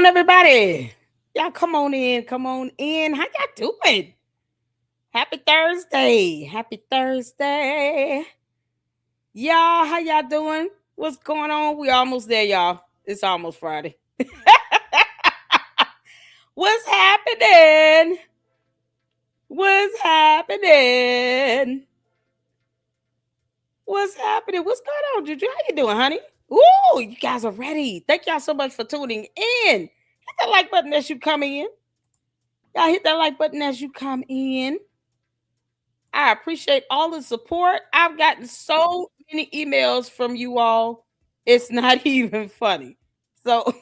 everybody? Y'all come on in. Come on in. How y'all doing? Happy Thursday. Happy Thursday. Y'all, how y'all doing? What's going on? We almost there, y'all. It's almost Friday. What's happening? What's happening? What's happening? What's going on, Juju? How you doing, honey? Ooh, you guys are ready. Thank y'all so much for tuning in. Hit that like button as you come in. Y'all hit that like button as you come in. I appreciate all the support. I've gotten so many emails from you all. It's not even funny. So,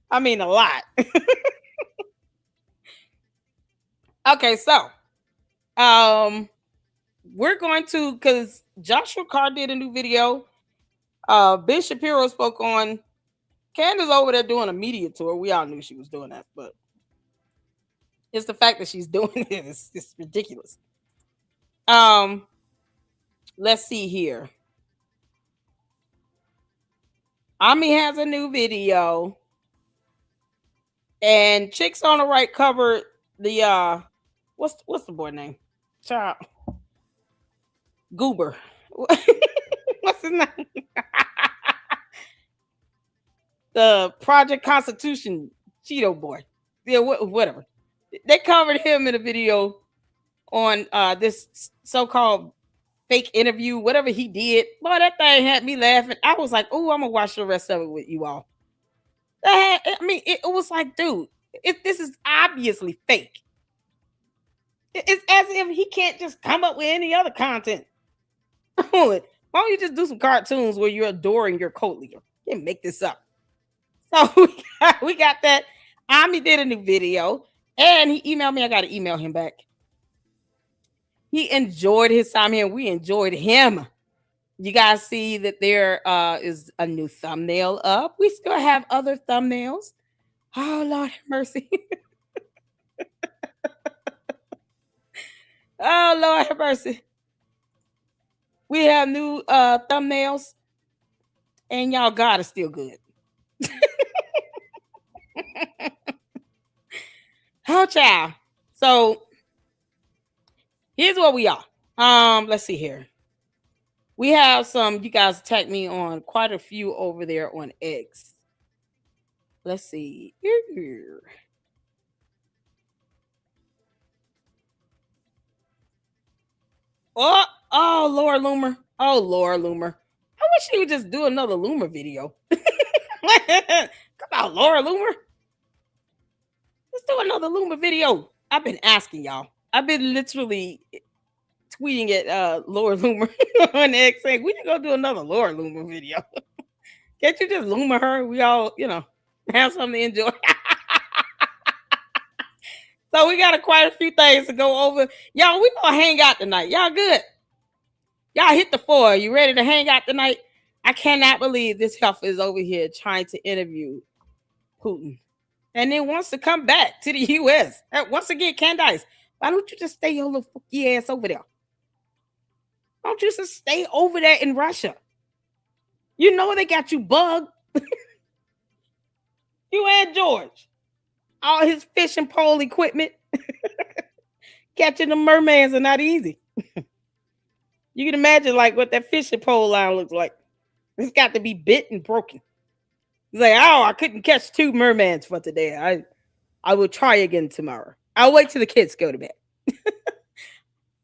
I mean, a lot. Okay, so, we're going to, because Joshua Carr did a new video. Ben Shapiro spoke on. Candace over there doing a media tour. We all knew she was doing that, but it's the fact that she's doing it. It's ridiculous. Let's see here. Ami has a new video, and Chicks on the Right covered the what's the boy name? Child Goober. What's his name? The Project Constitution Cheeto boy. Yeah, whatever. They covered him in a video on this so-called fake interview, whatever he did. Boy, that thing had me laughing. I was like, oh, I'm gonna watch the rest of it with you all. It was like, dude, this is obviously fake. It's as if he can't just come up with any other content. Why don't you just do some cartoons where you're adoring your cult leader? You can't make this up. So we got that. Ami did a new video, and he emailed me. I got to email him back. He enjoyed his time here. We enjoyed him. You guys see that there is a new thumbnail up. We still have other thumbnails. Oh, Lord have mercy. Oh, Lord have mercy. We have new thumbnails. And y'all, God is still good. Oh, child. So, here's what we are. Let's see here. We have some, you guys tagged me on quite a few over there on X. Let's see. Oh, Laura Loomer. Oh, Laura Loomer. I wish she would just do another Loomer video. Come on, Laura Loomer. Let's do another Loomer video. I've been asking y'all. I've been literally tweeting at Laura Loomer on X saying, we need to go do another Laura Loomer video. Can't you just Loomer her? We all, have something to enjoy. So we got quite a few things to go over. Y'all, we gonna hang out tonight. Y'all good? Y'all hit the 4. You ready to hang out tonight? I cannot believe this Heffa is over here trying to interview Putin. And then wants to come back to the U.S. Once again, Candace, why don't you just stay your little funky ass over there? Why don't you just stay over there in Russia? You know they got you bugged. You and George. All his fishing pole equipment. Catching the mermaids are not easy. You can imagine like what that fishing pole line looks like. It's got to be bit and broken. He's like, oh, I couldn't catch 2 mermaids for today. I will try again tomorrow. I'll wait till the kids go to bed.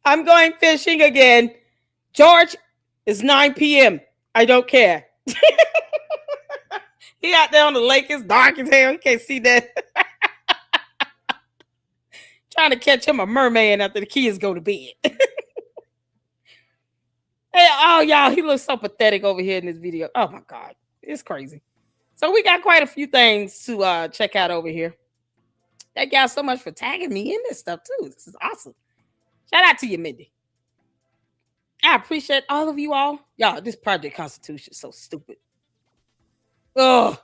I'm going fishing again. George, it's 9 p.m. I don't care. He out there on the lake. It's dark as hell. You can't see that. Trying to catch him a merman after the kids go to bed. Hey, oh, y'all, he looks so pathetic over here in this video. Oh, my God. It's crazy. So we got quite a few things to check out over here. Thank y'all so much for tagging me in this stuff, too. This is awesome. Shout out to you, Mindy. I appreciate all of you all. Y'all, this Project Constitution is so stupid. Oh.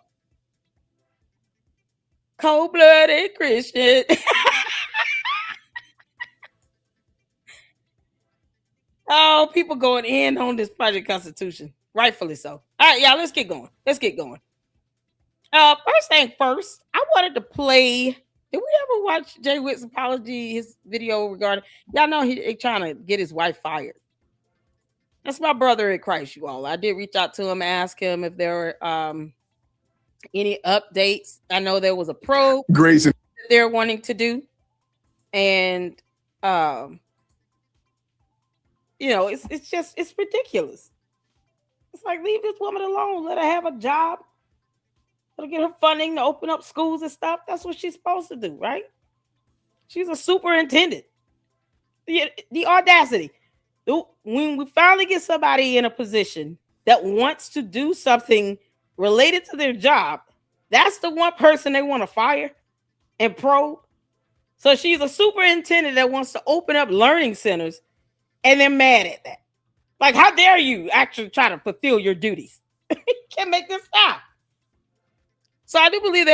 Cold-blooded Christian. Oh, people going in on this Project Constitution. Rightfully so. All right, y'all, let's get going. First thing first, I wanted to play. Did we ever watch Jay Witt's apology, his video regarding? Y'all know he trying to get his wife fired. That's my brother in Christ, you all. I did reach out to him, ask him if there were any updates. I know there was a probe Grace and that they're wanting to do, and um, it's ridiculous. It's like, leave this woman alone. Let her have a job. Let her get her funding to open up schools and stuff. That's what she's supposed to do, right? She's a superintendent. The audacity. When we finally get somebody in a position that wants to do something related to their job, that's the one person they want to fire and probe. So she's a superintendent that wants to open up learning centers, and they're mad at that. Like, how dare you actually try to fulfill your duties? You can't make this stop. So I do believe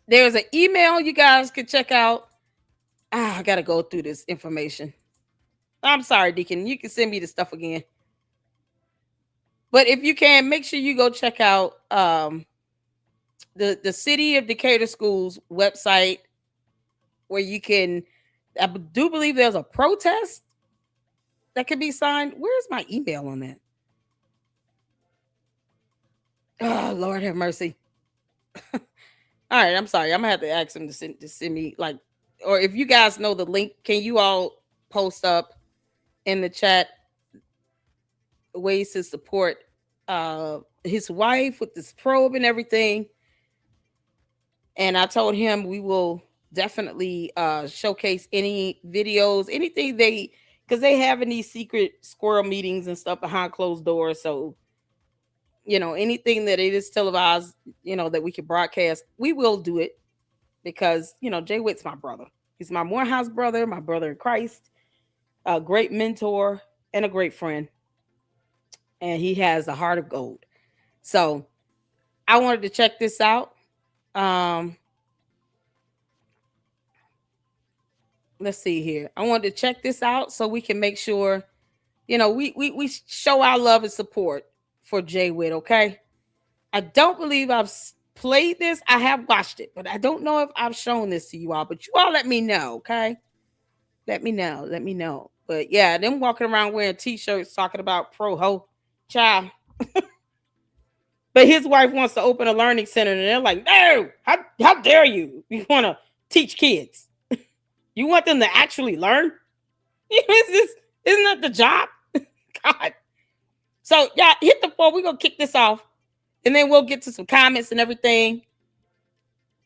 there's an email you guys could check out. I gotta go through this information. I'm sorry, Deacon. You can send me the stuff again. But if you can, make sure you go check out the City of Decatur Schools website, where you can. I do believe there's a protest that could be signed. Where's my email on that? Oh, Lord have mercy. All right, I'm sorry. I'm gonna have to ask him to send me, like, or if you guys know the link, can you all post up in the chat ways to support his wife with this probe and everything? And I told him we will definitely showcase any videos, anything because they have in these secret squirrel meetings and stuff behind closed doors. So, anything that it is televised, that we can broadcast, we will do it, because, Jay Witt's my brother. He's my Morehouse brother, my brother in Christ, a great mentor and a great friend. And he has a heart of gold. So I wanted to check this out. Let's see here. I wanted to check this out so we can make sure, we show our love and support for Jay Witt, okay? I don't believe I've played this. I have watched it, but I don't know if I've shown this to you all. But you all let me know, okay? Let me know. But yeah, them walking around wearing t-shirts talking about pro ho child. But his wife wants to open a learning center, and they're like, no, how dare you? You want to teach kids. You want them to actually learn? Isn't that the job? God. So yeah, hit the floor. We're gonna kick this off, and then we'll get to some comments and everything.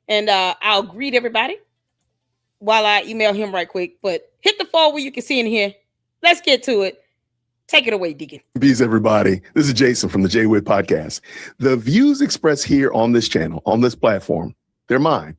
And I'll greet everybody while I email him right quick. But hit the floor where you can see in here. Let's get to it. Take it away, Deacon. peace, everybody. This is Jason from the Jay Witt Podcast. The views expressed here on this channel, on this platform, they're mine.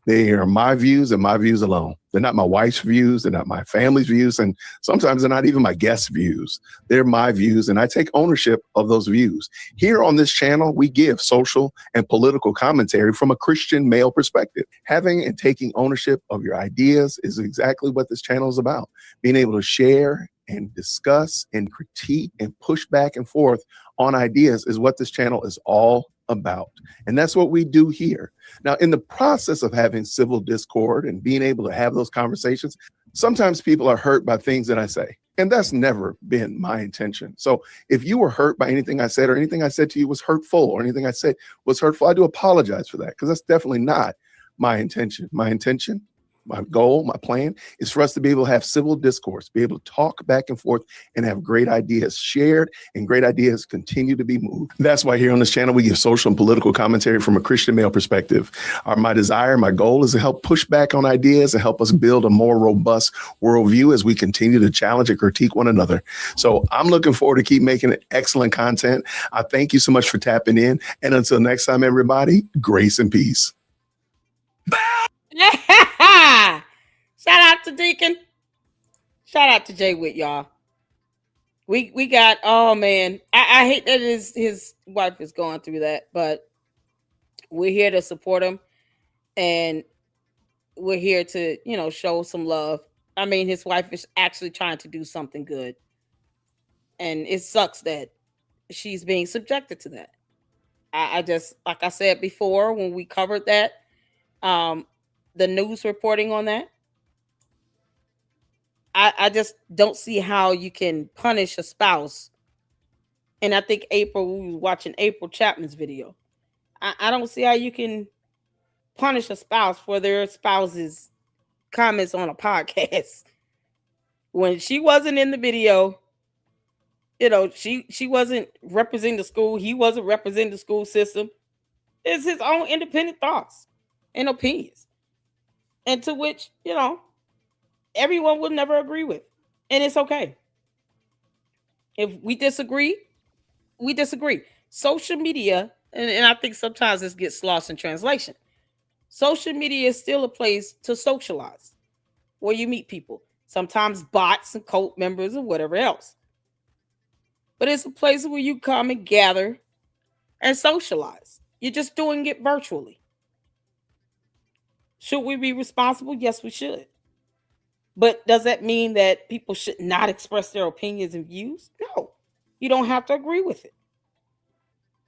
They are my views and my views alone. They're not my wife's views. They're not my family's views. And sometimes they're not even my guests' views. They're my views, and I take ownership of those views. Here on this channel, we give social and political commentary from a Christian male perspective. Having and taking ownership of your ideas is exactly what this channel is about. Being able to share and discuss and critique and push back and forth on ideas is what this channel is all about. And that's what we do here. Now, in the process of having civil discord and being able to have those conversations, sometimes people are hurt by things that I say. And that's never been my intention. So if you were hurt by anything I said, or anything I said to you was hurtful, or anything I said was hurtful, I do apologize for that, because that's definitely not my intention. My goal, my plan is for us to be able to have civil discourse, be able to talk back and forth and have great ideas shared, and great ideas continue to be moved. That's why here on this channel, we give social and political commentary from a Christian male perspective. My desire, my goal is to help push back on ideas and help us build a more robust worldview as we continue to challenge and critique one another. So I'm looking forward to keep making excellent content. I thank you so much for tapping in. And until next time, everybody, grace and peace. Shout out to Deacon. Shout out to Jay Witt, y'all. We got, oh man, I hate that his wife is going through that, but we're here to support him, and we're here to show some love. I mean, his wife is actually trying to do something good, and it sucks that she's being subjected to that. I just, like I said before when we covered that, the news reporting on that, I just don't see how you can punish a spouse. And I think April, we was watching April Chapman's video. I don't see how you can punish a spouse for their spouse's comments on a podcast. When she wasn't in the video, she wasn't representing the school. He wasn't representing the school system. It's his own independent thoughts and opinions. And to which, everyone will never agree with. And it's okay. If we disagree, we disagree. Social media, and I think sometimes this gets lost in translation. Social media is still a place to socialize, where you meet people. Sometimes bots and cult members or whatever else. But it's a place where you come and gather and socialize. You're just doing it virtually. Should we be responsible? Yes, we should. But does that mean that people should not express their opinions and views? No. You don't have to agree with it.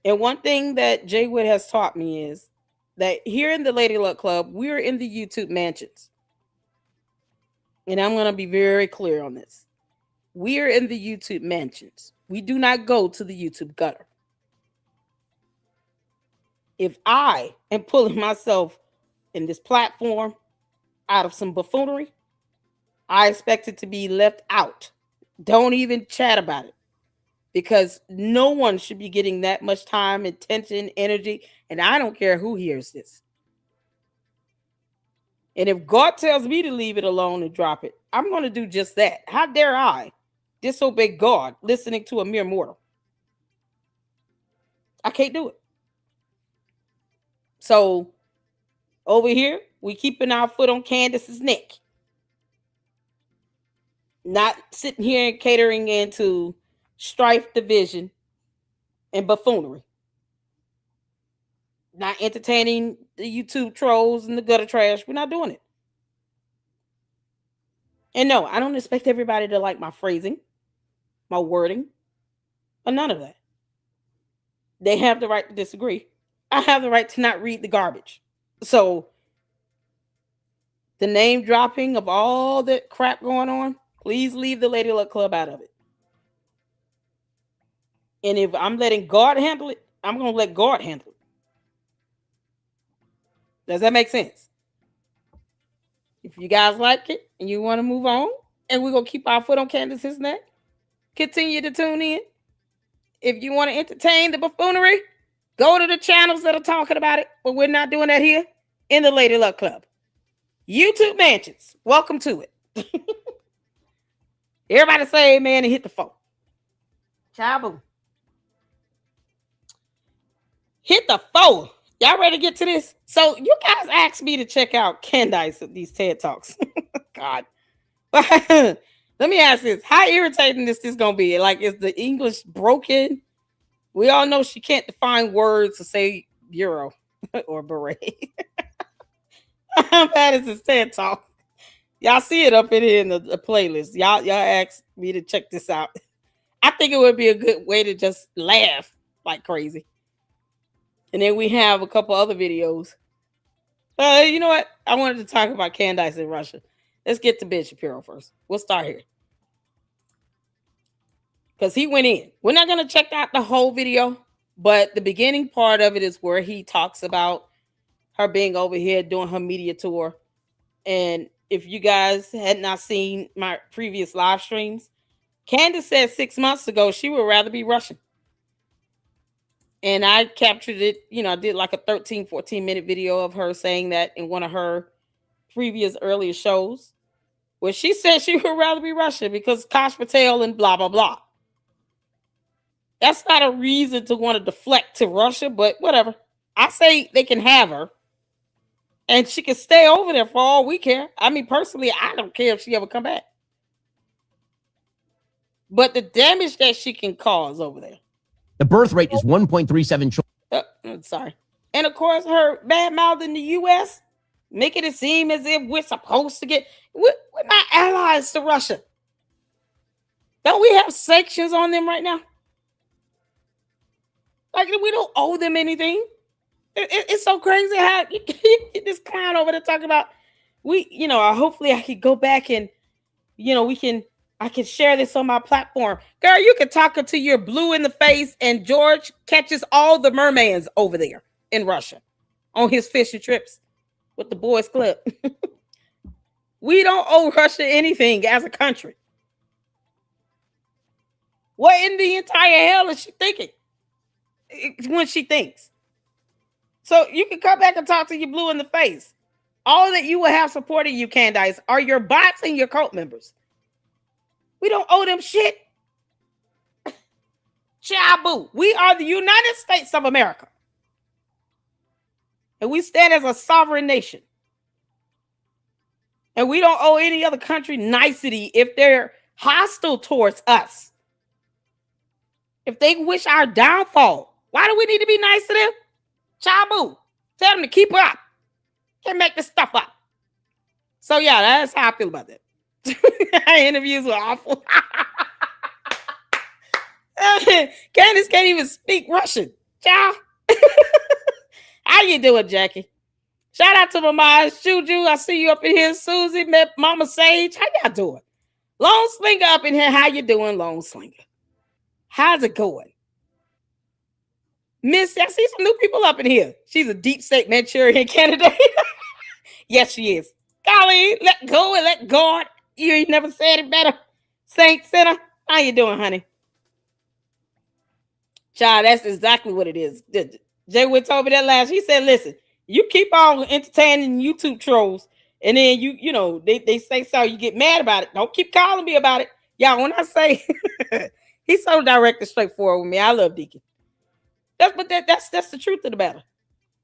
And one thing that Jay Wood has taught me is that here in the Lady Luck Club, we're in the YouTube mansions. And I'm going to be very clear on this. We're in the YouTube mansions. We do not go to the YouTube gutter. If I am pulling myself in this platform out of some buffoonery, I expect it to be left out. Don't even chat about it. Because no one should be getting that much time, attention, energy. And I don't care who hears this. And if God tells me to leave it alone and drop it, I'm going to do just that. How dare I disobey God listening to a mere mortal? I can't do it. So over here, we keeping our foot on Candace's neck. Not sitting here and catering into strife, division, and buffoonery. Not entertaining the YouTube trolls and the gutter trash. We're not doing it. And no, I don't expect everybody to like my phrasing, my wording, or none of that. They have the right to disagree. I have the right to not read the garbage. So the name dropping of all that crap going on, please leave the Lady Luck Club out of it. And if I'm letting God handle it, I'm going to let God handle it. Does that make sense? If you guys like it and you want to move on, and we're going to keep our foot on Candace's neck, continue to tune in. If you want to entertain the buffoonery, go to the channels that are talking about it, but we're not doing that here in the Lady Luck Club. YouTube mansions, welcome to it. Everybody say amen and hit the phone. Ciao. Hit the phone. Y'all ready to get to this? So you guys asked me to check out Candace at these TED Talks. God. Let me ask this. How irritating is this going to be? Like, is the English broken? We all know she can't define words to say bureau or beret. How bad is this TED Talk? Y'all see it up in here in the playlist. Y'all asked me to check this out. I think it would be a good way to just laugh like crazy. And then we have a couple other videos. You know what? I wanted to talk about Candace in Russia. Let's get to Ben Shapiro first. We'll start here. Because he went in. We're not going to check out the whole video, but the beginning part of it is where he talks about her being over here doing her media tour. And if you guys had not seen my previous live streams, Candace said 6 months ago she would rather be Russian. And I captured it, I did like a 13, 14-minute video of her saying that in one of her previous earlier shows, where she said she would rather be Russian because Kash Patel and blah, blah, blah. That's not a reason to want to deflect to Russia, but whatever. I say they can have her. And she can stay over there for all we care. I mean, personally, I don't care if she ever come back. But the damage that she can cause over there. The birth rate is 1.37 children. Sorry. And of course, her bad mouth in the U.S., making it seem as if we're supposed to get... We're not allies to Russia. Don't we have sanctions on them right now? Like, we don't owe them anything. It's so crazy how you get this clown over there talking about hopefully I could go back and, I can share this on my platform. Girl, you can talk until you're blue in the face, and George catches all the mermaids over there in Russia on his fishing trips with the boys club. We don't owe Russia anything as a country. What in the entire hell is she thinking when she thinks? So you can come back and talk to you blue in the face. All that you will have supporting you, Candace, are your bots and your cult members. We don't owe them shit. Chabu. We are the United States of America. And we stand as a sovereign nation. And we don't owe any other country nicety if they're hostile towards us. If they wish our downfall, why do we need to be nice to them? Chabu. Tell them to keep up. Can't make this stuff up. So yeah, that's how I feel about that. Interviews were awful. Candace can't even speak Russian. Ciao. How you doing, Jackie? Shout out to my mom, Juju. I see you up in here. Susie, Mama Sage. How y'all doing? Lone Slinger up in here. How you doing, Lone Slinger? How's it going? Miss, I see some new people up in here. She's a deep state Manchurian candidate. Yes, she is. Golly, let go and let God. You ain't never said it better. Saint Sinner, how you doing, honey? Child, that's exactly what it is. Jay Wood told me that last. He said, listen, you keep on entertaining YouTube trolls, and then they say so, you get mad about it. Don't keep calling me about it. Y'all, when I say he's so direct and straightforward with me, I love Deacon. That's the truth of the matter.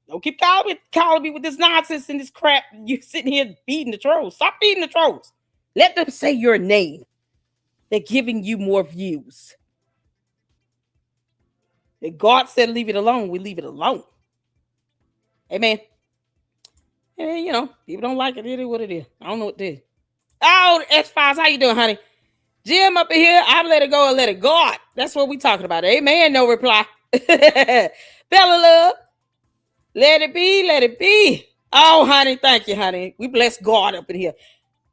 Don't keep calling me with this nonsense and this crap. You sitting here feeding the trolls. Stop feeding the trolls. Let them say your name. They're giving you more views. If God said leave it alone, we leave it alone. Amen. And people don't like it. It is what it is. I don't know what it is. Oh, X-Files, how you doing, honey? Jim up in here, I let it go and let it go. That's what we talking about. Amen. No reply. Bella love. Let it be. Let it be. Oh, honey. Thank you, honey. We bless God up in here.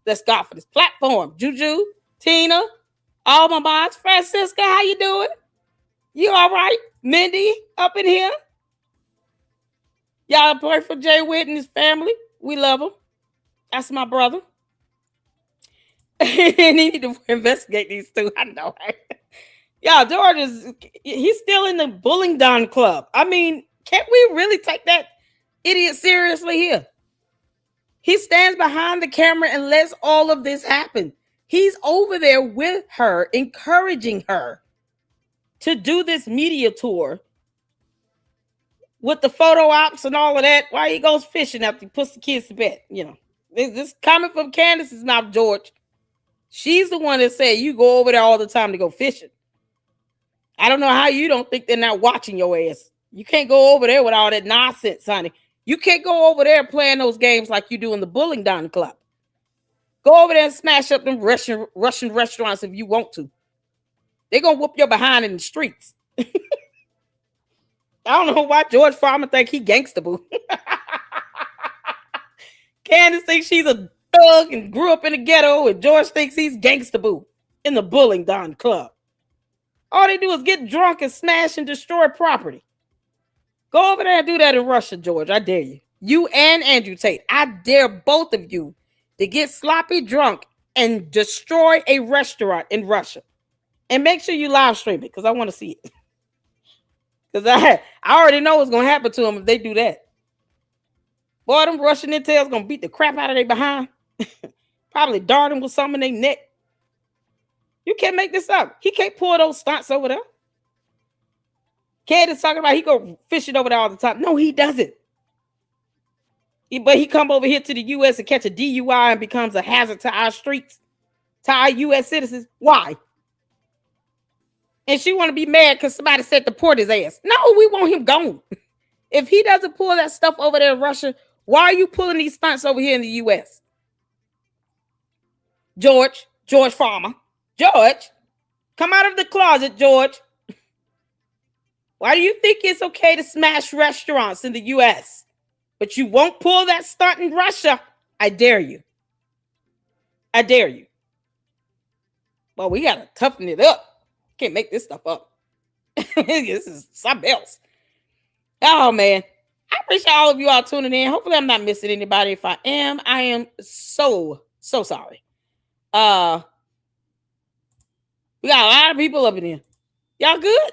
Bless God for this platform. Juju, Tina, all my moms. Francisca, how you doing? You all right? Mindy up in here. Y'all pray for Jay Witt and his family. We love him. That's my brother. And he need to investigate these two. I know. Y'all, George he's still in the Bulling Don Club. I mean, can't we really take that idiot seriously here? He stands behind the camera and lets all of this happen. He's over there with her, encouraging her to do this media tour with the photo ops and all of that. Why he goes fishing after he puts the kids to bed. This coming from Candace's mouth, George. She's the one that said you go over there all the time to go fishing. I don't know how you don't think they're not watching your ass. You can't go over there with all that nonsense, honey. You can't go over there playing those games like you do in the Bulling Don Club. Go over there and smash up them Russian restaurants if you want to. They're going to whoop your behind in the streets. I don't know why George Farmer think he gangsta boo. Candace thinks she's a thug and grew up in the ghetto, and George thinks he's gangsta boo in the Bulling Don Club. All they do is get drunk and smash and destroy property. Go over there and do that in Russia, George. I dare you. You and Andrew Tate. I dare both of you to get sloppy drunk and destroy a restaurant in Russia. And make sure you live stream it because I want to see it. Because I already know what's going to happen to them if they do that. Boy, them Russian intel's going to beat the crap out of their behind. Probably dart them with something in their neck. You can't make this up. He can't pull those stunts over there. Candace talking about he go fishing over there all the time. No, he doesn't. But he come over here to the U.S. and catch a DUI and becomes a hazard to our streets, to our U.S. citizens. Why? And she want to be mad because somebody said deport his ass. No, we want him gone. If he doesn't pull that stuff over there in Russia, why are you pulling these stunts over here in the U.S.? George Farmer. George, come out of the closet, George. Why do you think it's okay to smash restaurants in the U.S., but you won't pull that stunt in Russia? I dare you. I dare you. Well, we got to toughen it up. Can't make this stuff up. This is something else. Oh, man. I appreciate all of you all tuning in. Hopefully, I'm not missing anybody. If I am so sorry. We got a lot of people up in here. Y'all good?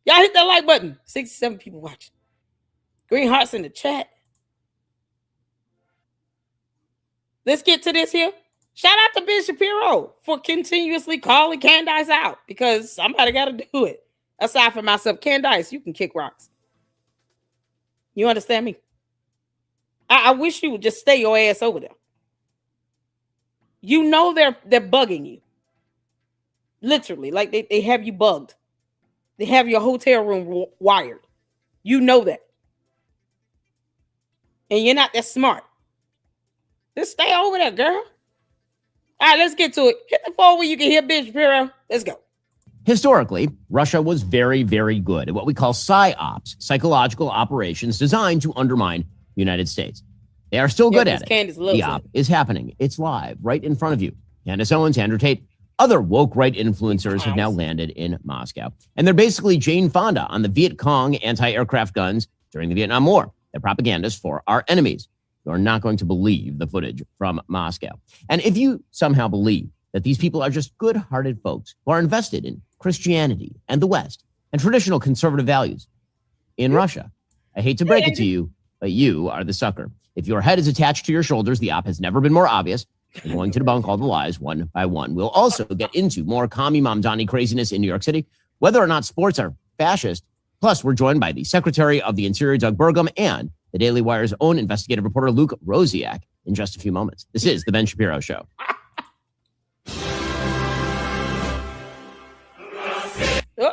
Y'all hit that like button. 67 people watching. Green hearts in the chat. Let's get to this here. Shout out to Ben Shapiro for continuously calling Candace out, because somebody got to do it. Aside from myself, Candace, you can kick rocks. You understand me? I wish you would just stay your ass over there. You know they're bugging you. Literally, like they have you bugged. They have your hotel room wired. You know that. And you're not that smart. Just stay over there, girl. All right, let's get to it. Hit the phone where you can hear Ben Shapiro. Let's go. Historically, Russia was very, very good at what we call PSYOPs, psychological operations designed to undermine the United States. They are still good at it. Candace loves the op is happening. It's live, right in front of you. Candace Owens, Andrew Tate, other woke right influencers have now landed in Moscow. And they're basically Jane Fonda on the Viet Cong anti-aircraft guns during the Vietnam War. They're propagandists for our enemies. You're not going to believe the footage from Moscow. And if you somehow believe that these people are just good-hearted folks who are invested in Christianity and the West and traditional conservative values in Russia, I hate to break it to you, but you are the sucker. If your head is attached to your shoulders, the op has never been more obvious. We're going to debunk all the lies one by one. We'll also get into more commie Mamdani craziness in New York City, whether or not sports are fascist. Plus, we're joined by the Secretary of the Interior, Doug Burgum, and the Daily Wire's own investigative reporter, Luke Rosiak, in just a few moments. This is The Ben Shapiro Show.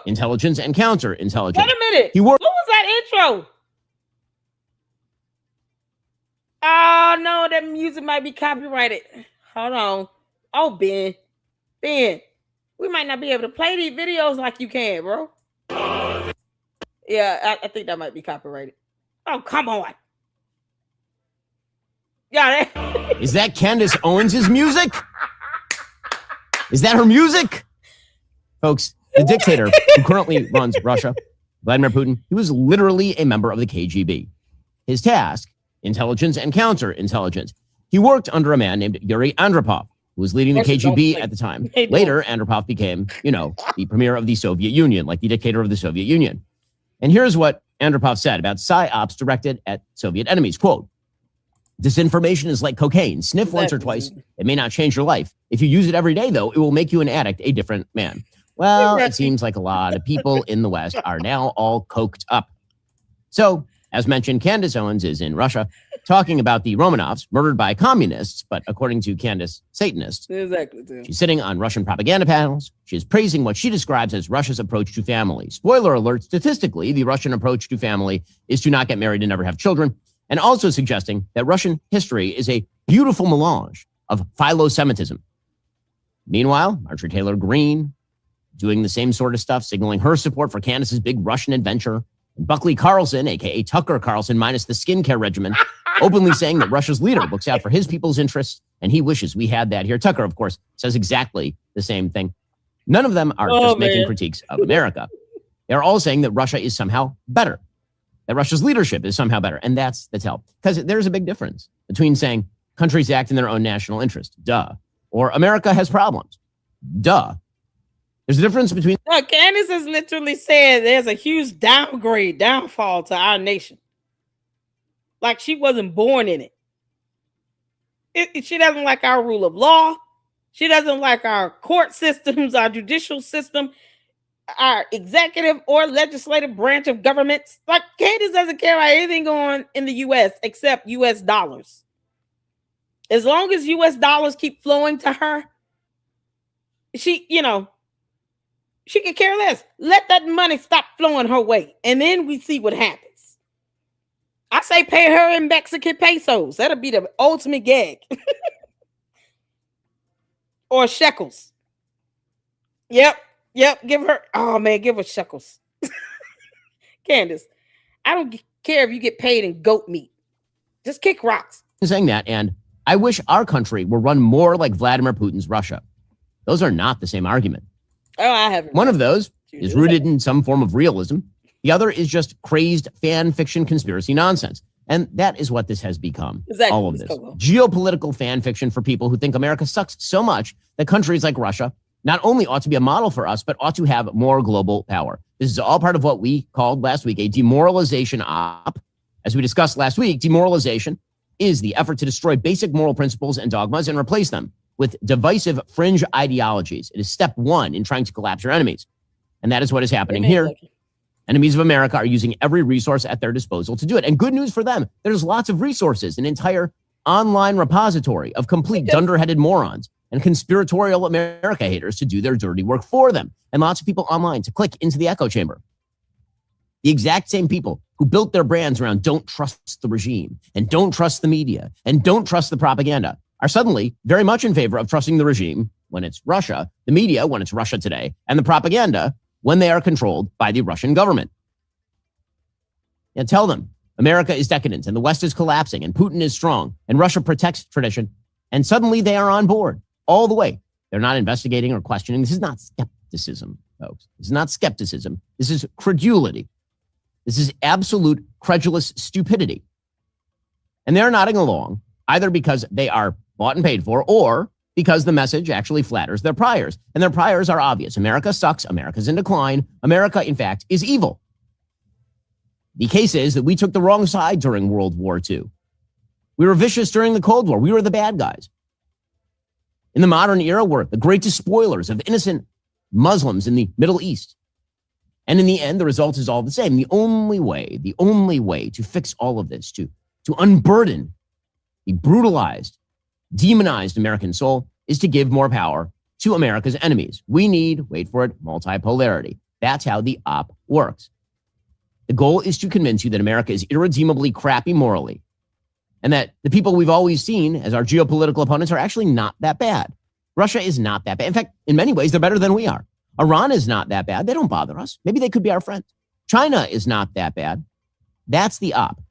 Intelligence and counterintelligence. Wait a minute. What was that intro? Oh, no, that music might be copyrighted. Hold on. Oh, Ben, we might not be able to play these videos like you can, bro. Yeah, I think that might be copyrighted. Oh, come on. Yeah. Is that Candace Owens' music? Is that her music? Folks, the dictator who currently runs Russia, Vladimir Putin, he was literally a member of the KGB. His task, intelligence and counterintelligence. He worked under a man named Yuri Andropov, who was leading the KGB at the time. Later, Andropov became, the premier of the Soviet Union, like the dictator of the Soviet Union. And here's what Andropov said about PSYOPs directed at Soviet enemies. Quote, disinformation is like cocaine. Sniff once or twice. It may not change your life. If you use it every day, though, it will make you an addict, a different man. Well, it seems like a lot of people in the West are now all coked up. So, as mentioned, Candace Owens is in Russia talking about the Romanovs murdered by communists, but according to Candace, Satanists. Exactly. She's sitting on Russian propaganda panels. She is praising what she describes as Russia's approach to family. Spoiler alert, statistically, the Russian approach to family is to not get married and never have children, and also suggesting that Russian history is a beautiful melange of philo-Semitism. Meanwhile, Marjorie Taylor Greene doing the same sort of stuff, signaling her support for Candace's big Russian adventure. And Buckley Carlson, a.k.a. Tucker Carlson, minus the skincare regimen, openly saying that Russia's leader looks out for his people's interests, and he wishes we had that here. Tucker, of course, says exactly the same thing. None of them are making critiques of America. They're all saying that Russia is somehow better, that Russia's leadership is somehow better, and that's the tell. Because there's a big difference between saying countries act in their own national interest, duh, or America has problems, duh. There's a difference between... Candace has literally said there's a huge downfall to our nation. Like she wasn't born in it. She doesn't like our rule of law. She doesn't like our court systems, our judicial system, our executive or legislative branch of governments. Like Candace doesn't care about anything going on in the U.S. except U.S. dollars. As long as U.S. dollars keep flowing to her, she could care less. Let that money stop flowing her way. And then we see what happens. I say pay her in Mexican pesos. That'll be the ultimate gag. Or shekels. Yep. Give her shekels. Candace, I don't care if you get paid in goat meat. Just kick rocks. Saying that, and I wish our country were run more like Vladimir Putin's Russia. Those are not the same argument. Oh, I haven't. One of those is rooted in some form of realism. The other is just crazed fan fiction conspiracy nonsense. And that is what this has become. Exactly. All of this. Geopolitical fan fiction for people who think America sucks so much that countries like Russia not only ought to be a model for us, but ought to have more global power. This is all part of what we called last week a demoralization op. As we discussed last week, demoralization is the effort to destroy basic moral principles and dogmas and replace them with divisive fringe ideologies. It is step one in trying to collapse your enemies. And that is what is happening here. Enemies of America are using every resource at their disposal to do it. And good news for them, there's lots of resources, an entire online repository of complete dunderheaded morons and conspiratorial America haters to do their dirty work for them. And lots of people online to click into the echo chamber. The exact same people who built their brands around don't trust the regime and don't trust the media and don't trust the propaganda are suddenly very much in favor of trusting the regime when it's Russia, the media when it's Russia Today, and the propaganda when they are controlled by the Russian government. And tell them America is decadent and the West is collapsing and Putin is strong and Russia protects tradition. And suddenly they are on board all the way. They're not investigating or questioning. This is not skepticism, folks. This is not skepticism. This is credulity. This is absolute credulous stupidity. And they're nodding along either because they are bought and paid for or because the message actually flatters their priors. And their priors are obvious. America sucks. America's in decline. America, in fact, is evil. The case is that we took the wrong side during World War II. We were vicious during the Cold War. We were the bad guys. In the modern era, we're the great despoilers of innocent Muslims in the Middle East. And in the end, the result is all the same. The only way to fix all of this, to unburden the brutalized, demonized American soul is to give more power to America's enemies. We need, wait for it, multipolarity. That's how the op works. The goal is to convince you that America is irredeemably crappy morally and that the people we've always seen as our geopolitical opponents are actually not that bad. Russia is not that bad. In fact, in many ways, they're better than we are. Iran is not that bad. They don't bother us. Maybe they could be our friend. China is not that bad. That's the op.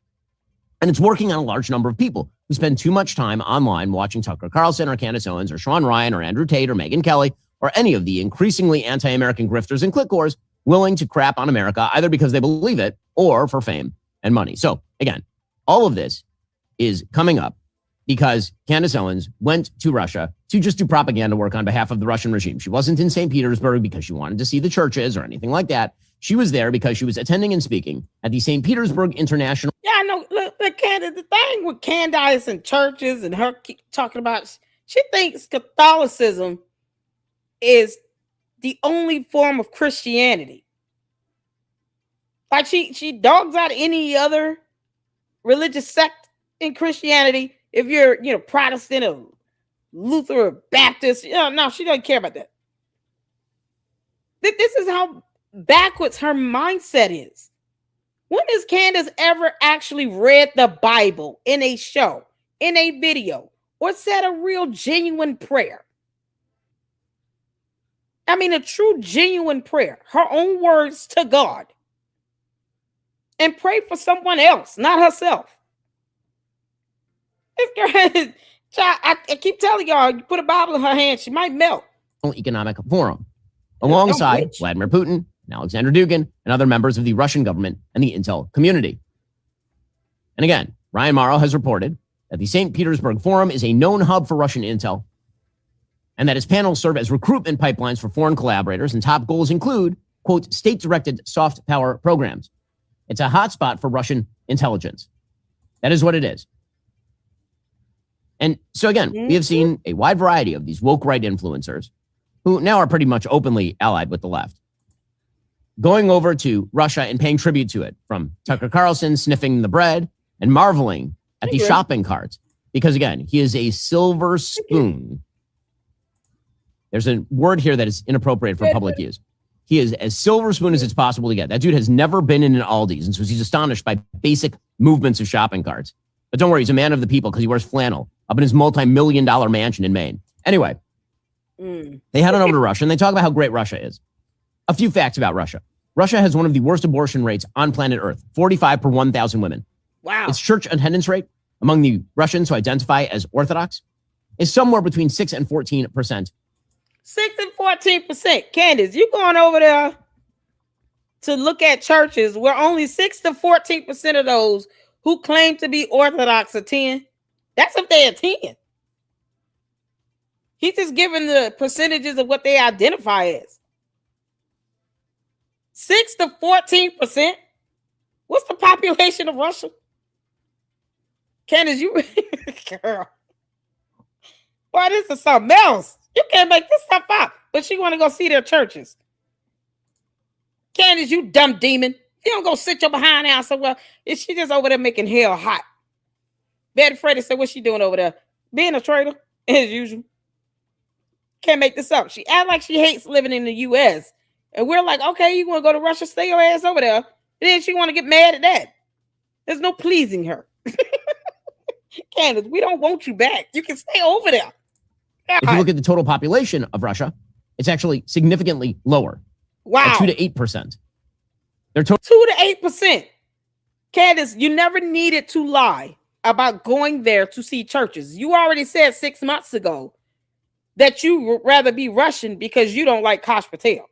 And it's working on a large number of people who spend too much time online watching Tucker Carlson or Candace Owens or Sean Ryan or Andrew Tate or Megyn Kelly or any of the increasingly anti-American grifters and click whores willing to crap on America either because they believe it or for fame and money. So again, all of this is coming up because Candace Owens went to Russia to just do propaganda work on behalf of the Russian regime. She wasn't in St. Petersburg because she wanted to see the churches or anything like that. She was there because she was attending and speaking at the St. Petersburg International. Yeah, I know. Look, Candace, the thing with Candace and churches and her keep talking about, she thinks Catholicism is the only form of Christianity. Like she dogs out any other religious sect in Christianity. If you're, Protestant or Luther or Baptist, no, she doesn't care about that. This is how backwards her mindset is. When has Candace ever actually read the Bible in a show, in a video, or said a real genuine prayer? I mean, a true genuine prayer, her own words to God. And pray for someone else, not herself. I keep telling y'all, you put a Bible in her hand, she might melt. Economic Forum, alongside Vladimir Putin and Alexander Dugin and other members of the Russian government and the intel community. And again, Ryan Morrow has reported that the St. Petersburg Forum is a known hub for Russian intel and that its panels serve as recruitment pipelines for foreign collaborators, and top goals include, quote, state-directed soft power programs. It's a hotspot for Russian intelligence. That is what it is. And so again, we have seen a wide variety of these woke right influencers who now are pretty much openly allied with the left, going over to Russia and paying tribute to it, from Tucker Carlson sniffing the bread and marveling at the shopping carts. Because again, he is a silver spoon. There's a word here that is inappropriate for public use. He is as silver spoon as it's possible to get. That dude has never been in an Aldi's, and so he's astonished by basic movements of shopping carts. But don't worry, he's a man of the people because he wears flannel up in his multi-million-dollar mansion in Maine. Anyway, they head on over to Russia, and they talk about how great Russia is. A few facts about Russia. Russia has one of the worst abortion rates on planet Earth, 45 per 1,000 women. Wow. Its church attendance rate among the Russians who identify as Orthodox is somewhere between 6 and 14%. 6 and 14%. Candace, you going over there to look at churches where only 6 to 14% of those who claim to be Orthodox attend? That's if they attend. He's just giving the percentages of what they identify as. 6 to 14%? What's the population of Russia? Candace, you girl. Boy, this is something else. You can't make this stuff up. But she want to go see their churches. Candace, you dumb demon. You don't go sit your behind down somewhere. Is she just over there making hell hot? Betty Freddy said, what's she doing over there? Being a traitor, as usual. Can't make this up. She act like she hates living in the U.S. And we're like, okay, you want to go to Russia? Stay your ass over there. And then she want to get mad at that. There's no pleasing her. Candace, we don't want you back. You can stay over there. God. If you look at the total population of Russia, it's actually significantly lower. Wow. 2 to 8%. They're 2 to 8%. Candace, you never needed to lie about going there to see churches. You already said 6 months ago that you would rather be Russian because you don't like Kosh Patel.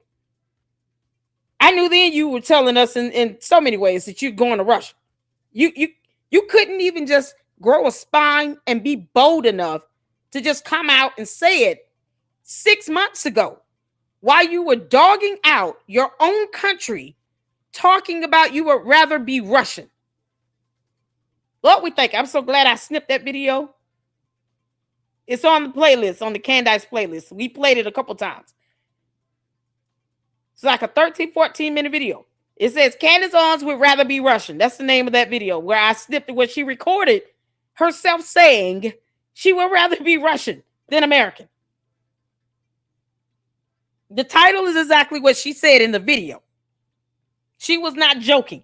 I knew then you were telling us in so many ways that you're going to Russia. You couldn't even just grow a spine and be bold enough to just come out and say it 6 months ago while you were dogging out your own country, talking about you would rather be Russian. What we think? I'm so glad I snipped that video. It's on the playlist, on the Candace playlist. We played it a couple times. It's like a 13, 14-minute video. It says Candace Owens would rather be Russian. That's the name of that video where I snipped it where she recorded herself saying she would rather be Russian than American. The title is exactly what she said in the video. She was not joking.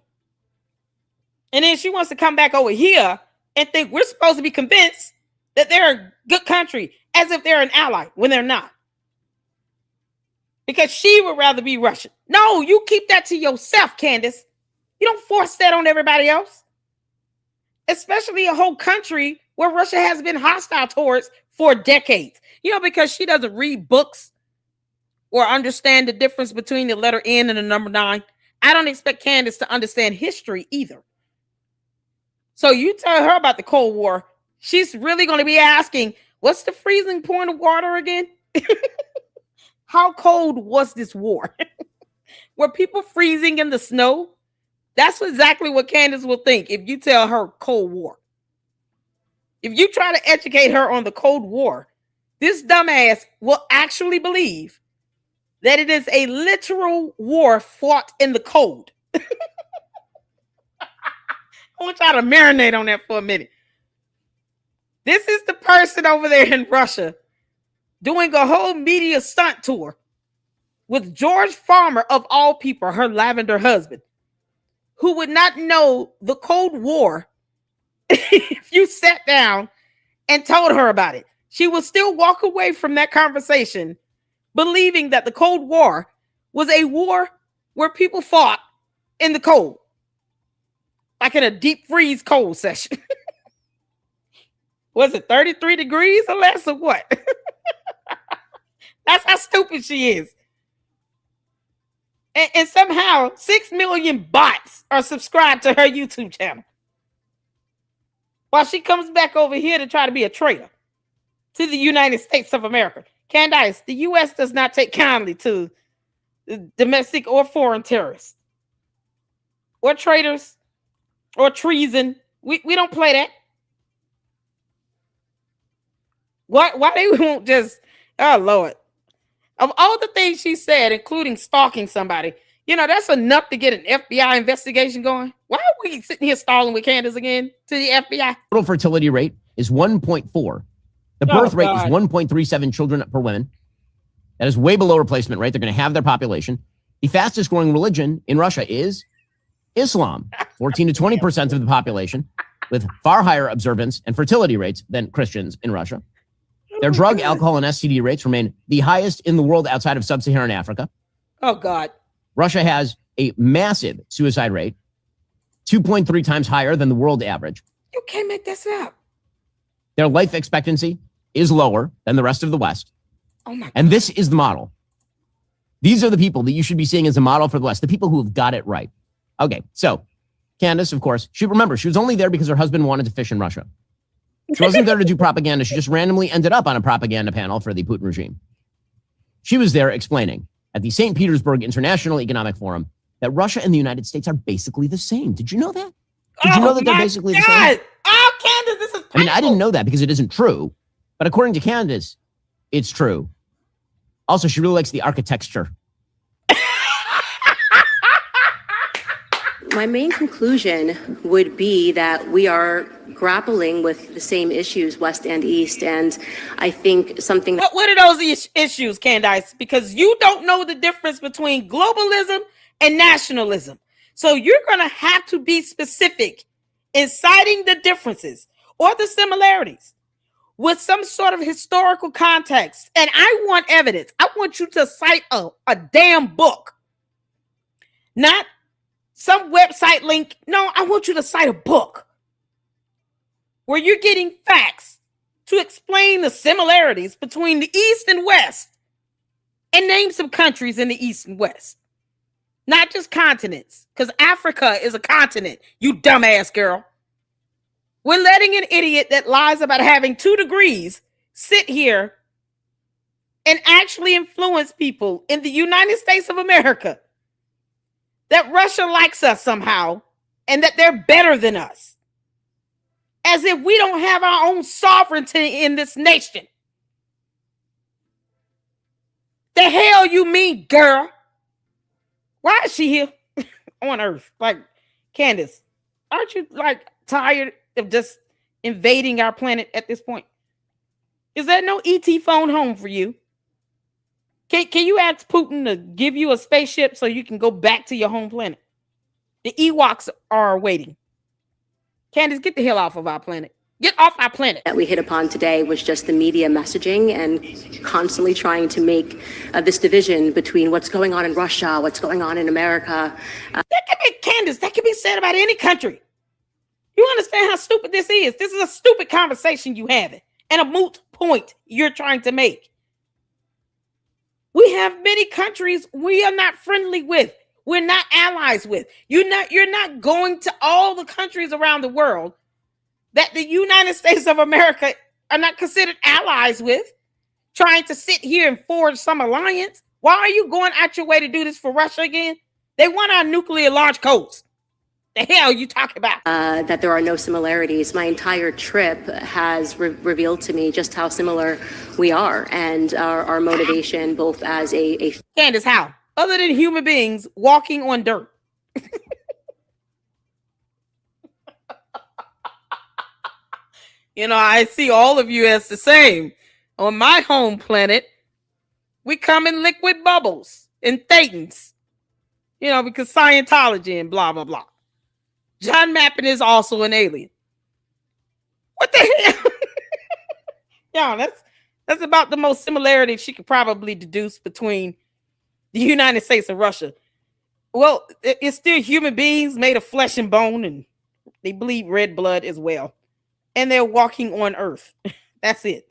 And then she wants to come back over here and think we're supposed to be convinced that they're a good country as if they're an ally when they're not. Because she would rather be Russian. No, you keep that to yourself, Candace. You don't force that on everybody else. Especially a whole country where Russia has been hostile towards for decades. You know, because she doesn't read books or understand the difference between the letter N and the number 9. I don't expect Candace to understand history either. So you tell her about the Cold War, she's really going to be asking, what's the freezing point of water again? How cold was this war? Were people freezing in the snow? That's exactly what Candace will think if you tell her Cold War. If you try to educate her on the Cold War, this dumbass will actually believe that it is a literal war fought in the cold. I want y'all to marinate on that for a minute. This is the person over there in Russia doing a whole media stunt tour with George Farmer, of all people, her lavender husband, who would not know the Cold War if you sat down and told her about it. She would still walk away from that conversation believing that the Cold War was a war where people fought in the cold, like in a deep freeze cold session. Was it 33 degrees or less or what? That's how stupid she is. And somehow 6 million bots are subscribed to her YouTube channel. While she comes back over here to try to be a traitor to the United States of America. Candace, the U.S. does not take kindly to domestic or foreign terrorists or traitors or treason. We don't play that. Why they won't just, oh Lord. Of all the things she said, including stalking somebody, you know, that's enough to get an FBI investigation going. Why are we sitting here stalling with Candace again to the FBI? Total fertility rate is 1.4. The birth rate is 1.37 children per woman. That is way below replacement rate. They're going to have their population. The fastest growing religion in Russia is Islam, 14 to 20% of the population, with far higher observance and fertility rates than Christians in Russia. Their drug, alcohol, and STD rates remain the highest in the world outside of sub-Saharan Africa. Oh, God. Russia has a massive suicide rate, 2.3 times higher than the world average. You can't make this up. Their life expectancy is lower than the rest of the West. Oh my God. And this is the model. These are the people that you should be seeing as a model for the West, the people who have got it right. Okay, so Candace, of course, she was only there because her husband wanted to fish in Russia. She wasn't there to do propaganda. She just randomly ended up on a propaganda panel for the Putin regime. She was there explaining at the St. Petersburg International Economic Forum that Russia and the United States are basically the same. Did you know that? Did you know that they're basically the same? Oh, Candace, this is painful. I mean, I didn't know that because it isn't true. But according to Candace, it's true. Also, she really likes the architecture. My main conclusion would be that we are grappling with the same issues, West and East, and I think something that... What are those issues, Candace? Because you don't know the difference between globalism and nationalism. So you're going to have to be specific in citing the differences or the similarities with some sort of historical context. And I want evidence. I want you to cite a damn book, not some website link. No, I want you to cite a book where you're getting facts to explain the similarities between the East and West, and name some countries in the East and West, not just continents, because Africa is a continent, you dumbass girl. We're letting an idiot that lies about having 2 degrees sit here and actually influence people in the United States of America that Russia likes us somehow and that they're better than us. As if we don't have our own sovereignty in this nation. The hell you mean, girl? Why is she here on Earth? Like, Candace, aren't you like tired of just invading our planet at this point? Is there no ET phone home for you? Can you ask Putin to give you a spaceship so you can go back to your home planet? The Ewoks are waiting. Candace, get the hell off of our planet. Get off our planet. That we hit upon today was just the media messaging and constantly trying to make this division between what's going on in Russia, what's going on in America. That can be, Candace, that can be said about any country. You understand how stupid this is? This is a stupid conversation you have and a moot point you're trying to make. We have many countries we are not friendly with. We're not allies with. You're not going to all the countries around the world that the United States of America are not considered allies with, trying to sit here and forge some alliance. Why are you going out your way to do this for Russia again? They want our nuclear launch codes. The hell you talking about? That there are no similarities. My entire trip has revealed to me just how similar we are and our motivation both as a... Candace, how? Other than human beings walking on dirt. You know, I see all of you as the same. On my home planet, we come in liquid bubbles and thetans. You know, because Scientology and blah, blah, blah. John Mappin is also an alien. What the hell? Yeah, that's about the most similarity she could probably deduce between the United States and Russia. Well, it's still human beings made of flesh and bone, and they bleed red blood as well. And they're walking on Earth. That's it.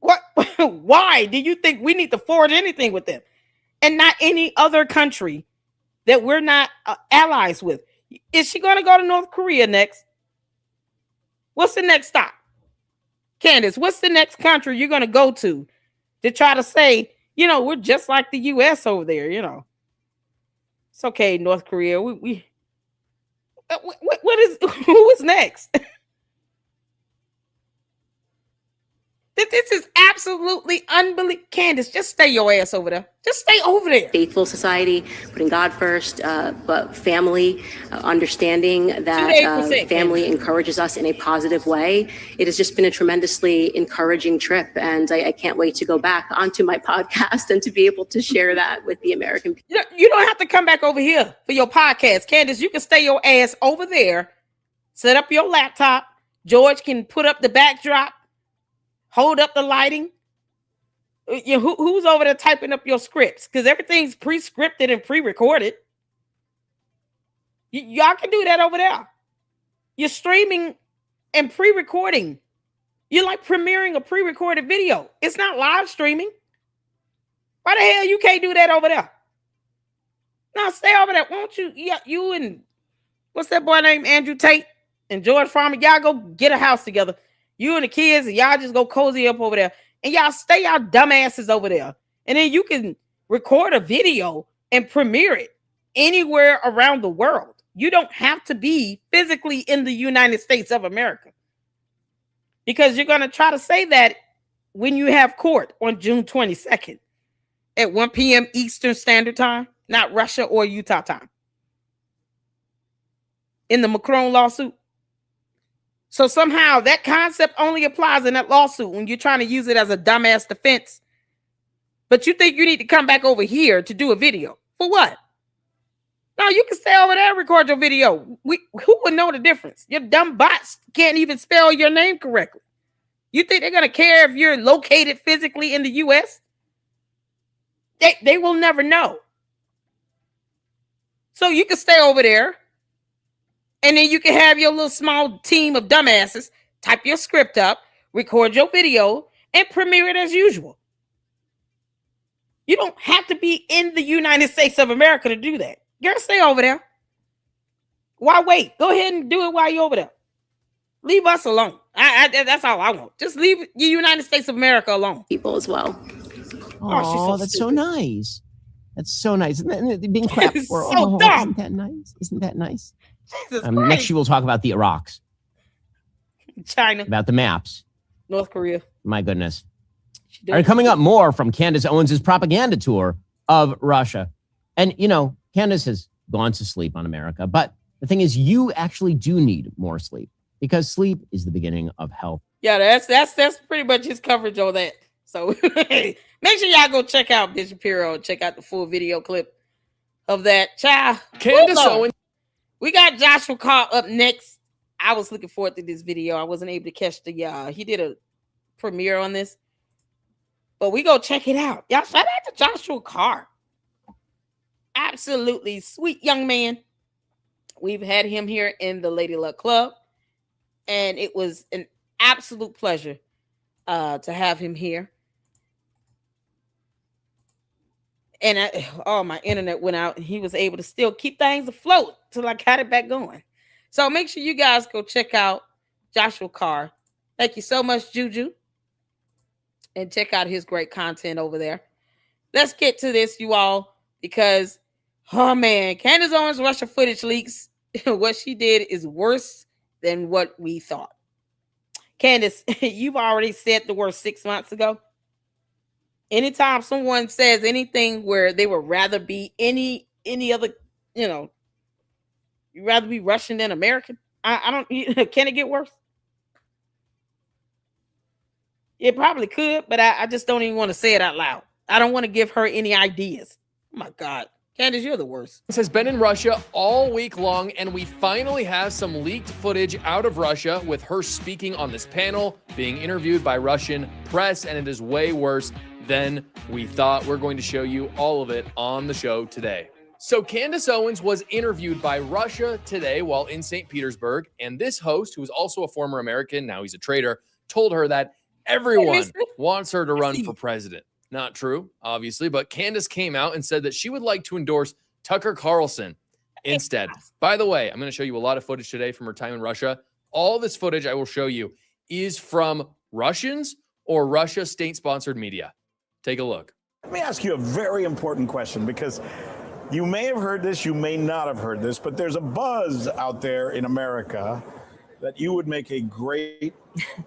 What? Why do you think we need to forge anything with them and not any other country that we're not allies with? Is she going to go to North Korea next? What's the next stop? Candace, what's the next country you're going to go to try to say, you know, we're just like the U.S. over there, you know? It's okay, North Korea. Who is next? This is absolutely unbelievable. Candace, just stay your ass over there. Just stay over there. Faithful society, putting God first, but family, understanding that family encourages us in a positive way. It has just been a tremendously encouraging trip, and I can't wait to go back onto my podcast and to be able to share that with the American people. You don't have to come back over here for your podcast. Candace, you can stay your ass over there, set up your laptop. George can put up the backdrop, hold up the lighting. Who's over there typing up your scripts? Because everything's pre-scripted and pre-recorded. Y'all can do that over there. You're streaming and pre-recording. You're like premiering a pre-recorded video. It's not live streaming. Why the hell you can't do that over there? No, stay over there. Won't you? Yeah, you and what's that boy named Andrew Tate and George Farmer? Y'all go get a house together. You and the kids, and y'all just go cozy up over there. And y'all stay y'all dumbasses over there. And then you can record a video and premiere it anywhere around the world. You don't have to be physically in the United States of America. Because you're going to try to say that when you have court on June 22nd at 1 p.m. Eastern Standard Time, not Russia or Utah time. In the Macron lawsuit. So somehow that concept only applies in that lawsuit when you're trying to use it as a dumbass defense. But you think you need to come back over here to do a video. For what? No, you can stay over there and record your video. Who would know the difference? Your dumb bots can't even spell your name correctly. You think they're going to care if you're located physically in the U.S.? They will never know. So you can stay over there. And then you can have your little small team of dumbasses type your script up, record your video, and premiere it as usual. You don't have to be in the United States of America to do that. Girl, stay over there. Why wait? Go ahead and do it while you're over there. Leave us alone. That's all I want. Just leave the United States of America alone. People as well. Oh, that's so nice. That's so nice. Isn't that being clapped for? So dumb. Isn't that nice? Isn't that nice? Jesus Next, you will talk about the Iraqs. China. About the maps. North Korea. My goodness. All right, coming up more from Candace Owens' propaganda tour of Russia. And, you know, Candace has gone to sleep on America. But the thing is, you actually do need more sleep because sleep is the beginning of health. Yeah, that's pretty much his coverage on that. So make sure y'all go check out Bishop Hero and check out the full video clip of that. Child. Candace Owens. We got Joshua Carr up next. I was looking forward to this video. I wasn't able to catch he did a premiere on this. But we go check it out. Y'all shout out to Joshua Carr. Absolutely sweet young man. We've had him here in the Lady Luck Club. And it was an absolute pleasure to have him here. And my internet went out and he was able to still keep things afloat till I got it back going. So make sure you guys go check out Joshua Carr. Thank you so much, Juju. And check out his great content over there. Let's get to this, you all, because, oh man, Candace Owens Russia footage leaks. What she did is worse than what we thought. Candace, you've already said the word 6 months ago. Anytime someone says anything where they would rather be any other, you'd rather be Russian than American. I don't, can it get worse? It probably could, but I just don't even want to say it out loud. I don't want to give her any ideas. Oh my God. Candace, you're the worst. This has been in Russia all week long, and we finally have some leaked footage out of Russia with her speaking on this panel, being interviewed by Russian press, and it is way worse than we thought. We're going to show you all of it on the show today. So Candace Owens was interviewed by Russia Today while in St. Petersburg, and this host, who is also a former American, now he's a traitor, told her that everyone wants her to run for president. Not true, obviously, but Candace came out and said that she would like to endorse Tucker Carlson instead. By the way, I'm going to show you a lot of footage today from her time in Russia. All this footage I will show you is from Russians or Russia state-sponsored media. Take a look. Let me ask you a very important question, because you may have heard this, you may not have heard this, but there's a buzz out there in America that you would make a great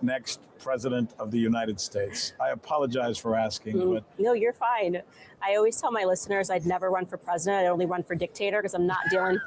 next president of the United States. I apologize for asking, but... No, you're fine. I always tell my listeners I'd never run for president. I'd only run for dictator because I'm not dealing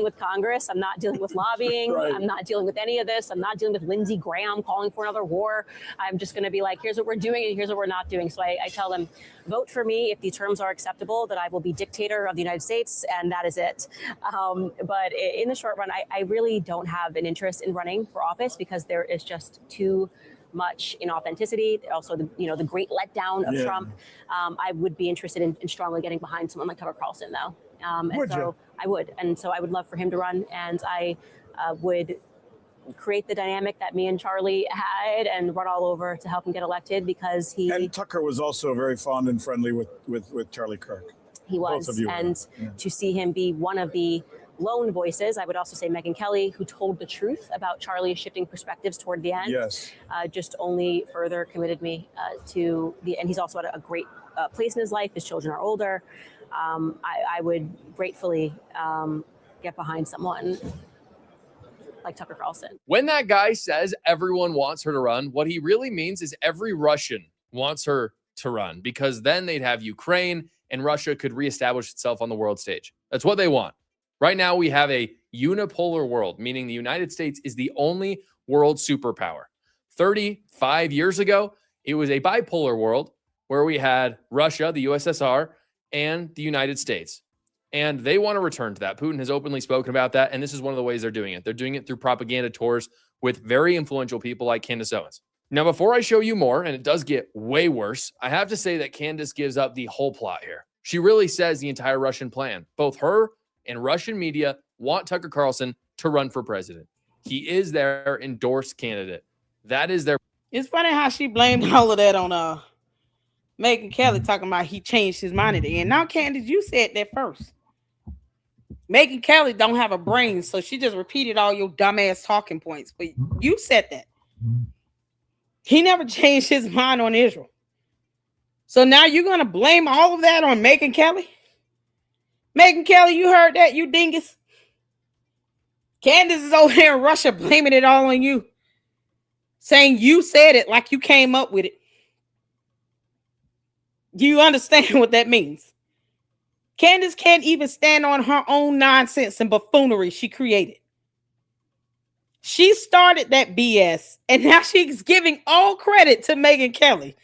with Congress. I'm not dealing with lobbying. Right. I'm not dealing with any of this. I'm not dealing with Lindsey Graham calling for another war. I'm just going to be like, here's what we're doing and here's what we're not doing. So I tell them, vote for me if the terms are acceptable, that I will be dictator of the United States, and that is it. But in the short run, I really don't have an interest in running for office because there is just too much in authenticity. Also, the great letdown of Trump. I would be interested in strongly getting behind someone like Tucker Carlson, though. I would, and so I would love for him to run, and I would create the dynamic that me and Charlie had and run all over to help him get elected, because and Tucker was also very fond and friendly with Charlie Kirk. He was, and to see him be one of the lone voices, I would also say Megyn Kelly, who told the truth about Charlie's shifting perspectives toward the end, just only further committed me to the. And he's also at a great place in his life. His children are older. I would gratefully get behind someone like Tucker Carlson. When that guy says everyone wants her to run, what he really means is every Russian wants her to run, because then they'd have Ukraine and Russia could reestablish itself on the world stage. That's what they want. Right now, we have a unipolar world, meaning the United States is the only world superpower. 35 years ago, it was a bipolar world where we had Russia, the USSR, and the United States. And they want to return to that. Putin has openly spoken about that, and this is one of the ways they're doing it. They're doing it through propaganda tours with very influential people like Candace Owens. Now, before I show you more, and it does get way worse, I have to say that Candace gives up the whole plot here. She really says the entire Russian plan. Both her and Russian media want Tucker Carlson to run for president. He is their endorsed candidate. That is their... It's funny how she blamed all of that on Megyn Kelly, talking about he changed his mind at the end. Now, Candace, you said that first. Megyn Kelly don't have a brain, so she just repeated all your dumbass talking points. But you said that. He never changed his mind on Israel. So now you're going to blame all of that on Megyn Kelly? Megyn Kelly, you heard that, you dingus? Candace is over there in Russia blaming it all on you. Saying you said it like you came up with it. Do you understand what that means? Candace can't even stand on her own nonsense and buffoonery she created. She started that BS, and now she's giving all credit to Megyn Kelly.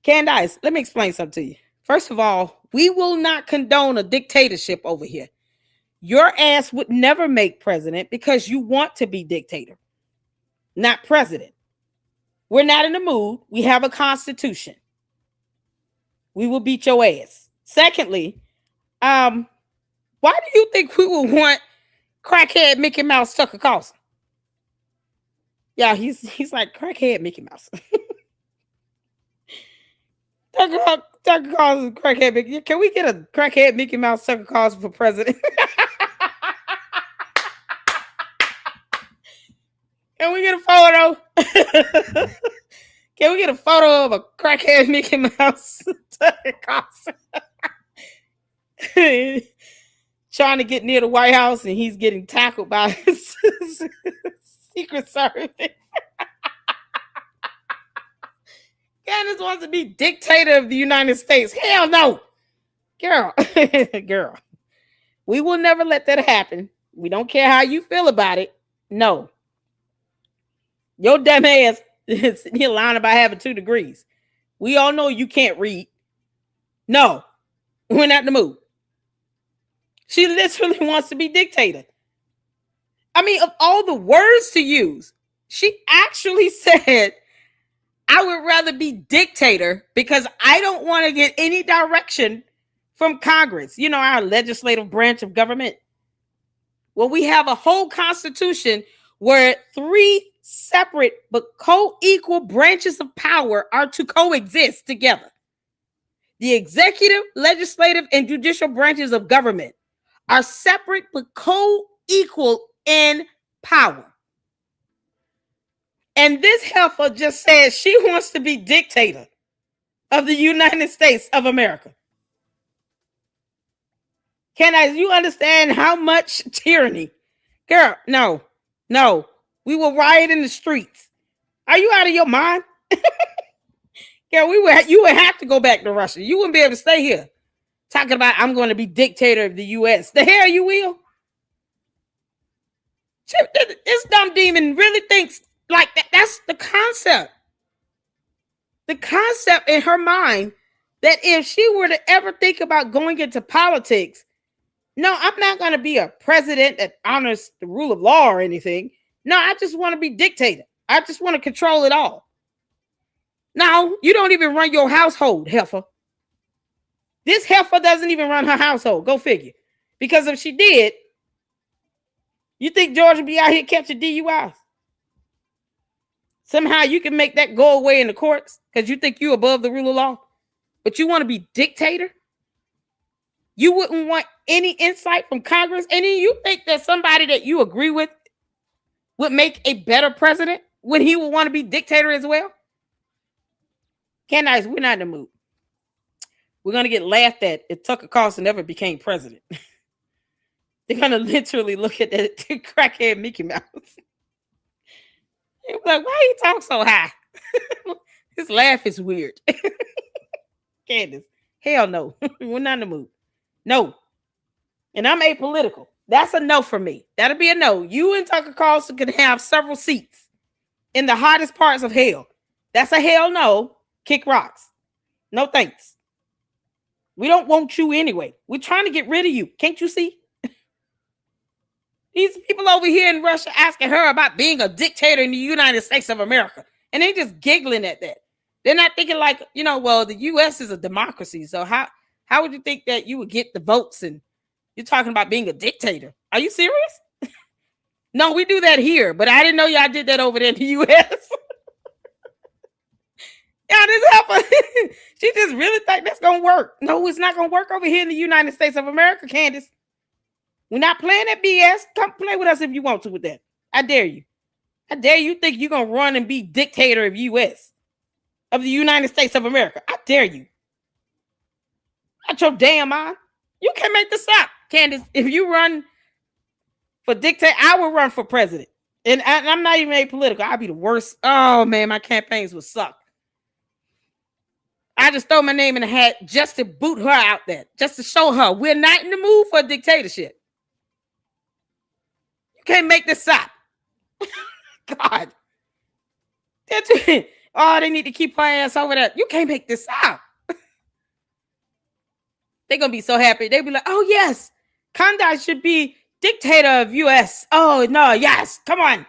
Candace, let me explain something to you. First of all, we will not condone a dictatorship over here. Your ass would never make president because you want to be dictator, not president. We're not in the mood. We have a constitution. We will beat your ass. Secondly, why do you think we would want crackhead Mickey Mouse Tucker Carlson? Yeah, he's like crackhead Mickey Mouse. Tucker Carlson, crackhead Mickey. Can we get a crackhead Mickey Mouse Tucker Carlson for president? Can we get a photo? Can we get a photo of a crackhead Mickey Mouse Tucker Carlson? Trying to get near the White House, and he's getting tackled by his Secret Service. Candace wants to be dictator of the United States. Hell no. Girl. We will never let that happen. We don't care how you feel about it. No. Your dumb ass is here lying about having 2 degrees. We all know you can't read. No. We're not in the mood. She literally wants to be dictator. I mean, of all the words to use, she actually said, I would rather be dictator because I don't want to get any direction from Congress, our legislative branch of government. Well, we have a whole constitution where 3 separate but co-equal branches of power are to coexist together. The executive, legislative, and judicial branches of government are separate but co-equal in power. And this Heffa just said she wants to be dictator of the United States of America. You understand how much tyranny? Girl, no. We will riot in the streets. Are you out of your mind? Girl, you would have to go back to Russia. You wouldn't be able to stay here. Talking about I'm going to be dictator of the U.S. The hell you will? This dumb demon really thinks like that. That's the concept. The concept in her mind that if she were to ever think about going into politics, no, I'm not going to be a president that honors the rule of law or anything. No, I just want to be dictator. I just want to control it all. Now, you don't even run your household, Heffa. This Heffa doesn't even run her household. Go figure. Because if she did, you think George would be out here catching DUIs? Somehow you can make that go away in the courts because you think you're above the rule of law, but you want to be dictator? You wouldn't want any insight from Congress? And then you think that somebody that you agree with would make a better president when he would want to be dictator as well? Candace, we're not in the mood. We're going to get laughed at if Tucker Carlson never became president. They're going to literally look at that crackhead Mickey Mouse. They're like, why he talk so high? His laugh is weird. Candace, hell no. We're not in the mood. No. And I'm apolitical. That's a no for me. That'll be a no. You and Tucker Carlson can have several seats in the hottest parts of hell. That's a hell no. Kick rocks. No thanks. We don't want you anyway. We're trying to get rid of you. Can't you see? These people over here in Russia asking her about being a dictator in the United States of America. And they just giggling at that. They're not thinking like, well, the U.S. is a democracy. So how would you think that you would get the votes and you're talking about being a dictator? Are you serious? No, we do that here. But I didn't know y'all did that over there in the U.S. Yeah, this happened. She just really think that's going to work. No, it's not going to work over here in the United States of America, Candace. We're not playing that BS. Come play with us if you want to with that. I dare you. I dare you think you're going to run and be dictator of U.S. of the United States of America. I dare you. Not your damn mind. You can't make this up, Candace. If you run for dictator, I will run for president. And I'm not even apolitical. I'll be the worst. Oh, man, my campaigns would suck. I just throw my name in the hat just to boot her out there, just to show her we're not in the mood for a dictatorship. You can't make this up. God. Oh, they need to keep her ass over there. You can't make this up. They're going to be so happy. They'll be like, oh, yes, Candace should be dictator of U.S. Oh, no, yes, come on.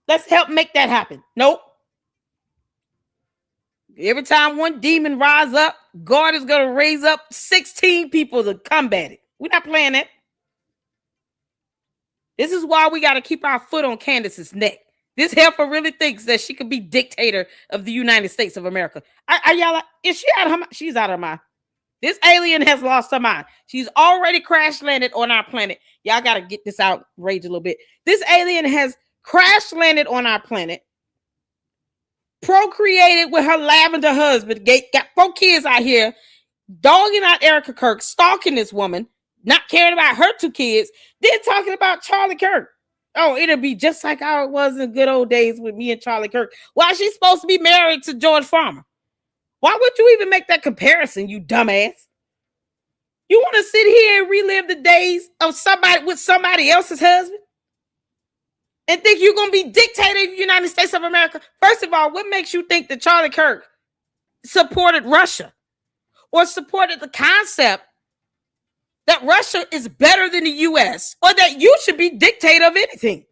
Let's help make that happen. Nope. Every time one demon rise up, God is going to raise up 16 people to combat it. We're not playing that. This is why we got to keep our foot on Candace's neck. This heifer really thinks that she could be dictator of the United States of America. Are y'all like, is she out of her mind? She's out of her mind. This alien has lost her mind. She's already crash landed on our planet. Y'all got to get this out, rage a little bit. This alien has crash landed on our planet, procreated with her lavender husband, got 4 kids out here, dogging out Erica Kirk, stalking this woman, not caring about her 2 kids, then talking about Charlie Kirk. Oh, it'll be just like how it was in the good old days with me and Charlie Kirk. Why she's supposed to be married to George Farmer? Why would you even make that comparison, you dumbass? You want to sit here and relive the days of somebody with somebody else's husband? And think you're going to be dictator of the United States of America? First of all, what makes you think that Charlie Kirk supported Russia or supported the concept that Russia is better than the U.S. or that you should be dictator of anything?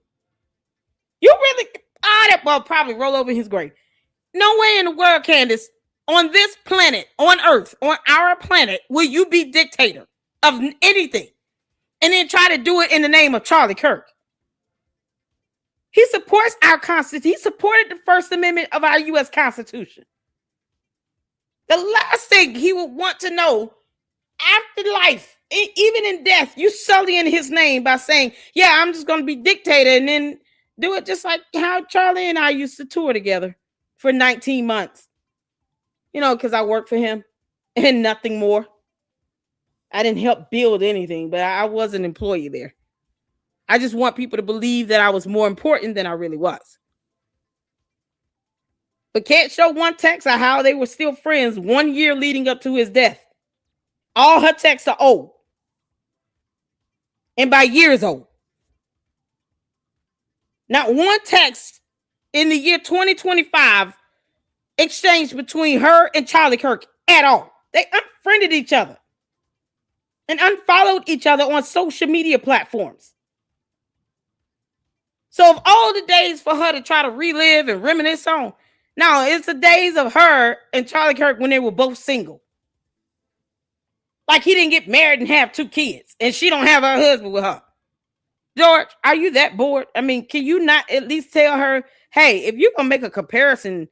You really, that will probably roll over his grave. No way in the world, Candace, on this planet, on Earth, on our planet, will you be dictator of anything and then try to do it in the name of Charlie Kirk. He supports our Constitution. He supported the First Amendment of our U.S. Constitution. The last thing he would want to know after life, even in death, you sullying his name by saying, yeah, I'm just going to be dictator, and then do it just like how Charlie and I used to tour together for 19 months. You know, because I worked for him and nothing more. I didn't help build anything, but I was an employee there. I just want people to believe that I was more important than I really was. But can't show one text of how they were still friends 1 year leading up to his death. All her texts are old. And by years old. Not one text in the year 2025 exchanged between her and Charlie Kirk at all. They unfriended each other and unfollowed each other on social media platforms. So of all the days for her to try to relive and reminisce on, now it's the days of her and Charlie Kirk when they were both single. Like he didn't get married and have 2 kids, and she don't have her husband with her. George, are you that bored? I mean, can you not at least tell her, hey, if you're gonna make a comparison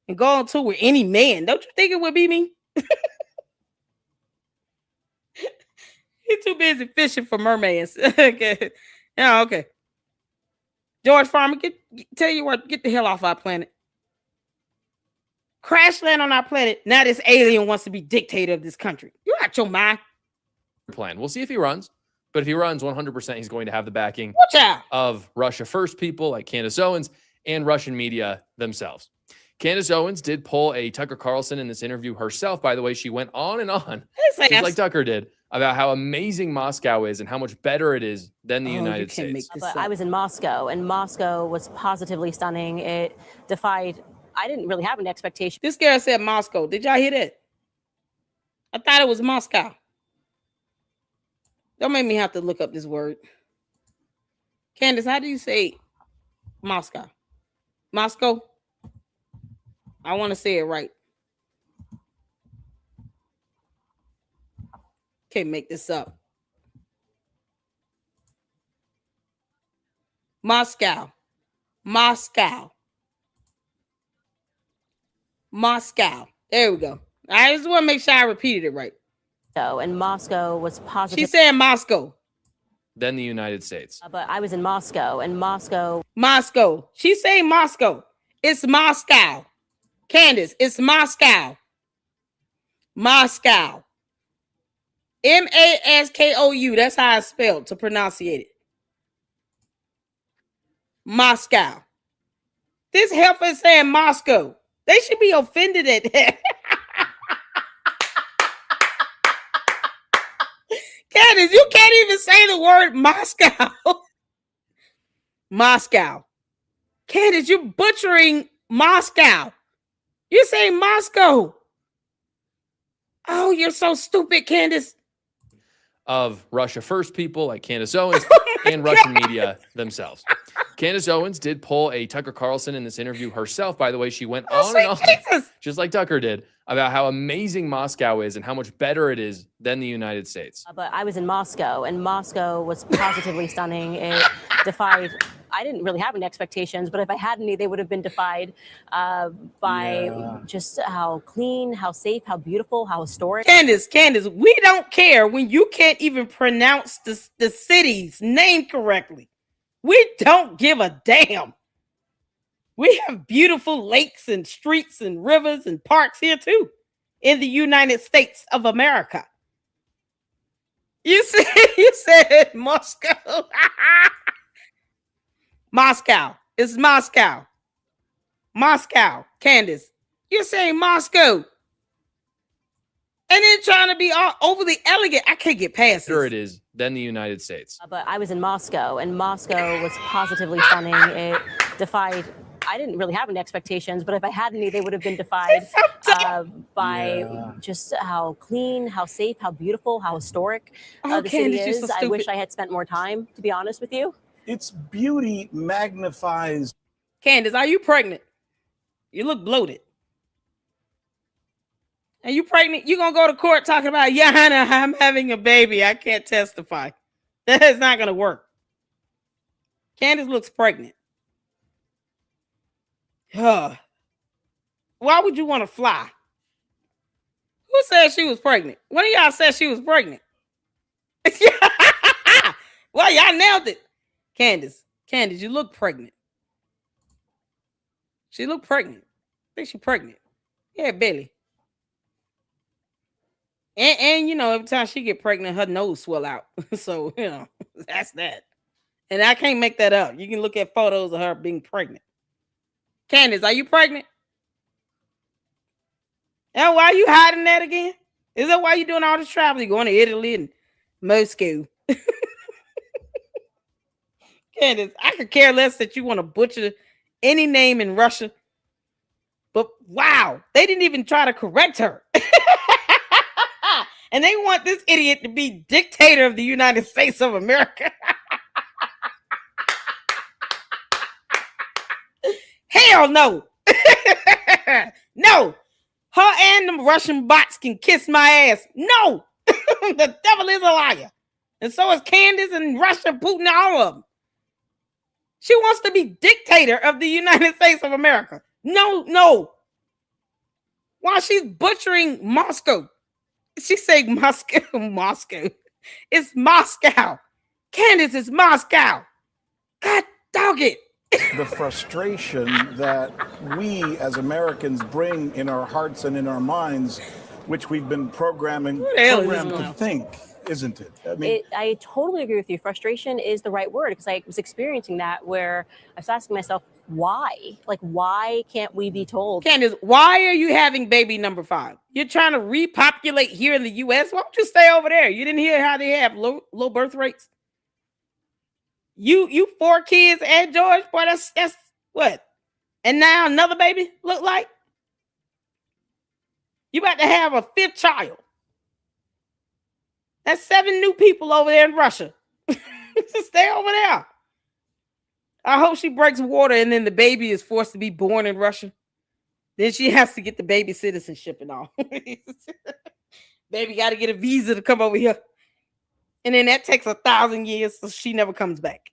and go on tour with any man, don't you think it would be me? He's too busy fishing for mermaids. Okay. Yeah, okay. George Farmer, tell you what, get the hell off our planet. Crash land on our planet. Now this alien wants to be dictator of this country. You out your mind. Plan. We'll see if he runs. But if he runs, 100% he's going to have the backing of Russia First people like Candace Owens and Russian media themselves. Candace Owens did pull a Tucker Carlson in this interview herself. By the way, she went on and on, just like Tucker did, about how amazing Moscow is and how much better it is than the United States. But I was in Moscow, and Moscow was positively stunning. It defied, I didn't really have an expectation. This girl said Moscow. Did y'all hear that? I thought it was Moscow. Don't make me have to look up this word. Candace, how do you say Moscow? Moscow? I want to say it right. Can't make this up. Moscow. Moscow. Moscow. There we go. I just want to make sure I repeated it right. And Moscow was positive. She's saying Moscow. Then the United States. But I was in Moscow, and Moscow. Moscow. She's saying Moscow. It's Moscow. Candace, it's Moscow. Moscow. Maskou. That's how it's spelled to pronunciate it. Moscow. This Heffa is saying Moscow. They should be offended at that. Candace, you can't even say the word Moscow. Moscow. Candace, you're butchering Moscow. You're saying Moscow. Oh, you're so stupid, Candace. Of Russia First people like Candace Owens and Russian media themselves. Candace Owens did pull a Tucker Carlson in this interview herself. By the way, she went on and on, just like Tucker did, about how amazing Moscow is and how much better it is than the United States. But I was in Moscow, and Moscow was positively stunning. It defied, I didn't really have any expectations, but if I had any, they would have been defied by just how clean, how safe, how beautiful, how historic. Candace, we don't care when you can't even pronounce the city's name correctly. We don't give a damn. We have beautiful lakes and streets and rivers and parks here too in the United States of America. You said Moscow. Moscow. It's Moscow. Moscow. Candace, you're saying Moscow. And then trying to be all overly elegant. I can't get past Sure this. it is than the United States. But I was in Moscow, and Moscow was positively stunning. It defied, I didn't really have any expectations, but if I had any, they would have been defied by just how clean, how safe, how beautiful, how historic the city is. I wish I had spent more time, to be honest with you. Its beauty magnifies. Candace, are you pregnant? You look bloated. Are you pregnant? You gonna go to court talking about, yeah, honey, I'm having a baby. I can't testify. That is not gonna work. Candace looks pregnant. Why would you want to fly? Who said she was pregnant? One of y'all said she was pregnant. Well, y'all nailed it. Candace, you look pregnant. She looked pregnant. I think she's pregnant. Yeah, Billy. And you know, every time she get pregnant, her nose swell out. So, you know, that's that. And I can't make that up. You can look at photos of her being pregnant. Candace, are you pregnant? And why are you hiding that again? Is that why you're doing all this traveling? You're going to Italy and Moscow. Candace, I could care less that you want to butcher any name in Russia. But wow, they didn't even try to correct her. And they want this idiot to be dictator of the United States of America. Hell no. No. Her and them Russian bots can kiss my ass. No. The devil is a liar. And so is Candace and Russia, Putin, all of them. She wants to be dictator of the United States of America. No. While she's butchering Moscow. She's saying Moscow. It's Moscow. Candace is Moscow. God dog it. The frustration that we as Americans bring in our hearts and in our minds, which we've been programmed to think, isn't it? I mean, I totally agree with you. Frustration is the right word, because I was experiencing that, where I was asking myself, why? Like, why can't we be told? Candace, why are you having baby number 5? You're trying to repopulate here in the U.S. Why don't you stay over there? You didn't hear how they have low birth rates? You 4 kids and George, boy, that's what? And now another baby look like? You about to have a 5th child. That's 7 new people over there in Russia. Stay over there. I hope she breaks water and then the baby is forced to be born in Russia. Then she has to get the baby citizenship and all. Baby got to get a visa to come over here. And then that takes 1,000 years, so she never comes back.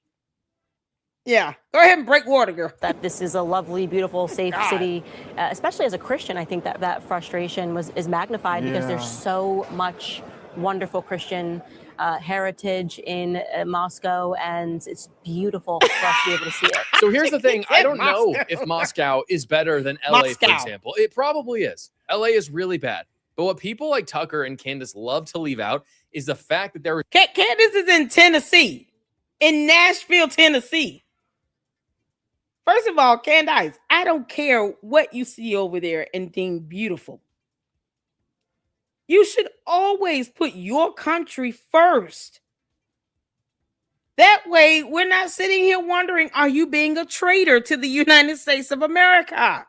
Yeah, go ahead and break water, girl. That this is a lovely, beautiful, safe city, especially as a Christian. I think that frustration is magnified because there's so much wonderful Christian heritage in Moscow, and it's beautiful for us to be able to see it. So here's the thing. I don't know if Moscow is better than LA, for example. It probably is. LA is really bad. But what people like Tucker and Candace love to leave out is the fact that there were... Candace is in Tennessee, in Nashville, Tennessee. First of all, Candace, I don't care what you see over there and deem beautiful. You should always put your country first. That way, we're not sitting here wondering, are you being a traitor to the United States of America?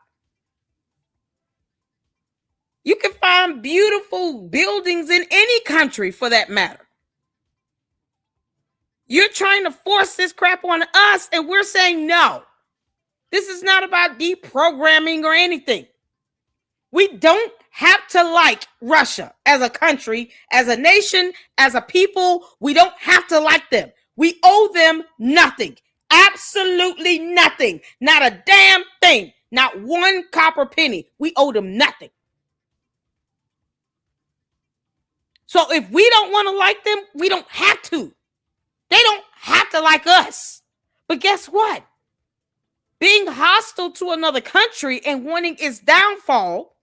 You can find beautiful buildings in any country for that matter. You're trying to force this crap on us, and we're saying no. This is not about deprogramming or anything. We don't have to like Russia as a country, as a nation, as a people. We don't have to like them. We owe them nothing. Absolutely nothing. Not a damn thing. Not one copper penny. We owe them nothing. So if we don't want to like them, we don't have to. They don't have to like us. But guess what? Being hostile to another country and wanting its downfall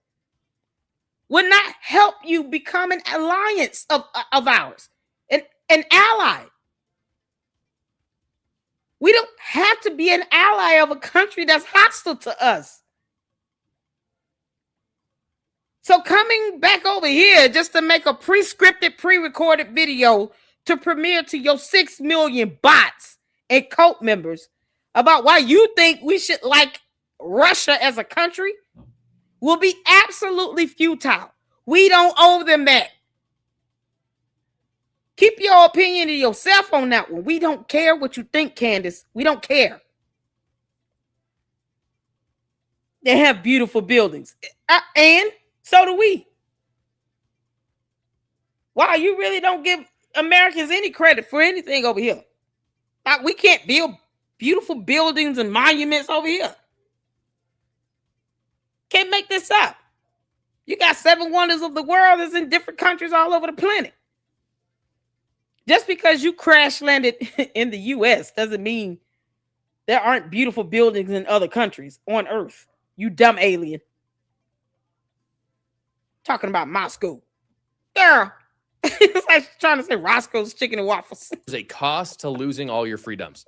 will not help you become an alliance of ours, an ally. We don't have to be an ally of a country that's hostile to us. So coming back over here just to make a pre-recorded video to premiere to your 6 million bots and cult members about why you think we should like Russia as a country will be absolutely futile. We don't owe them that. Keep your opinion to yourself on that one. We don't care what you think, Candace. We don't care. They have beautiful buildings. And so do we. Wow, you really don't give Americans any credit for anything over here. Like, we can't build beautiful buildings and monuments over here. Can't make this up. You got 7 wonders of the world that's in different countries all over the planet. Just because you crash landed in the U.S. doesn't mean there aren't beautiful buildings in other countries on Earth. You dumb alien. Talking about Moscow. Girl. It's like trying to say Roscoe's Chicken and Waffles. There's a cost to losing all your freedoms.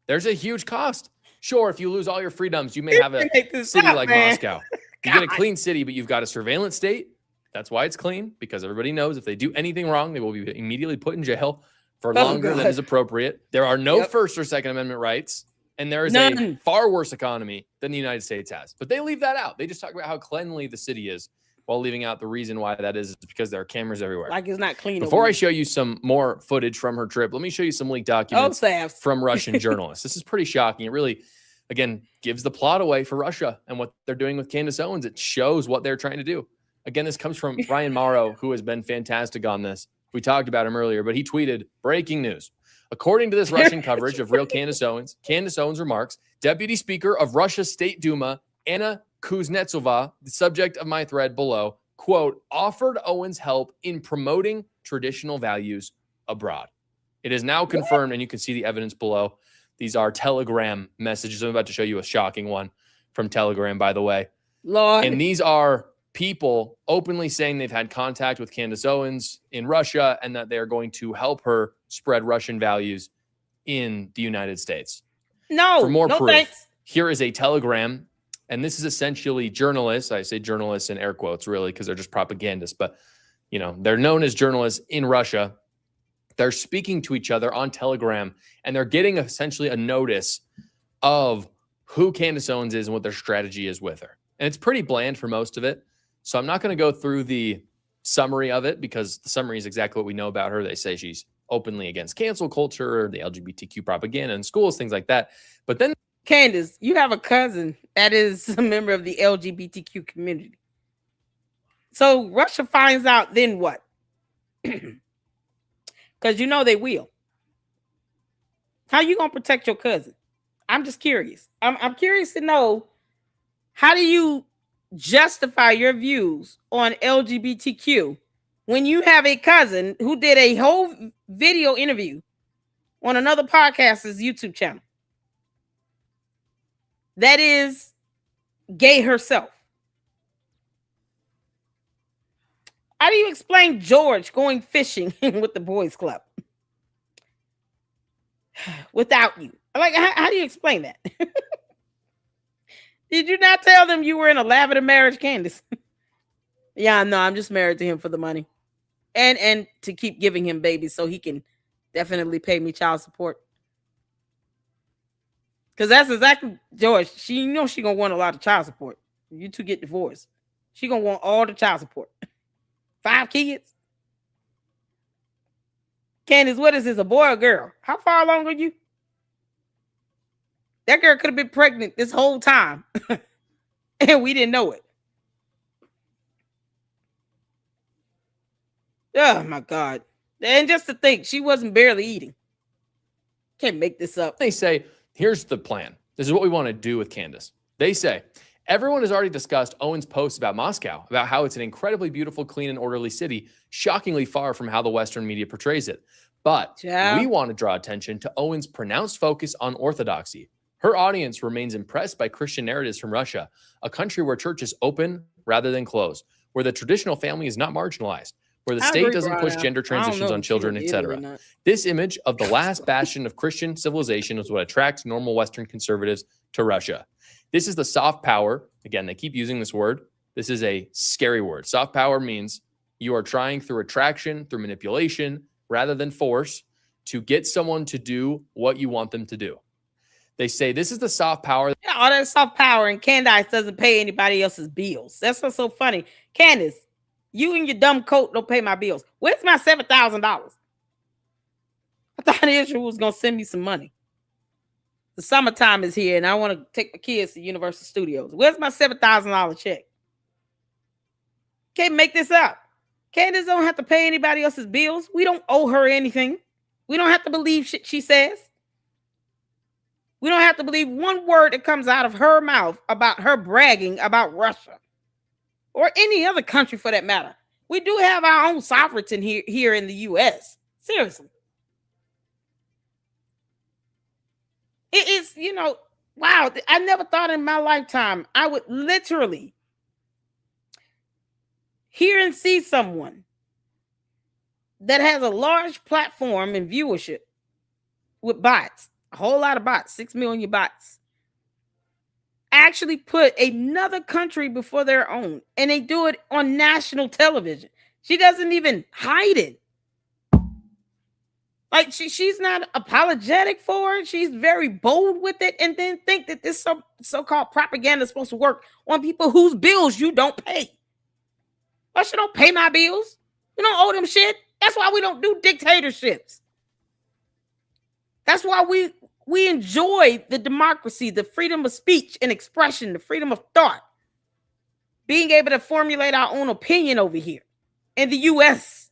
There's a huge cost. Sure, if you lose all your freedoms, you may have a city like Moscow. You get a clean city, but you've got a surveillance state. That's why it's clean, because everybody knows if they do anything wrong, they will be immediately put in jail for longer than is appropriate. There are no First or Second Amendment rights, and there is a far worse economy than the United States has. But they leave that out. They just talk about how cleanly the city is, while leaving out the reason why that is because there are cameras everywhere. Like it's not clean. Before I show you some more footage from her trip, let me show you some leaked documents from Russian journalists. This is pretty shocking. It really again, gives the plot away for Russia and what they're doing with Candace Owens. It shows what they're trying to do. Again, this comes from Ryan Morrow, who has been fantastic on this. We talked about him earlier, but he tweeted, breaking news. According to this Russian coverage of real Candace Owens remarks, Deputy Speaker of Russia's State Duma, Anna Kuznetsova, the subject of my thread below, quote, offered Owens help in promoting traditional values abroad. It is now confirmed, and you can see the evidence below. These are Telegram messages. I'm about to show you a shocking one from Telegram, by the way. Lord. And these are people openly saying they've had contact with Candace Owens in Russia and that they are going to help her spread Russian values in the United States. No, for more no proof, thanks. Here is a telegram, and this is essentially journalists. I say journalists in air quotes, really, because they're just propagandists, but they're known as journalists in Russia. They're speaking to each other on Telegram, and they're getting essentially a notice of who Candace Owens is and what their strategy is with her. And it's pretty bland for most of it. So I'm not going to go through the summary of it because the summary is exactly what we know about her. They say she's openly against cancel culture, the LGBTQ propaganda in schools, things like that. But then, Candace, you have a cousin that is a member of the LGBTQ community. So Russia finds out, then what? Because they will. How you gonna protect your cousin? I'm just curious. I'm curious to know, how do you justify your views on LGBTQ when you have a cousin who did a whole video interview on another podcast's YouTube channel that is gay herself? How do you explain George going fishing with the boys club without you? Like, how do you explain that? Did you not tell them you were in a lavender marriage, Candace? Yeah, no, I'm just married to him for the money. And to keep giving him babies so he can definitely pay me child support. Because that's exactly, George, she gonna want a lot of child support. You two get divorced. She gonna want all the child support. 5 kids. Candace, what is this, a boy or girl? How far along are you? That girl could have been pregnant this whole time. And we didn't know it. Oh my God. And just to think, she wasn't barely eating. Can't make this up. they say, here's the plan. This is what we want to do with Candace. They say, everyone has already discussed Owens' posts about Moscow, about how it's an incredibly beautiful, clean, and orderly city, shockingly far from how the Western media portrays it. But we want to draw attention to Owens' pronounced focus on orthodoxy. Her audience remains impressed by Christian narratives from Russia, a country where churches open rather than close, where the traditional family is not marginalized, where the state doesn't push gender transitions on children, etc. This image of the last bastion of Christian civilization is what attracts normal Western conservatives to Russia. This is the soft power. Again, they keep using this word. This is a scary word. Soft power means you are trying through attraction, through manipulation, rather than force, to get someone to do what you want them to do. They say this is the soft power. Yeah, all that soft power, and Candace doesn't pay anybody else's bills. That's what's so funny. Candace, you and your dumb coat don't pay my bills. Where's my $7,000? I thought Israel was going to send me some money. The summertime is here, and I want to take my kids to Universal Studios. Where's my $7,000 check? Can't make this up. Candace don't have to pay anybody else's bills. We don't owe her anything. We don't have to believe shit she says. We don't have to believe one word that comes out of her mouth about her bragging about Russia or any other country for that matter. We do have our own sovereignty here in the U.S. Seriously. It is, wow. I never thought in my lifetime I would literally hear and see someone that has a large platform and viewership with bots, a whole lot of bots, 6 million bots, actually put another country before their own, and they do it on national television. She doesn't even hide it. Like she's not apologetic for it. She's very bold with it, and then think that this so-called propaganda is supposed to work on people whose bills you don't pay. Russia don't pay my bills. You don't owe them shit. That's why we don't do dictatorships. That's why we We enjoy the democracy, the freedom of speech and expression, the freedom of thought, being able to formulate our own opinion over here in the U.S.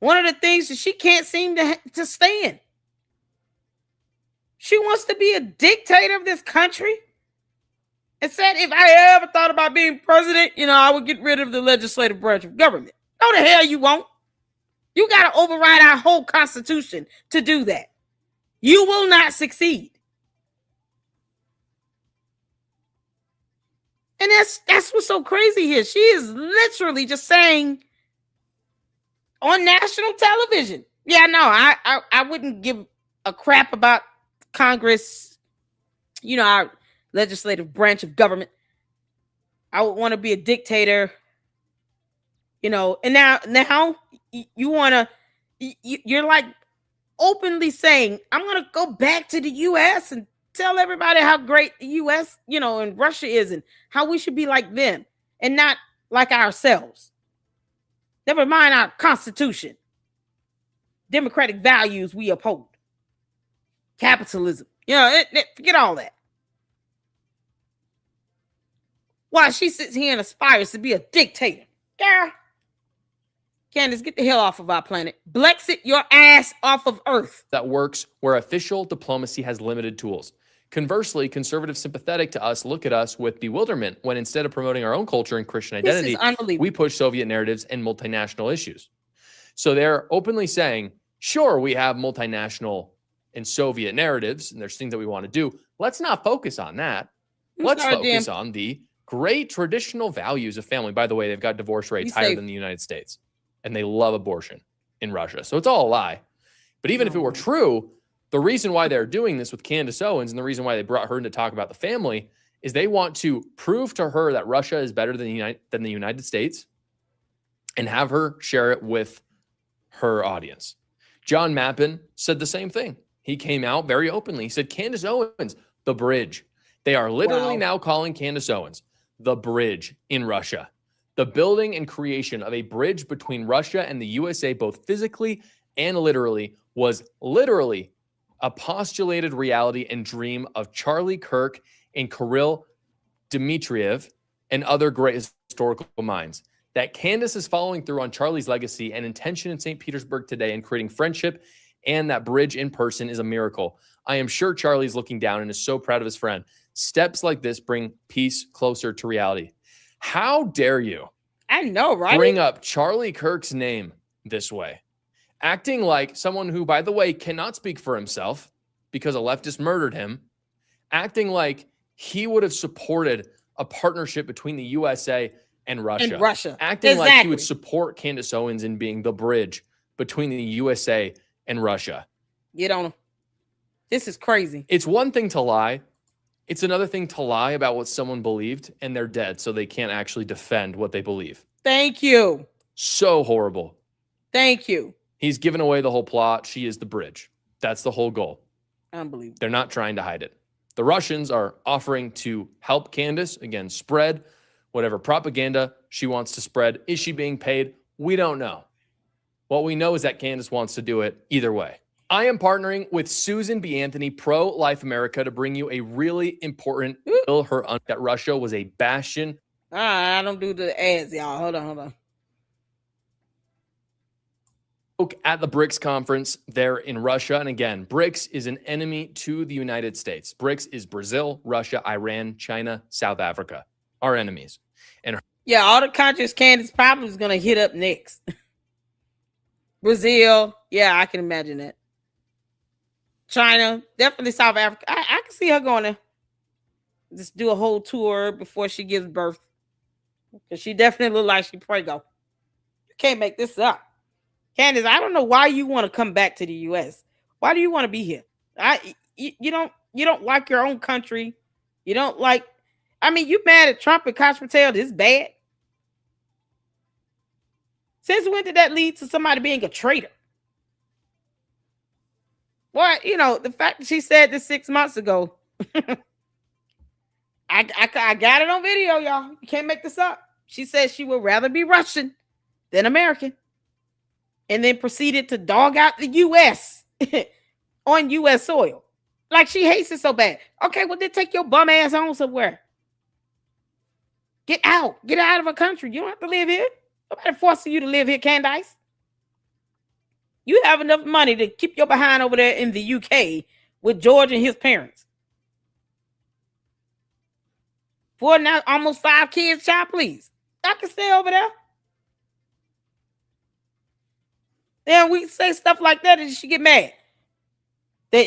One of the things that she can't seem to stand. She wants to be a dictator of this country and said, if I ever thought about being president, I would get rid of the legislative branch of government. No, the hell you won't. You got to override our whole Constitution to do that. You will not succeed. And that's what's so crazy here. She is literally just saying on national television. Yeah, no, I wouldn't give a crap about Congress, our legislative branch of government. I would want to be a dictator, and now you want to, you're like openly saying, I'm going to go back to the U.S. and tell everybody how great the U.S., and Russia is and how we should be like them and not like ourselves. Never mind our Constitution, democratic values we uphold, capitalism, forget all that. While she sits here and aspires to be a dictator. Girl, Candace, get the hell off of our planet. Blexit your ass off of Earth. That works where official diplomacy has limited tools. Conversely, conservatives sympathetic to us look at us with bewilderment when instead of promoting our own culture and Christian identity, we push Soviet narratives and multinational issues. So they're openly saying, sure, we have multinational and Soviet narratives, and there's things that we want to do. Let's not focus on that. Let's focus on the great traditional values of family. By the way, they've got divorce rates higher than the United States, and they love abortion in Russia. So it's all a lie. But even if it were true, the reason why they're doing this with Candace Owens and the reason why they brought her in to talk about the family is they want to prove to her that Russia is better than the United States and have her share it with her audience. John Mappin said the same thing. He came out very openly. He said, Candace Owens, the bridge. They are literally now calling Candace Owens the bridge in Russia. The building and creation of a bridge between Russia and the USA, both physically and literally, was literally a postulated reality and dream of Charlie Kirk and Kirill Dmitriev and other great historical minds. That Candace is following through on Charlie's legacy and intention in St. Petersburg today and creating friendship and that bridge in person is a miracle. I am sure Charlie's looking down and is so proud of his friend. Steps like this bring peace closer to reality. How dare you? I know, right? Bring up Charlie Kirk's name this way. Acting like someone who, by the way, cannot speak for himself because a leftist murdered him. Acting like he would have supported a partnership between the USA and Russia. Acting like he would support Candace Owens in being the bridge between the USA and Russia. This is crazy. It's one thing to lie. It's another thing to lie about what someone believed and they're dead, so they can't actually defend what they believe. Thank you. So horrible. Thank you. He's given away the whole plot. She is the bridge. That's the whole goal. Unbelievable. They're not trying to hide it. The Russians are offering to help Candace, again, spread whatever propaganda she wants to spread. Is she being paid? We don't know. What we know is that Candace wants to do it either way. I am partnering with Susan B. Anthony, Pro-Life America, to bring you a really important bill. That Russia was a bastion. I don't do the ads, y'all. Hold on. At the BRICS conference there in Russia. And again, BRICS is an enemy to the United States. BRICS is Brazil, Russia, Iran, China, South Africa, our enemies. And all the countries Candace probably is going to hit up next. Brazil, I can imagine that. China, definitely South Africa. I can see her going to just do a whole tour before she gives birth. Because she definitely look like she prego. You can't make this up. Candace, I don't know why you want to come back to the U.S. Why do you want to be here? You don't like your own country. You don't like, you mad at Trump and Koch Patel this bad? Since when did that lead to somebody being a traitor? Well, the fact that she said this 6 months ago, I got it on video, y'all. You can't make this up. She said she would rather be Russian than American. And then proceeded to dog out the U.S. on U.S. soil. Like she hates it so bad. Okay, well then take your bum ass on somewhere. Get out. Get out of a country. You don't have to live here. Nobody forcing you to live here, Candace. You have enough money to keep your behind over there in the UK with George and his parents. For now, almost 5 kids, child, please. I can stay over there. Then we say stuff like that and she get mad.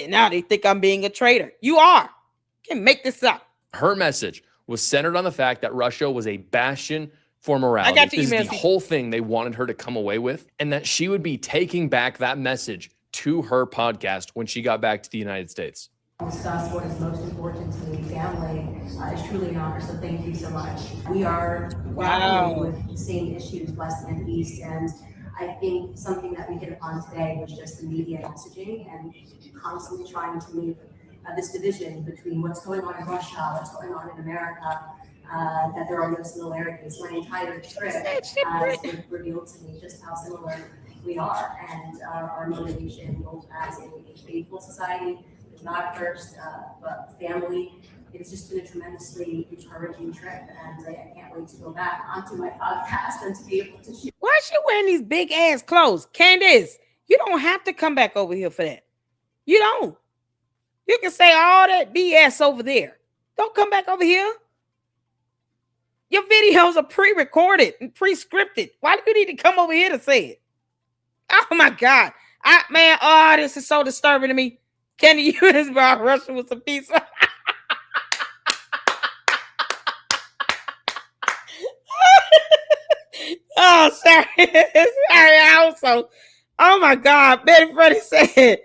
Now they think I'm being a traitor. You are. You can make this up. Her message was centered on the fact that Russia was a bastion for morality. I got you, this is the whole thing they wanted her to come away with, and that she would be taking back that message to her podcast when she got back to the United States. Discuss what is most important to me. Family is truly an honor, so thank you so much. We are grappling with the same issues, West and East, and I think something that we hit upon today was just the media messaging and constantly trying to make this division between what's going on in Russia, what's going on in America, that there are no similarities. My entire trip has revealed to me just how similar we are, and our motivation both as a faithful society, not first, but family. It's just been a tremendously encouraging trip, and I can't wait to go back onto my podcast and to be able to share. Why is she wearing these big ass clothes? Candace, you don't have to come back over here for that. You don't. You can say all that BS over there. Don't come back over here. Your videos are pre-recorded and pre-scripted. Why do you need to come over here to say it? Oh my God. This is so disturbing to me. Can the U.S. buy Russia with some pizza? Oh, sorry. Also, oh my God. Betty Freddie said,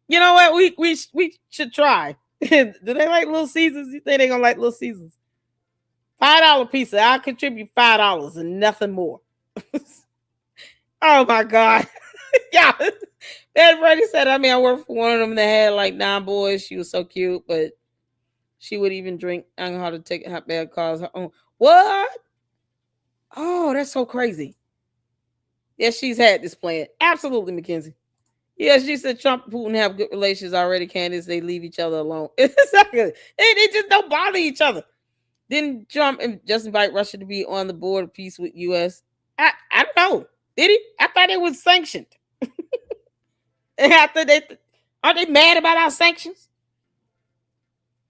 you know what? We should try. Do they like Little Caesars? You think they're gonna like Little Caesars? $5 pizza. I'll contribute $5 and nothing more. Oh my God. Yeah. Betty Freddie said, I worked for one of them that had like 9 boys. She was so cute, but she would even drink alcohol to take her bad cars her own. What? Oh, that's so crazy. Yeah, she's had this plan. Absolutely, Mackenzie. Yeah, she said Trump and Putin have good relations already, Candace. They leave each other alone. It's not good. They just don't bother each other. Didn't Trump just invite Russia to be on the board of peace with U.S.? I don't know. Did he? I thought it was sanctioned. Aren't they mad about our sanctions?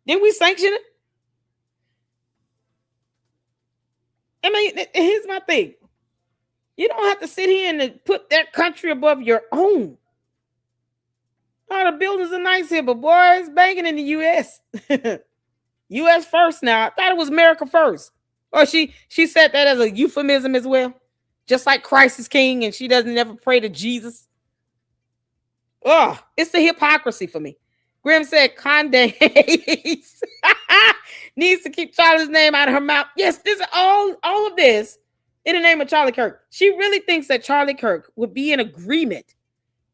Didn't we sanction it? Here's my thing. You don't have to sit here and put that country above your own. Oh, the buildings are nice here, but boy, it's banging in the U.S. U.S. first now. I thought it was America first. Or she said that as a euphemism as well. Just like Christ is king and she doesn't ever pray to Jesus. Oh, it's the hypocrisy for me. Grim said Candace needs to keep Charlie's name out of her mouth. Yes, this is all of this in the name of Charlie Kirk. She really thinks that Charlie Kirk would be in agreement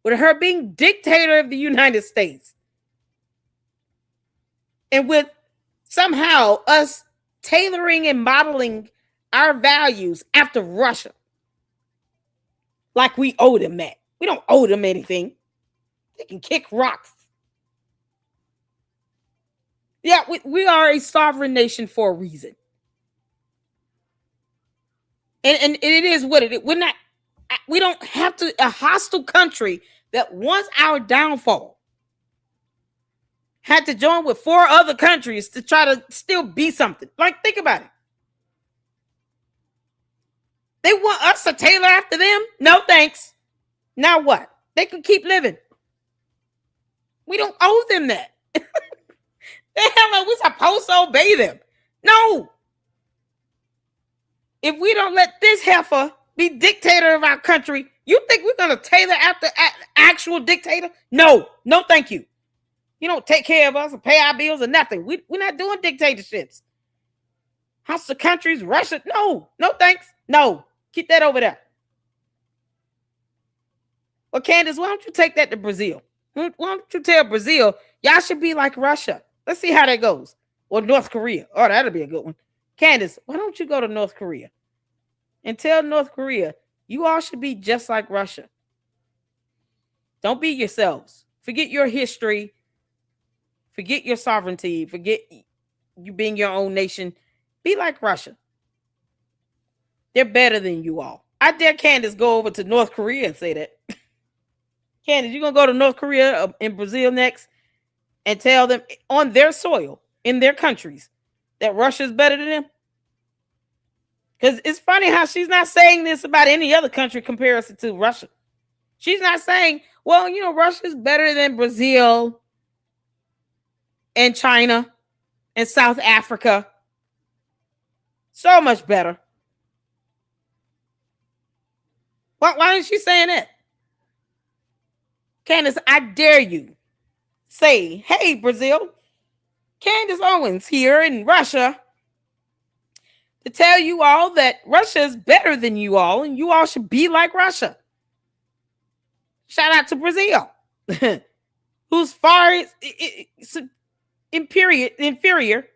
with her being dictator of the United States. And with somehow us tailoring and modeling our values after Russia. Like we owe them that. We don't owe them anything. They can kick rocks. Yeah, we are a sovereign nation for a reason. And it is what it is. We don't have to, a hostile country that wants our downfall had to join with 4 other countries to try to still be something. Like, think about it. They want us to tailor after them? No, thanks. Now what? They can keep living. We don't owe them that. The hell are we supposed to obey them? No. If we don't let this heifer be dictator of our country, you think we're going to tailor after actual dictator? No, thank you. You don't take care of us or pay our bills or nothing. We're not doing dictatorships. Hostile countries, Russia. No, thanks. No, keep that over there. Well, Candace, why don't you take that to Brazil? Why don't you tell Brazil, y'all should be like Russia? Let's see how that goes. Or North Korea. Oh, that'll be a good one. Candace, why don't you go to North Korea and tell North Korea, you all should be just like Russia. Don't be yourselves. Forget your history. Forget your sovereignty. Forget you being your own nation. Be like Russia. They're better than you all. I dare Candace go over to North Korea and say that. Candace, you're going to go to North Korea and Brazil next and tell them on their soil, in their countries, that Russia's better than them? Because it's funny how she's not saying this about any other country comparison to Russia. She's not saying, well, you know, Russia's better than Brazil and China and South Africa. So much better. Why isn't she saying that? Candace, I dare you say, hey, Brazil, Candace Owens here in Russia to tell you all that Russia is better than you all and you all should be like Russia. Shout out to Brazil, who's far inferior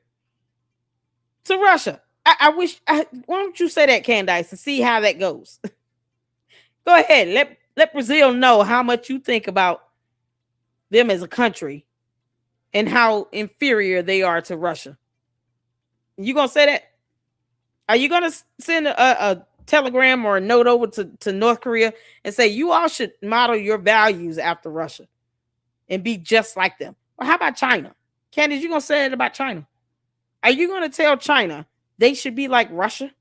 to Russia. I wish, why don't you say that, Candace, and see how that goes? Go ahead. Let Brazil know how much you think about them as a country and how inferior they are to Russia. You going to say that? Are you going to send a telegram or a note over to North Korea and say, you all should model your values after Russia and be just like them? Or how about China? Candace, you going to say it about China? Are you going to tell China they should be like Russia?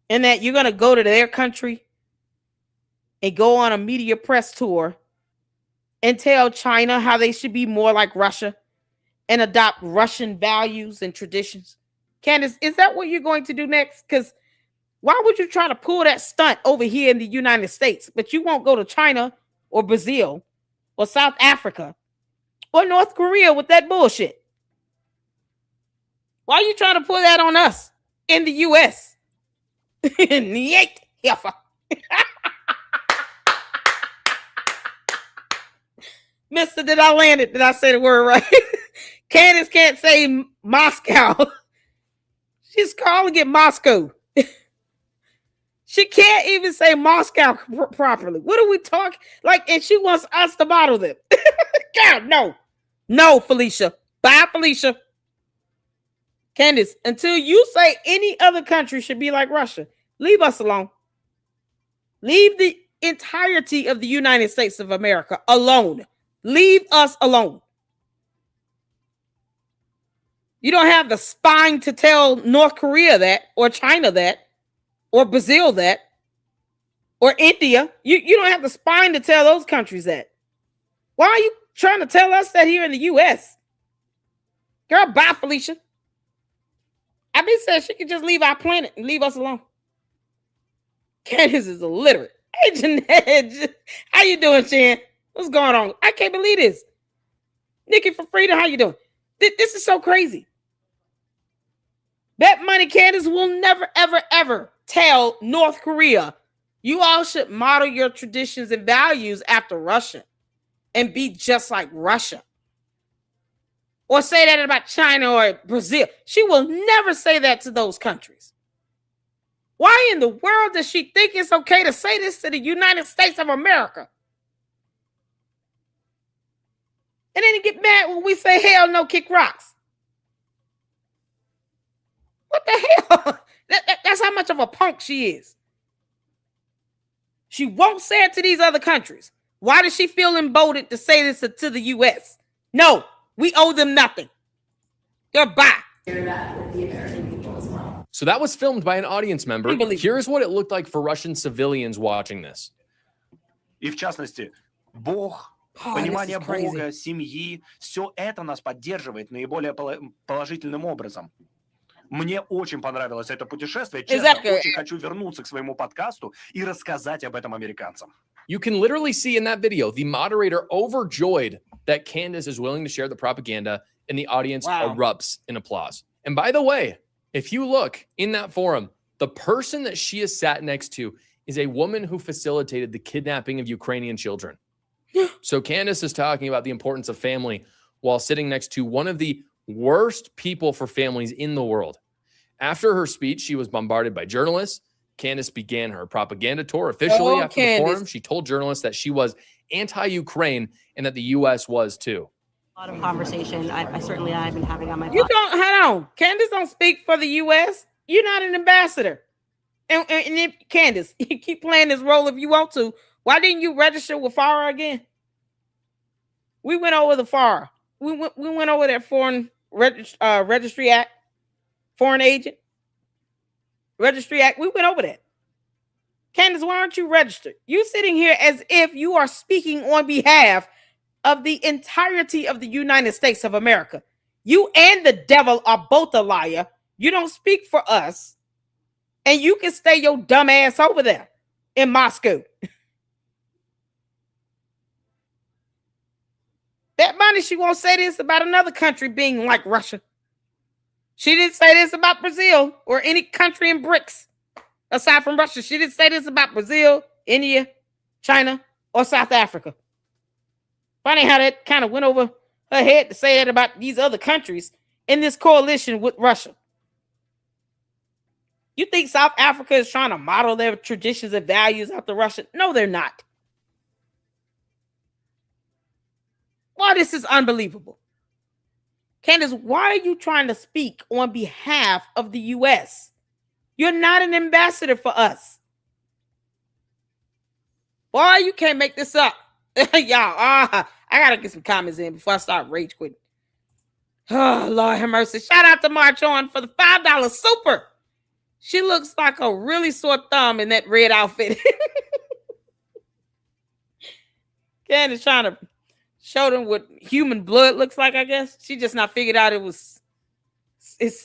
And that you're going to go to their country and go on a media press tour and tell China how they should be more like Russia and adopt Russian values and traditions? Candace, is that what you're going to do next? Because why would you try to pull that stunt over here in the United States, but you won't go to China or Brazil or South Africa or North Korea with that bullshit? Why are you trying to pull that on us in the U.S.? Niet Heffa. Mister, did I land it? Did I say the word right? Candace can't say Moscow. She's calling it Moscow. She can't even say Moscow properly. What are we talking? Like, and she wants us to model them. God, no. No, Felicia. Bye, Felicia. Candace, until you say any other country should be like Russia, leave us alone. Leave the entirety of the United States of America alone. Leave us alone. You don't have the spine to tell North Korea that, or China that, or Brazil that, or India. You don't have the spine to tell those countries that. Why are you trying to tell us that here in the U.S.? Girl, bye, Felicia. I've been saying she could just leave our planet and leave us alone. Candace is illiterate. Hey, Jeanette. How you doing, Shan? What's going on? I can't believe this. Nikki for Freedom, how you doing? This is so crazy. Bet money Candace will never, ever, ever tell North Korea, you all should model your traditions and values after Russia and be just like Russia. Or say that about China or Brazil. She will never say that to those countries. Why in the world does she think it's okay to say this to the United States of America? And then you get mad when we say, hell no, kick rocks. What the hell? That's how much of a punk she is. She won't say it to these other countries. Why does she feel emboldened to say this to the U.S.? No, we owe them nothing. Goodbye. Share that with the American people as well. So that was filmed by an audience member. Here's what it looked like for Russian civilians watching this. И в частности, Бог, понимание Бога, семьи, все это нас поддерживает наиболее положительным образом. Мне очень понравилось это путешествие. Честно, очень хочу вернуться к своему подкасту и рассказать об этом американцам. You can literally see in that video the moderator overjoyed that Candace is willing to share the propaganda, and the audience erupts in applause. And by the way, if you look in that forum, the person that she is sat next to is a woman who facilitated the kidnapping of Ukrainian children. So Candace is talking about the importance of family while sitting next to one of the worst people for families in the world. After her speech, she was bombarded by journalists. Candace began her propaganda tour officially after Candace. the forum. She told journalists that she was anti-Ukraine and that the U.S. was too. A lot of conversation I've been having on my podcast. You don't, hold on. Candace don't speak for the U.S. You're not an ambassador. And if, Candace, you keep playing this role if you want to. Why didn't you register with FARA again? We went over the FARA. We went over that Foreign Registry Act, Foreign Agent Registry Act. We went over that. Candace, why aren't you registered? You sitting here as if you are speaking on behalf of the entirety of the United States of America. You and the devil are both a liar. You don't speak for us. And you can stay your dumb ass over there in Moscow. That money, she won't say this about another country being like Russia. She didn't say this about Brazil or any country in BRICS aside from Russia. She didn't say this about Brazil, India, China, or South Africa. Funny how that kind of went over her head to say that about these other countries in this coalition with Russia. You think South Africa is trying to model their traditions and values after Russia? No, they're not. Why, this is unbelievable. Candace, why are you trying to speak on behalf of the U.S.? You're not an ambassador for us. Boy, you can't make this up. Y'all, I got to get some comments in before I start rage quitting. Oh, Lord have mercy. Shout out to March On for the $5 super. She looks like a really sore thumb in that red outfit. Candace trying to show them what human blood looks like, I guess. She just not figured out it's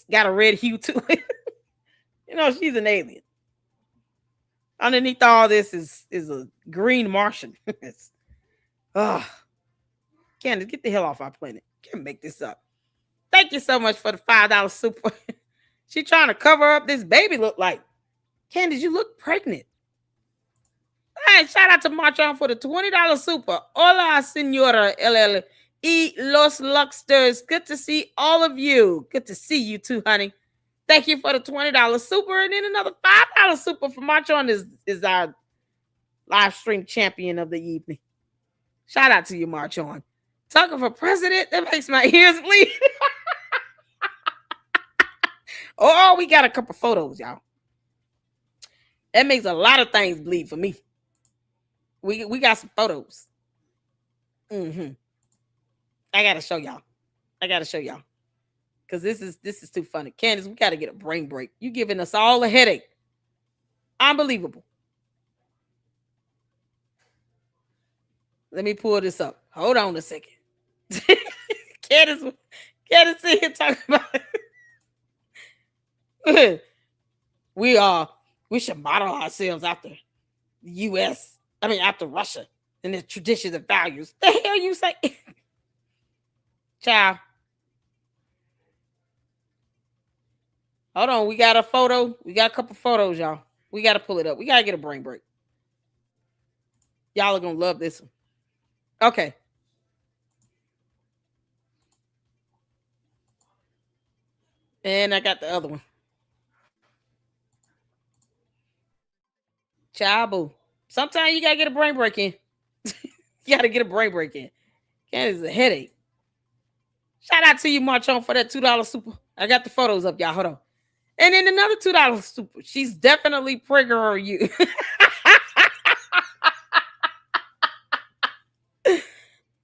got a red hue to it. You know, she's an alien. Underneath all this is a green Martian. Candace, get the hell off our planet. Can't make this up. Thank you so much for the $5 super. She trying to cover up this baby look like. Candace, you look pregnant. All right, shout out to March On for the $20 super. Hola, senora LL. E Los Luxters. Good to see all of you. Good to see you too, honey. Thank you for the $20 super. And then another $5 super for March On is our live stream champion of the evening. Shout out to you, March On. Talking for president, that makes my ears bleed. Oh, we got a couple photos, y'all. That makes a lot of things bleed for me. We got some photos. I gotta show y'all. Because this is too funny. Candace, we gotta get a brain break. You giving us all a headache. Unbelievable. Let me pull this up. Hold on a second. Candace sit here talking about it. We should model ourselves after the U.S. I mean, after Russia and their traditions and values. The hell you say? Child. Hold on. We got a photo. We got a couple photos, y'all. We got to pull it up. We got to get a brain break. Y'all are going to love this one. Okay. And I got the other one. Child, sometimes you got to get a brain break in. You got to get a brain break in. Candace is a headache. Shout out to you, March On, for that $2 super. I got the photos up, y'all. Hold on. And then another $2 super. She's definitely triggering you.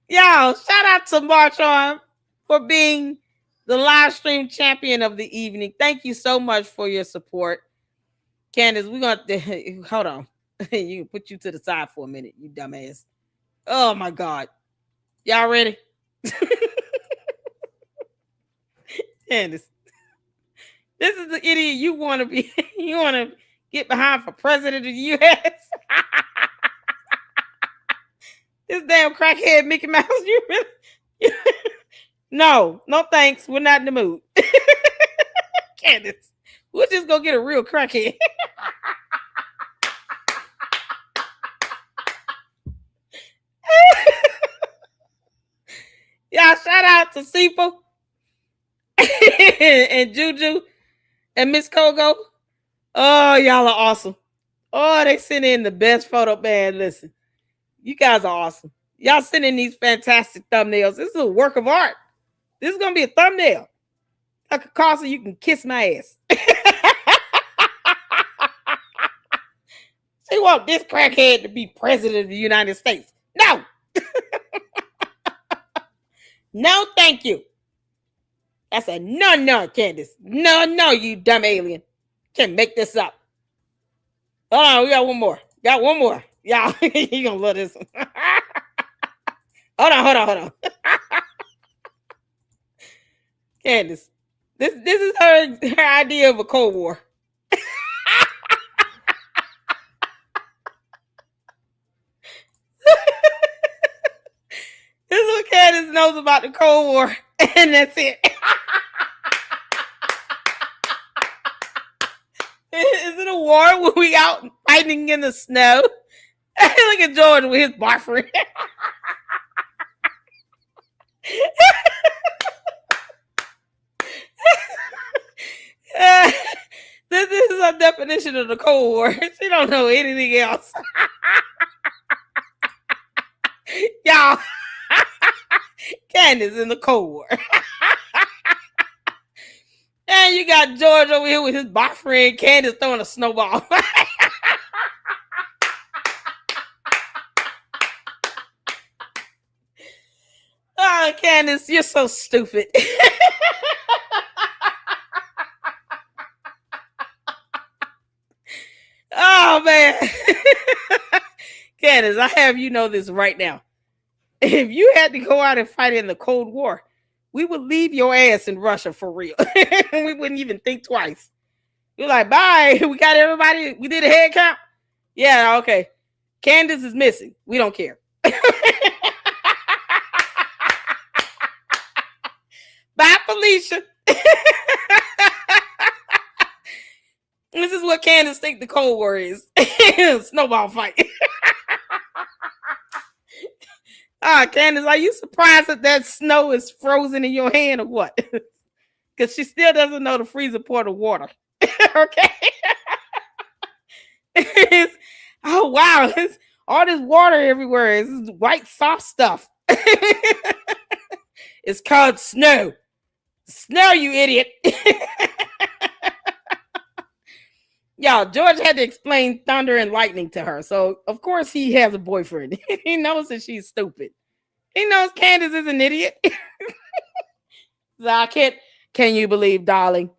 Y'all, shout out to March On for being the live stream champion of the evening. Thank you so much for your support. Candace, we're going to hold on. You put you to the side for a minute, you dumbass. Oh my God. Y'all ready? Candace, this is the idiot you want to be. You want to get behind for president of the U.S. This damn crackhead Mickey Mouse. You really? No, thanks. We're not in the mood. Candace, we'll just go get a real crackhead. Y'all, shout out to Sifa and Juju and Miss Kogo. Oh, y'all are awesome. Oh, they sent in the best photo. Man, listen, you guys are awesome. Y'all send in these fantastic thumbnails. This is a work of art. This is going to be a thumbnail. I could call so you can kiss my ass. They want this crackhead to be president of the United States. No. No, thank you. That's a no, Candace. No, you dumb alien. Can't make this up. Hold on, we got one more. Got one more. Y'all, you gonna love this one. Hold on. Candace, this is her idea of a Cold War. This is what Candace knows about the Cold War, and that's it. Is it a war where we out fighting in the snow? Look at George with his boyfriend. This is a definition of the Cold War. She don't know anything else. Y'all, Candace in the Cold War. And you got George over here with his boyfriend, Candace throwing a snowball. Oh, Candace, you're so stupid. Oh, man. Candace, I have you know this right now. If you had to go out and fight in the Cold War, we would leave your ass in Russia for real. We wouldn't even think twice. You're like, bye. We got everybody. We did a head count. Yeah, okay. Candace is missing. We don't care. Bye, Felicia. This is what Candace think the Cold War is. Snowball fight. Candace, are you surprised that snow is frozen in your hand or what? Because she still doesn't know the freezer point of water. Okay. Oh, wow. It's all this water everywhere. It's white soft stuff. It's called snow. Snow, you idiot. Y'all, George had to explain thunder and lightning to her. So, of course, he has a boyfriend. He knows that she's stupid. He knows Candace is an idiot. So I can't. Can you believe, darling?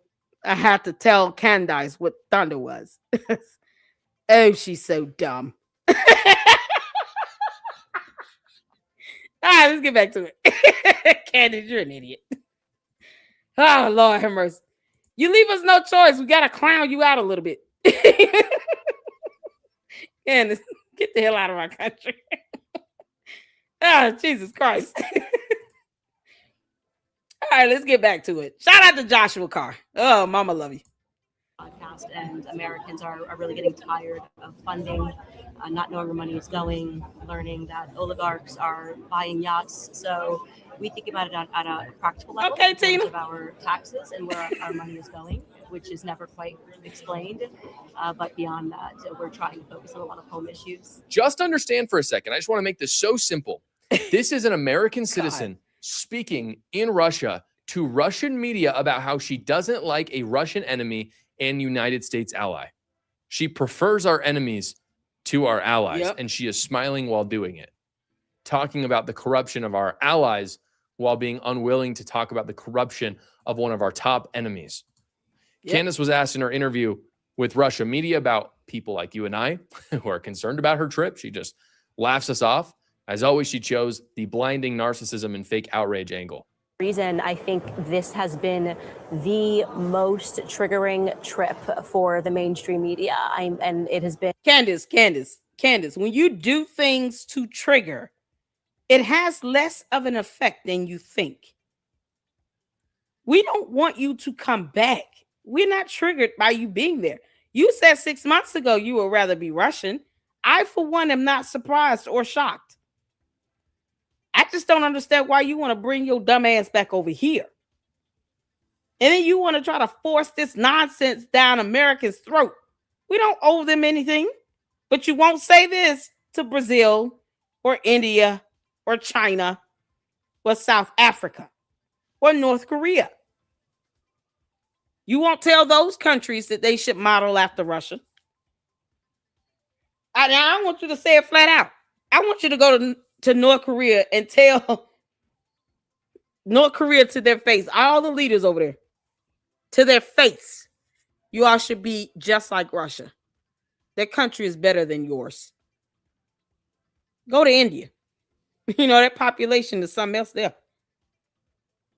I had to tell Candace what thunder was. Oh, she's so dumb. All right, let's get back to it. Candace, you're an idiot. Oh, Lord have mercy. You leave us no choice. We got to clown you out a little bit. Candace, get the hell out of our country. Oh, Jesus Christ. All right, let's get back to it. Shout out to Joshua Carr. Oh, mama love you. Podcast, and Americans are really getting tired of funding, not knowing where money is going, learning that oligarchs are buying yachts. So we think about it at a practical level, okay, in terms of our taxes and where our money is going, which is never quite explained. But beyond that, we're trying to focus on a lot of home issues. Just understand for a second. I just want to make this so simple. This is an American citizen speaking in Russia to Russian media about how she doesn't like a Russian enemy and United States ally. She prefers our enemies to our allies, and she is smiling while doing it, talking about the corruption of our allies while being unwilling to talk about the corruption of one of our top enemies. Candace was asked in her interview with Russia media about people like you and I who are concerned about her trip. She just laughs us off. As always, she chose the blinding narcissism and fake outrage angle. Reason I think this has been the most triggering trip for the mainstream media. And it has been Candace, when you do things to trigger, it has less of an effect than you think. We don't want you to come back. We're not triggered by you being there. You said 6 months ago you would rather be Russian. I, for one, am not surprised or shocked. I just don't understand why you want to bring your dumb ass back over here. And then you want to try to force this nonsense down Americans' throat. We don't owe them anything. But you won't say this to Brazil or India or China or South Africa or North Korea. You won't tell those countries that they should model after Russia. I want you to say it flat out. I want you to go to North Korea and tell North Korea to their face, all the leaders over there, to their face, you all should be just like Russia. Their country is better than yours. Go to India. You know, that population is something else there.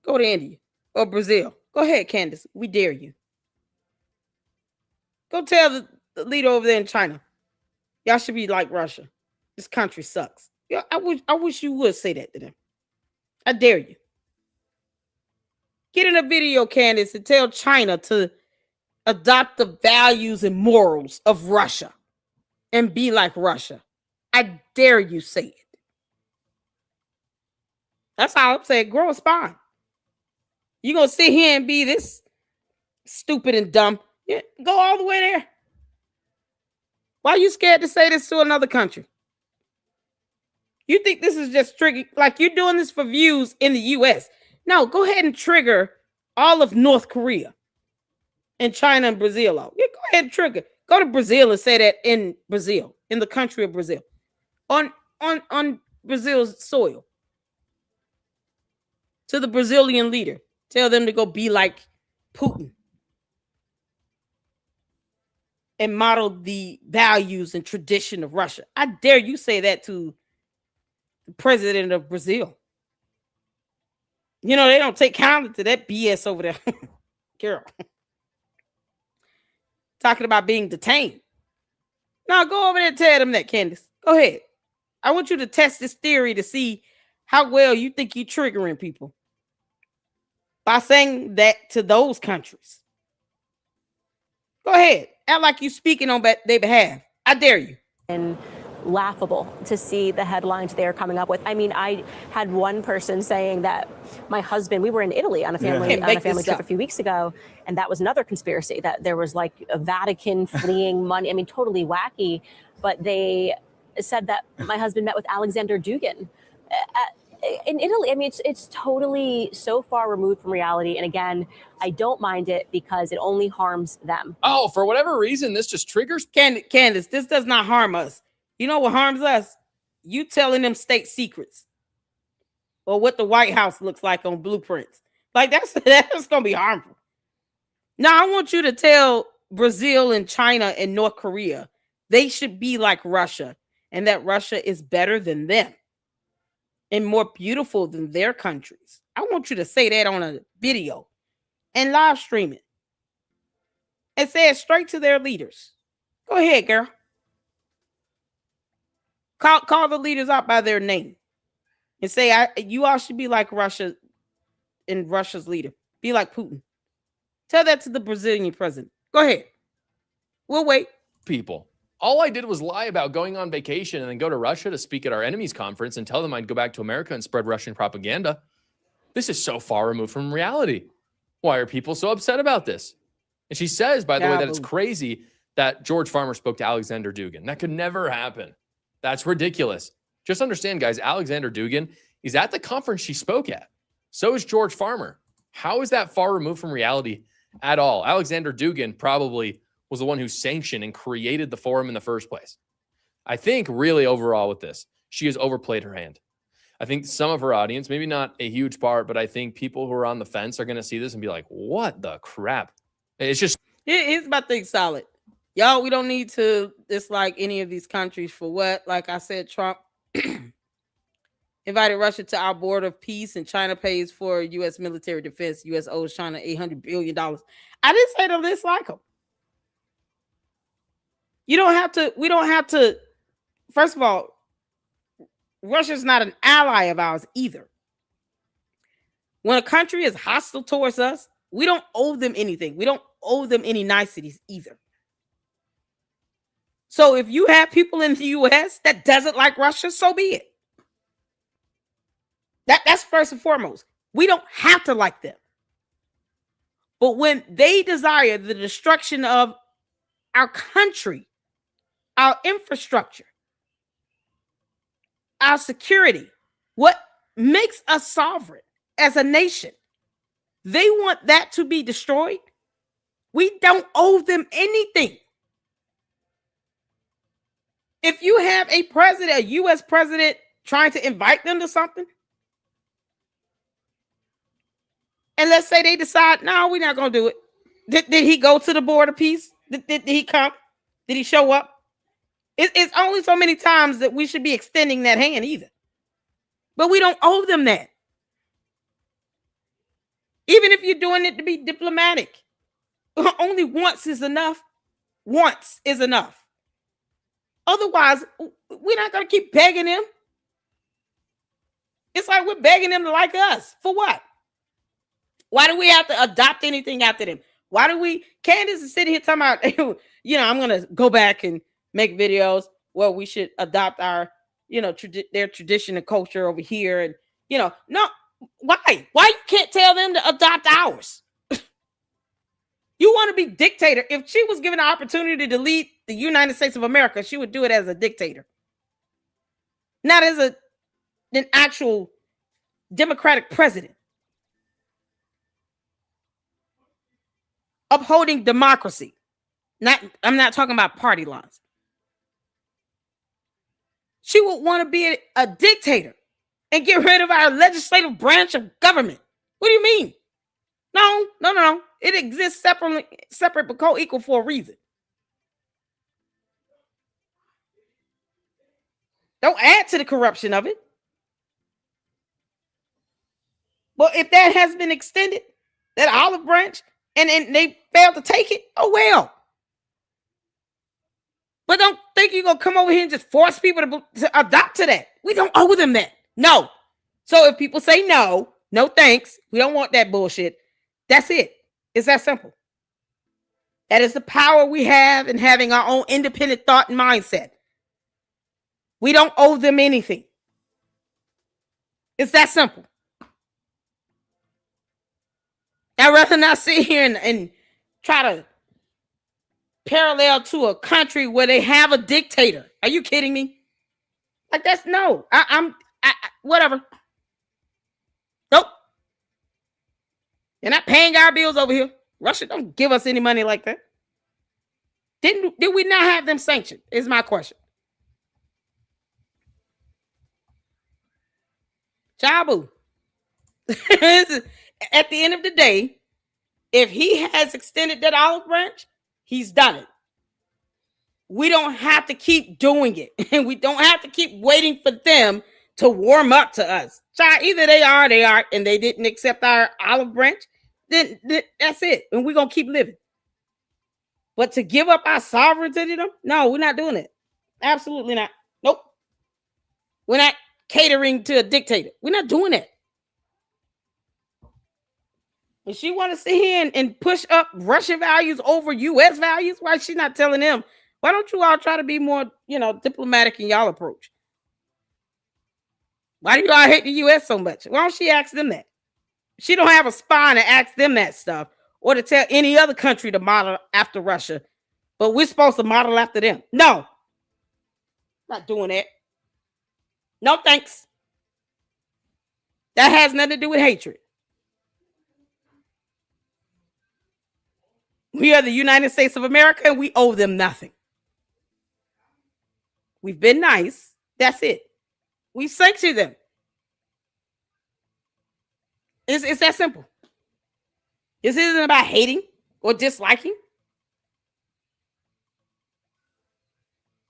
Go to India or Brazil. Go ahead, Candace. We dare you. Go tell the leader over there in China, y'all should be like Russia. This country sucks. Yeah, I wish you would say that to them. I dare you. Get in a video, Candace, and tell China to adopt the values and morals of Russia and be like Russia. I dare you say it. That's how I'm saying. Grow a spine. You're going to sit here and be this stupid and dumb. Yeah, go all the way there. Why are you scared to say this to another country? You think this is just tricky? Like you're doing this for views in the U.S. No, go ahead and trigger all of North Korea and China and Brazil. Yeah, go ahead and trigger. Go to Brazil and say that in Brazil, in the country of Brazil, on Brazil's soil. To the Brazilian leader, tell them to go be like Putin and model the values and tradition of Russia. I dare you say that to the president of Brazil. You know, they don't take kindly to that BS over there. Girl. Talking about being detained. Now go over there and tell them that, Candace. Go ahead. I want you to test this theory to see how well you think you're triggering people by saying that to those countries. Go ahead. Act like you're speaking on their behalf. I dare you. And laughable to see the headlines they're coming up with. I mean, I had one person saying that my husband, we were in Italy on a family trip a few weeks ago, and that was another conspiracy, that there was like a Vatican fleeing money. I mean, totally wacky. But they said that my husband met with Alexander Dugin in Italy. I mean, it's totally so far removed from reality. And again, I don't mind it because it only harms them. Oh, for whatever reason, this just triggers. Candace, this does not harm us. You know what harms us? You telling them state secrets or what the White House looks like on blueprints. Like that's going to be harmful. Now, I want you to tell Brazil and China and North Korea they should be like Russia and that Russia is better than them and more beautiful than their countries. I want you to say that on a video and live stream it and say it straight to their leaders. Go ahead, girl. Call the leaders out by their name and say, you all should be like Russia and Russia's leader. Be like Putin. Tell that to the Brazilian president. Go ahead. We'll wait. People. All I did was lie about going on vacation and then go to Russia to speak at our enemies conference and tell them I'd go back to America and spread Russian propaganda. This is so far removed from reality. Why are people so upset about this? And she says, by the way, that it's crazy that George Farmer spoke to Alexander Dugin. That could never happen. That's ridiculous. Just understand, guys, Alexander Dugin is at the conference she spoke at. So is George Farmer. How is that far removed from reality at all? Alexander Dugin probably was the one who sanctioned and created the forum in the first place. I think really overall with this, she has overplayed her hand. I think some of her audience, maybe not a huge part, but I think people who are on the fence are going to see this and be like, what the crap? It's just. Here's my thing solid. Y'all, we don't need to dislike any of these countries for what? Like I said, Trump invited Russia to our border of peace and China pays for U.S. military defense. U.S. owes China $800 billion. I didn't say to dislike them. We don't have to. First of all, Russia's not an ally of ours either. When a country is hostile towards us, we don't owe them anything. We don't owe them any niceties either. So if you have people in the U.S. that doesn't like Russia, so be it. That's first and foremost. We don't have to like them. But when they desire the destruction of our country, our infrastructure, our security, what makes us sovereign as a nation. They want that to be destroyed. We don't owe them anything. If you have a president, a U.S. president, trying to invite them to something, and let's say they decide, no, we're not going to do it. Did he go to the board of peace? Did he come? Did he show up? It's only so many times that we should be extending that hand either. But we don't owe them that. Even if you're doing it to be diplomatic, only once is enough. Once is enough. Otherwise, we're not going to keep begging them. It's like we're begging them to like us. For what? Why do we have to adopt anything after them? Why do we? Candace is sitting here talking about, I'm going to go back and make videos where we should adopt our, their tradition and culture over here. And, no, why? Why you can't tell them to adopt ours? You want to be dictator. If she was given the opportunity to lead the United States of America, she would do it as a dictator. Not as an actual democratic president. Upholding democracy. I'm not talking about party lines. She would want to be a dictator and get rid of our legislative branch of government. What do you mean? No. It exists separate but co-equal for a reason. Don't add to the corruption of it. Well, if that has been extended, that olive branch, and they failed to take it, oh well. But don't think you're going to come over here and just force people to adopt to that. We don't owe them that. No. So if people say no thanks, we don't want that bullshit, that's it. It's that simple. That is the power we have in having our own independent thought and mindset. We don't owe them anything. It's that simple. I'd rather not sit here and try to parallel to a country where they have a dictator. Are you kidding me? Like that's no. I'm whatever. Nope. They're not paying our bills over here. Russia don't give us any money like that. Did we not have them sanctioned? Is my question. Chabu. At the end of the day, if he has extended that olive branch, he's done it. We don't have to keep doing it. And we don't have to keep waiting for them to warm up to us. Either they are, and they didn't accept our olive branch, then that's it. And we're going to keep living. But to give up our sovereignty to them? No, we're not doing it. Absolutely not. Nope. We're not catering to a dictator. We're not doing it. If she want to sit here and push up Russian values over U.S. values, why is she not telling them, why don't you all try to be more, diplomatic in y'all approach? Why do you all hate the U.S. so much? Why don't she ask them that? She don't have a spine to ask them that stuff or to tell any other country to model after Russia, but we're supposed to model after them. No, not doing that. No, thanks. That has nothing to do with hatred. We are the United States of America and we owe them nothing. We've been nice. That's it. We've sanctioned them. It's that simple. This isn't about hating or disliking.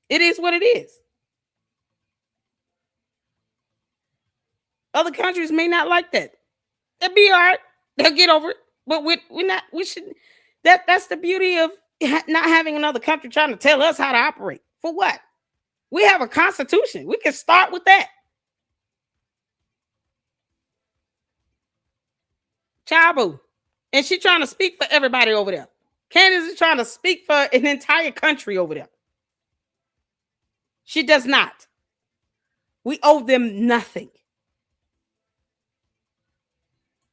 It is what it is. Other countries may not like that. They'll be all right. They'll get over it. But we're not. We should. That's the beauty of not having another country trying to tell us how to operate. For what? We have a constitution. We can start with that. Chabu. And she's trying to speak for everybody over there. Candace is trying to speak for an entire country over there. She does not. We owe them nothing.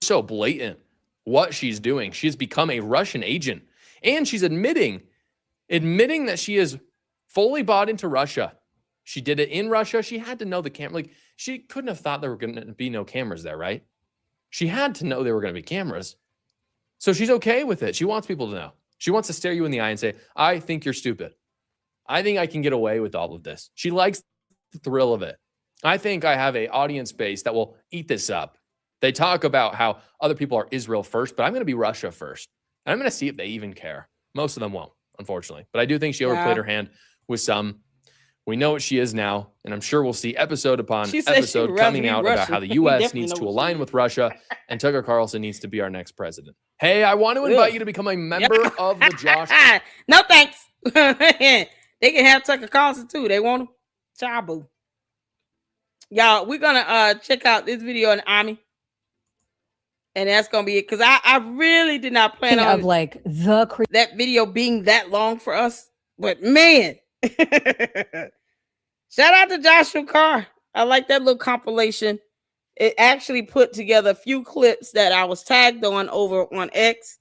So blatant what she's doing. She's become a Russian agent. And she's admitting that she is fully bought into Russia. She did it in Russia. She had to know the camera. Like, she couldn't have thought there were going to be no cameras there, right? She had to know there were going to be cameras. So she's okay with it. She wants people to know. She wants to stare you in the eye and say, I think you're stupid. I think I can get away with all of this. She likes the thrill of it. I think I have an audience base that will eat this up. They talk about how other people are Israel first, but I'm going to be Russia first. And I'm going to see if they even care. Most of them won't, unfortunately. But I do think she overplayed her hand with some. We know what she is now, and I'm sure we'll see episode upon episode coming out about how the U.S. needs to align with Russia, and Tucker Carlson needs to be our next president. Hey, I want to invite you to become a member of the Josh. No, thanks. They can have Tucker Carlson, too. They want him. Chabu. Y'all, we're going to check out this video in the Army. And that's going to be it. Because I really did not plan on like that video being that long for us. But, man. Shout out to Joshua Carr. I like that little compilation. It actually put together a few clips that I was tagged on over on X.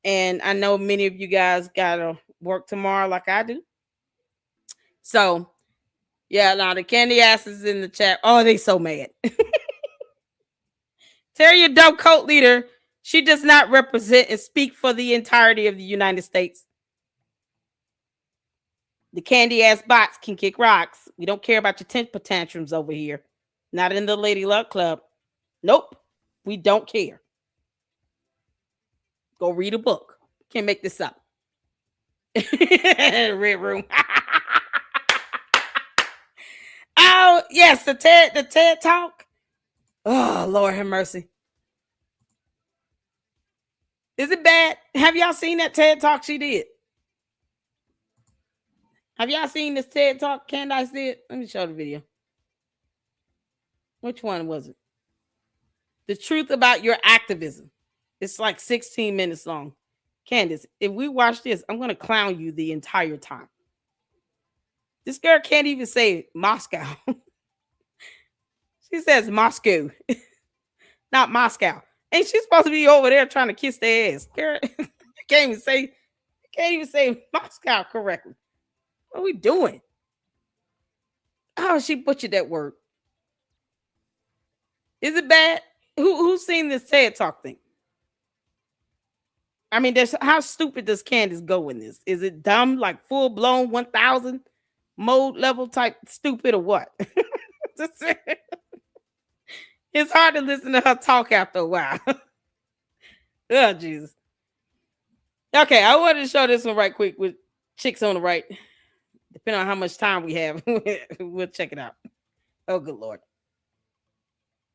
And I know many of you guys got to work tomorrow like I do. So, yeah, now the candy asses in the chat. Oh, they so mad. Tell your dope cult leader she does not represent and speak for the entirety of the United States. The candy ass bots can kick rocks. We don't care about your temper tantrums over here. Not in the Lady Luck Club. Nope. We don't care. Go read a book. Can't make this up. Red room. Oh, yes, the TED Talk. Oh, Lord have mercy. Is it bad? Have y'all seen that TED Talk she did? Have y'all seen this TED Talk Candace did? Let me show the video. Which one was it? The truth about your activism. It's like 16 minutes long. Candace, if we watch this, I'm going to clown you the entire time. This girl can't even say Moscow. She says Moscow, not Moscow. Ain't she supposed to be over there trying to kiss their ass? Girl, can't even say Moscow correctly. What are we doing? Oh, she butchered that word. Is it bad? Who's seen this TED Talk thing? I mean, how stupid does Candace go in this? Is it dumb, like full blown 1000 mode level type stupid or what? It's hard to listen to her talk after a while. Oh, Jesus. Okay, I wanted to show this one right quick with chicks on the right. Depending on how much time we have, we'll check it out. Oh, good Lord.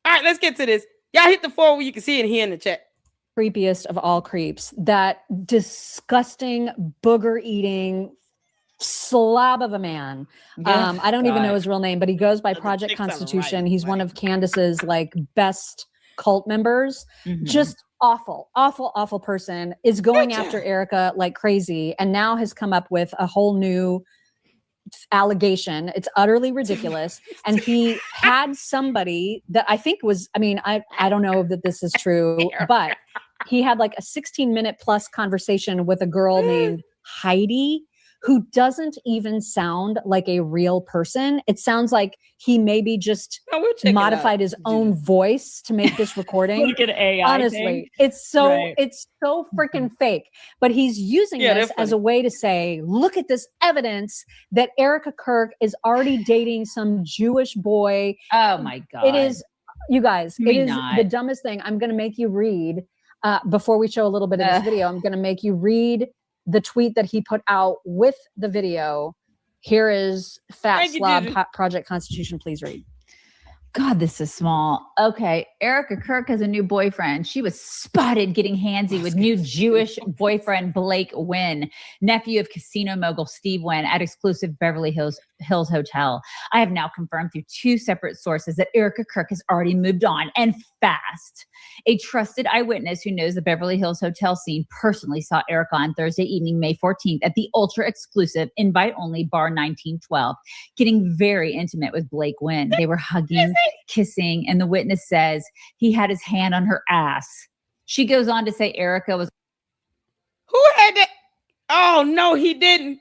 All right, let's get to this. Y'all hit the 4 where you can see it here in the chat. Creepiest of all creeps. That disgusting booger eating slab of a man. I don't even know his real name, but he goes by Project Constitution. He's one of Candace's like best cult members. Just awful person, is going after Erica like crazy, and now has come up with a whole new allegation. It's utterly ridiculous. And he had somebody that I think was, I mean, I don't know that this is true, but he had like a 16-minute plus conversation with a girl named Heidi, who doesn't even sound like a real person. It sounds like he maybe just modified his own voice to make this recording. Like an AI Honestly, thing. it's so freaking fake. But he's using this as a way to say, look at this evidence that Erica Kirk is already dating some Jewish boy. Oh my God. It is, you guys, it is the dumbest thing. I'm going to make you read, before we show a little bit of this video, I'm going to make you read the tweet that he put out with the video. Here is Fat Slob Project Constitution. Please read. God, this is small. Okay. Erica Kirk has a new boyfriend. She was spotted getting handsy with new Jewish boyfriend Blake Wynn, nephew of casino mogul Steve Wynn, at exclusive Beverly Hills Hotel. I have now confirmed through 2 separate sources that Erica Kirk has already moved on, and fast. A trusted eyewitness who knows the Beverly Hills Hotel scene personally saw Erica on Thursday evening, May 14th, at the ultra-exclusive, invite-only Bar 1912, getting very intimate with Blake Wynn. They were hugging, kissing, and the witness says he had his hand on her ass. She goes on to say Erica was... Who had that? Oh, no, he didn't.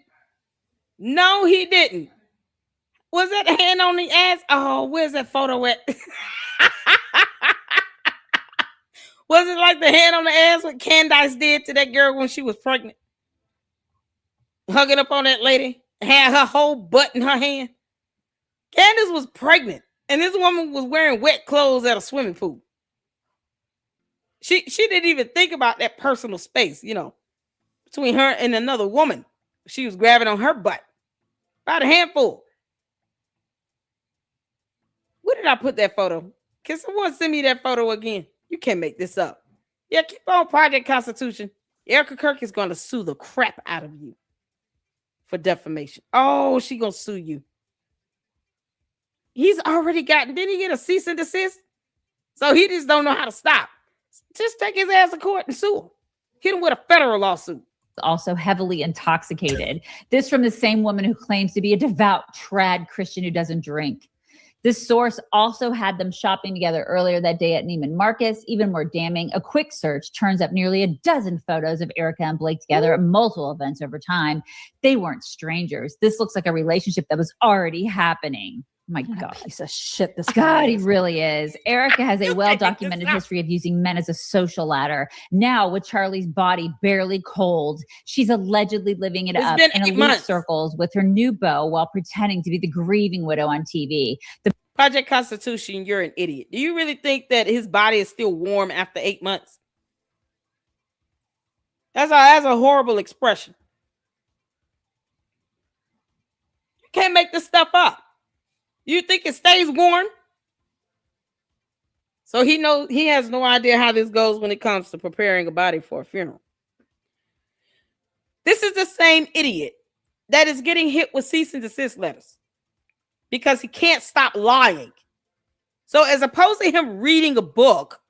No, he didn't. Was that the hand on the ass? Oh, where's that photo at? Was it like the hand on the ass what Candace did to that girl when she was pregnant? Hugging up on that lady, had her whole butt in her hand. Candace was pregnant, and this woman was wearing wet clothes at a swimming pool. She didn't even think about that personal space, between her and another woman. She was grabbing on her butt. About a handful. Where did I put that photo? Can someone send me that photo again? You can't make this up. Yeah, keep on Project Constitution. Erica Kirk is going to sue the crap out of you for defamation. Oh, she going to sue you. He's already gotten, didn't he get a cease and desist? So he just don't know how to stop. Just take his ass to court and sue him. Hit him with a federal lawsuit. Also heavily intoxicated. This from the same woman who claims to be a devout trad Christian who doesn't drink. This source also had them shopping together earlier that day at Neiman Marcus. Even more damning, a quick search turns up nearly a dozen photos of Erica and Blake together at multiple events over time. They weren't strangers. This looks like a relationship that was already happening. My God. Piece of shit. This God, he really is. Erica has a well-documented history of using men as a social ladder. Now, with Charlie's body barely cold, she's allegedly living it up in elite circles with her new beau while pretending to be the grieving widow on TV. The Project Constitution, you're an idiot. Do you really think that his body is still warm after 8 months? That's a horrible expression. You can't make this stuff up. You think it stays warm? So he has no idea how this goes when it comes to preparing a body for a funeral. This is the same idiot that is getting hit with cease and desist letters because he can't stop lying. So as opposed to him reading a book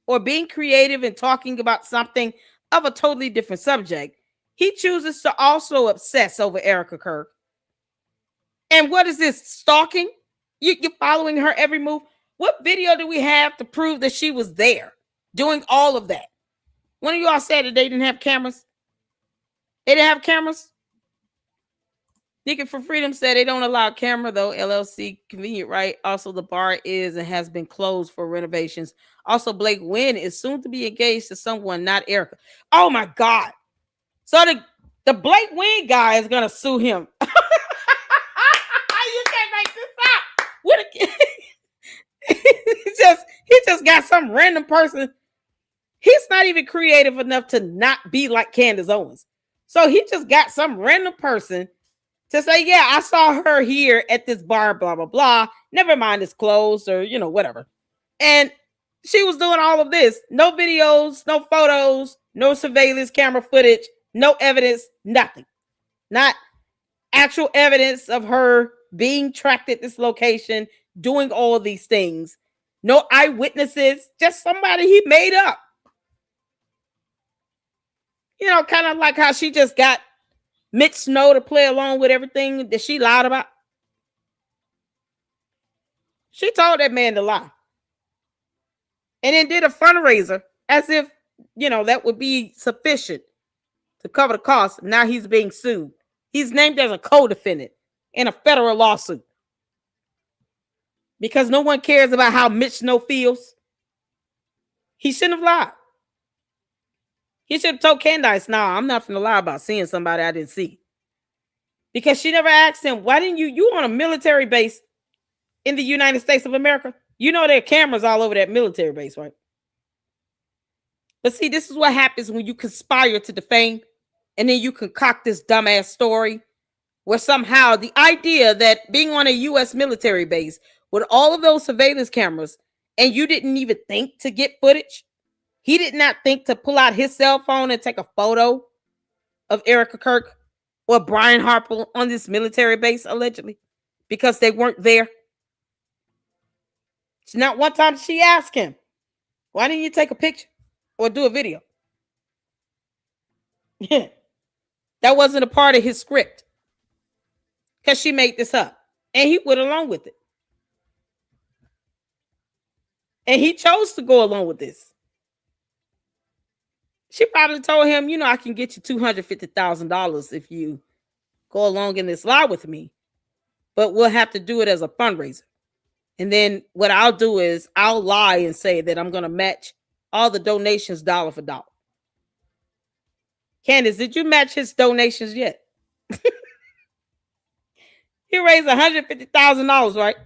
or being creative and talking about something of a totally different subject, he chooses to also obsess over Erica Kirk. And what is this, stalking? You're following her every move. What video do we have to prove that she was there doing all of that? One of y'all said that they didn't have cameras. They didn't have cameras. Ticket for Freedom said they don't allow camera though. LLC convenient, right? Also, the bar is and has been closed for renovations. Also, Blake Wynn is soon to be engaged to someone, not Erica. Oh my God! So the Blake Wynn guy is gonna sue him. You can't make this up. What? He just got some random person. He's not even creative enough to not be like Candace Owens. So he just got some random person to say, yeah, I saw her here at this bar, blah, blah, blah. Never mind, it's closed or, whatever. And she was doing all of this. No videos, no photos, no surveillance camera footage, no evidence, nothing. Not actual evidence of her being tracked at this location, doing all of these things. No eyewitnesses, just somebody he made up. Kind of like how she just got Mitch Snow to play along with everything that she lied about. She told that man to lie. And then did a fundraiser as if, that would be sufficient to cover the cost. Now he's being sued. He's named as a co-defendant in a federal lawsuit. Because no one cares about how Mitch Snow feels. He shouldn't have lied. He should have told Candace, nah, I'm not going to lie about seeing somebody I didn't see. Because she never asked him, why didn't you on a military base in the United States of America? There are cameras all over that military base, right? But see, this is what happens when you conspire to defame and then you concoct this dumbass story where somehow the idea that being on a U.S. military base with all of those surveillance cameras and you didn't even think to get footage. He did not think to pull out his cell phone and take a photo of Erica Kirk or Brian Harper on this military base, allegedly, because they weren't there. It's not one time she asked him, why didn't you take a picture or do a video? That wasn't a part of his script because she made this up and he went along with it. And he chose to go along with this. She probably told him, I can get you $250,000 if you go along in this lie with me, but we'll have to do it as a fundraiser. And then what I'll do is I'll lie and say that I'm going to match all the donations dollar for dollar. Candace, did you match his donations yet? He raised $150,000, right?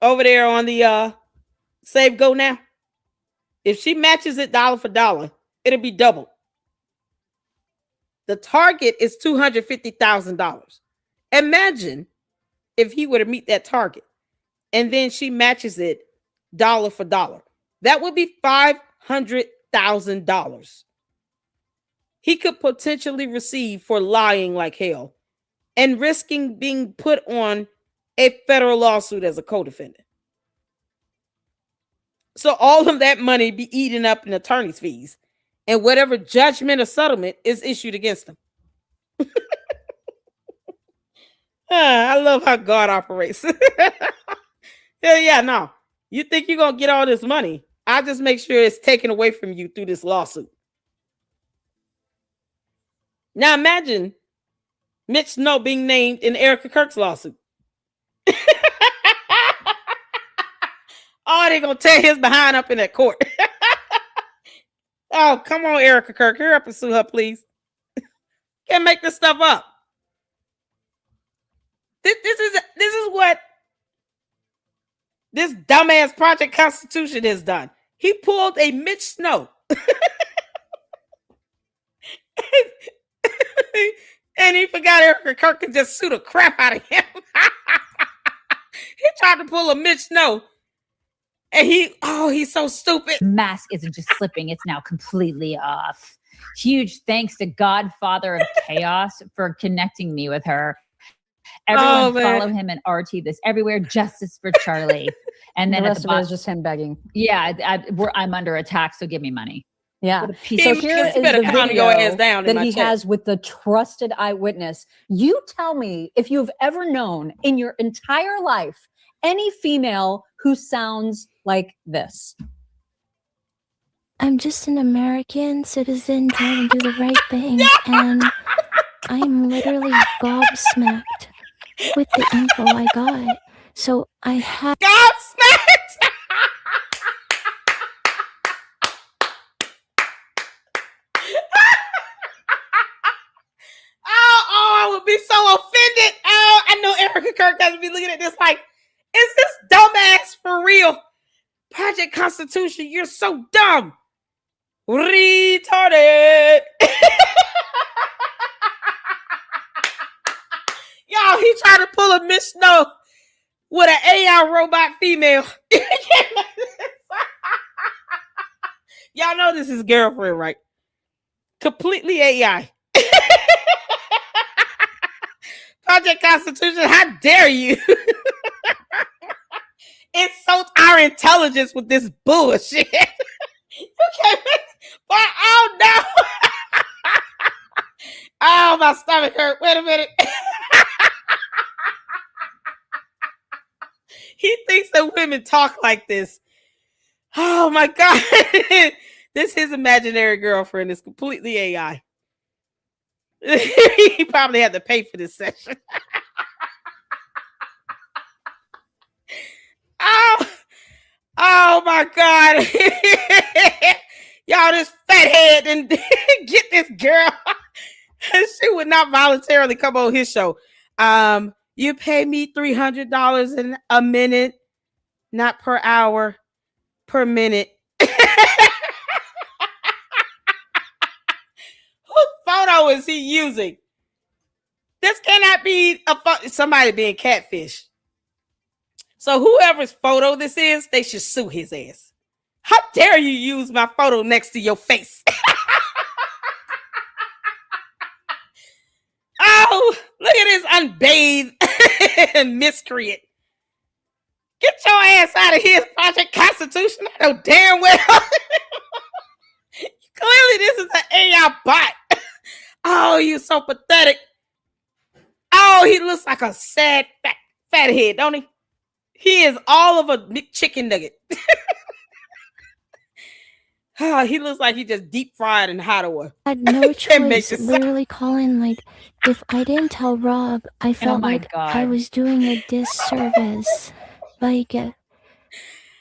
Over there on the Save Go Now. If she matches it dollar for dollar, it'll be double. The target is $250,000. Imagine if he were to meet that target and then she matches it dollar for dollar. That would be $500,000. He could potentially receive for lying like hell and risking being put on a federal lawsuit as a co-defendant. So all of that money be eaten up in attorney's fees and whatever judgment or settlement is issued against him. I love how God operates. Yeah, no. You think you're going to get all this money. I'll just make sure it's taken away from you through this lawsuit. Now imagine Mitch Snow being named in Erica Kirk's lawsuit. Oh, they're going to tear his behind up in that court. Oh, come on, Erica Kirk. Hurry up and sue her, please. Can't make this stuff up. This is what this dumbass Project Constitution has done. He pulled a Mitch Snow. And he forgot Erica Kirk could just sue the crap out of him. He tried to pull a Mitch Snow. And he's so stupid. Mask isn't just slipping, it's now completely off. Huge thanks to Godfather of Chaos for connecting me with her. Everyone follow him and RT this everywhere. Justice for Charlie. And then the rest of it is just him begging. Yeah, I'm under attack, so give me money. Yeah. So here is the video that he has with the trusted eyewitness. You tell me if you've ever known in your entire life any female who sounds like this. I'm just an American citizen trying to do the right thing, and I'm literally gobsmacked with the info I got. So I have gobsmacked. I would be so offended. Oh, I know Erica Kirk has to be looking at this like, is this dumbass for real? Project Constitution, you're so dumb. Retarded. Y'all, he tried to pull a Miss Snow with an AI robot female. Y'all know this is his girlfriend, right? Completely AI. Project Constitution, how dare you? Insult our intelligence with this bullshit. You can't but oh no. Oh, my stomach hurt. Wait a minute. He thinks that women talk like this. Oh my God. This his imaginary girlfriend is completely AI. He probably had to pay for this session. Oh my God. Y'all, this fat head and get this girl. She would not voluntarily come on his show. You pay me $300 in a minute, not per hour, per minute. Whose photo is he using? This cannot be somebody being catfish. So whoever's photo this is, they should sue his ass. How dare you use my photo next to your face? Oh, look at this unbathed miscreant. Get your ass out of here, Project Constitution. I know damn well. Clearly, this is an AI bot. Oh, you're so pathetic. Oh, he looks like a sad fat head, don't he? He is all of a chicken nugget. He looks like he just deep fried in hot oil. I had no choice. Literally, Colin, like, if I didn't tell Rob, I felt like I was doing a disservice. Like,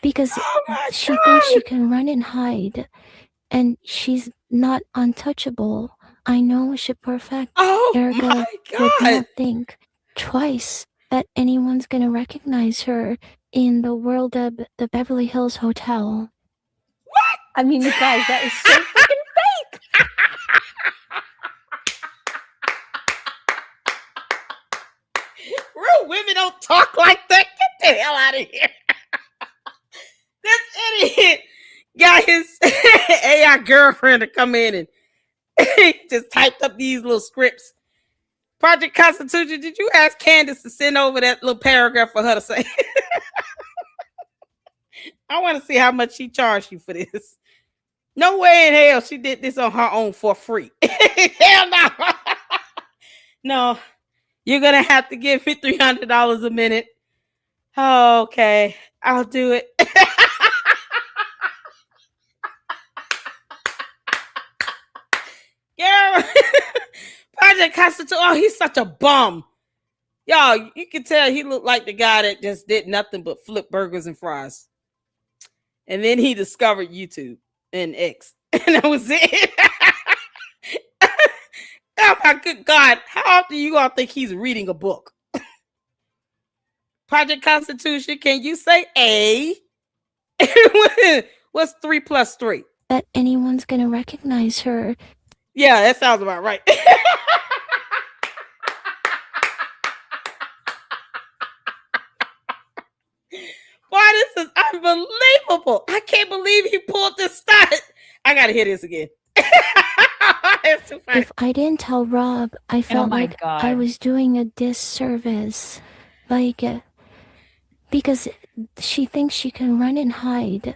because she thinks she can run and hide, and she's not untouchable. I know she perfect. Erica would not think twice that anyone's gonna recognize her in the world of the Beverly Hills Hotel. What? I mean, you guys, that is so freaking fake. Real women don't talk like that. Get the hell out of here. This idiot got his AI girlfriend to come in and just typed up these little scripts. Project Constitution, did you ask Candace to send over that little paragraph for her to say? I want to see how much she charged you for this. No way in hell she did this on her own for free. Hell no. No, you're going to have to give me $300 a minute. Oh, okay, I'll do it. Yeah. Project Constitution. Oh, he's such a bum. Y'all, you can tell he looked like the guy that just did nothing but flip burgers and fries. And then he discovered YouTube and X. And that was it. Oh my good God. How often you all think he's reading a book? Project Constitution, can you say A? What's 3 plus 3? That anyone's gonna recognize her. Yeah, that sounds about right. Boy, this is unbelievable. I can't believe he pulled this stunt. I gotta hear this again. It's too funny. If I didn't tell Rob, I felt like I was doing a disservice. Like, because she thinks she can run and hide,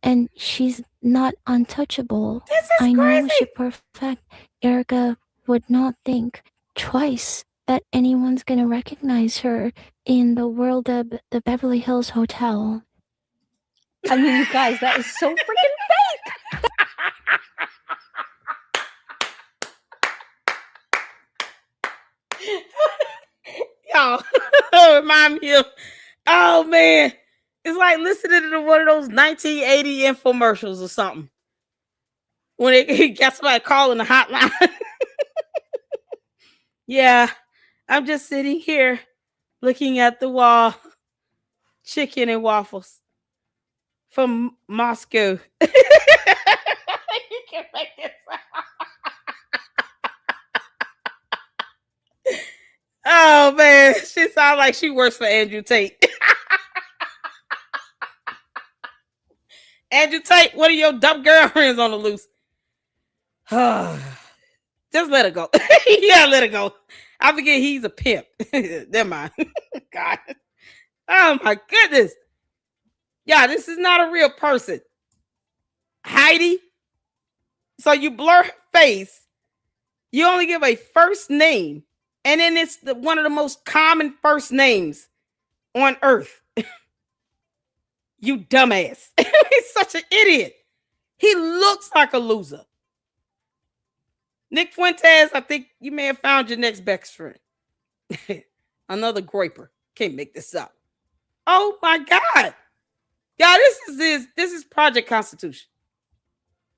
and she's not untouchable. This is I know crazy. she perfect. Erica would not think twice that anyone's gonna recognize her in the world of the Beverly Hills Hotel. I mean, you guys, that is so freaking fake. Y'all, remind me of, oh man, it's like listening to one of those 1980 infomercials or something. When it got somebody calling the hotline. Yeah, I'm just sitting here looking at the wall. Chicken and waffles from Moscow. You can make this Oh man, she sounds like she works for Andrew Tate. Andrew Tate, what are your dumb girlfriends on the loose? Just let her go. Yeah, let her go. I forget he's a pimp. Never mind. God. Oh my goodness. Yeah, this is not a real person. Heidi. So you blur her face. You only give a first name. And then it's one of the most common first names on earth. You dumbass. He's such an idiot. He looks like a loser. Nick Fuentes, I think you may have found your next best friend. Another groper. Can't make this up. Oh my God. Y'all, this is Project Constitution.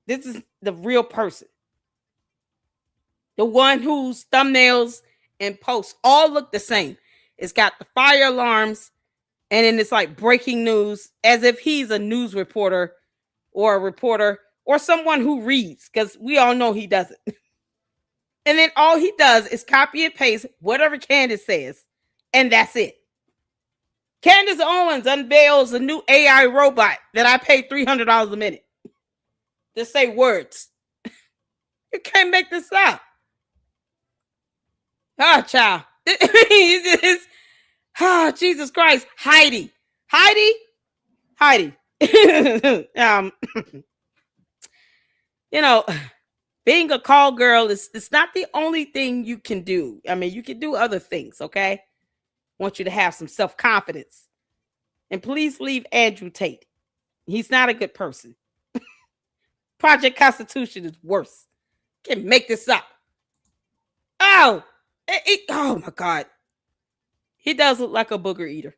This is the real person. The one whose thumbnails and posts all look the same. It's got the fire alarms, and then it's like breaking news, as if he's a news reporter or a reporter or someone who reads, because we all know he doesn't. And then all he does is copy and paste whatever Candace says, and that's it. Candace Owens unveils a new AI robot that I pay $300 a minute to say words. You can't make this up. Oh, child. Oh, Jesus Christ. Heidi. You know, being a call girl it's not the only thing you can do. I mean, you can do other things, okay? I want you to have some self-confidence. And please leave Andrew Tate. He's not a good person. Project Constitution is worse. Can't make this up. Oh, oh my God. He does look like a booger eater.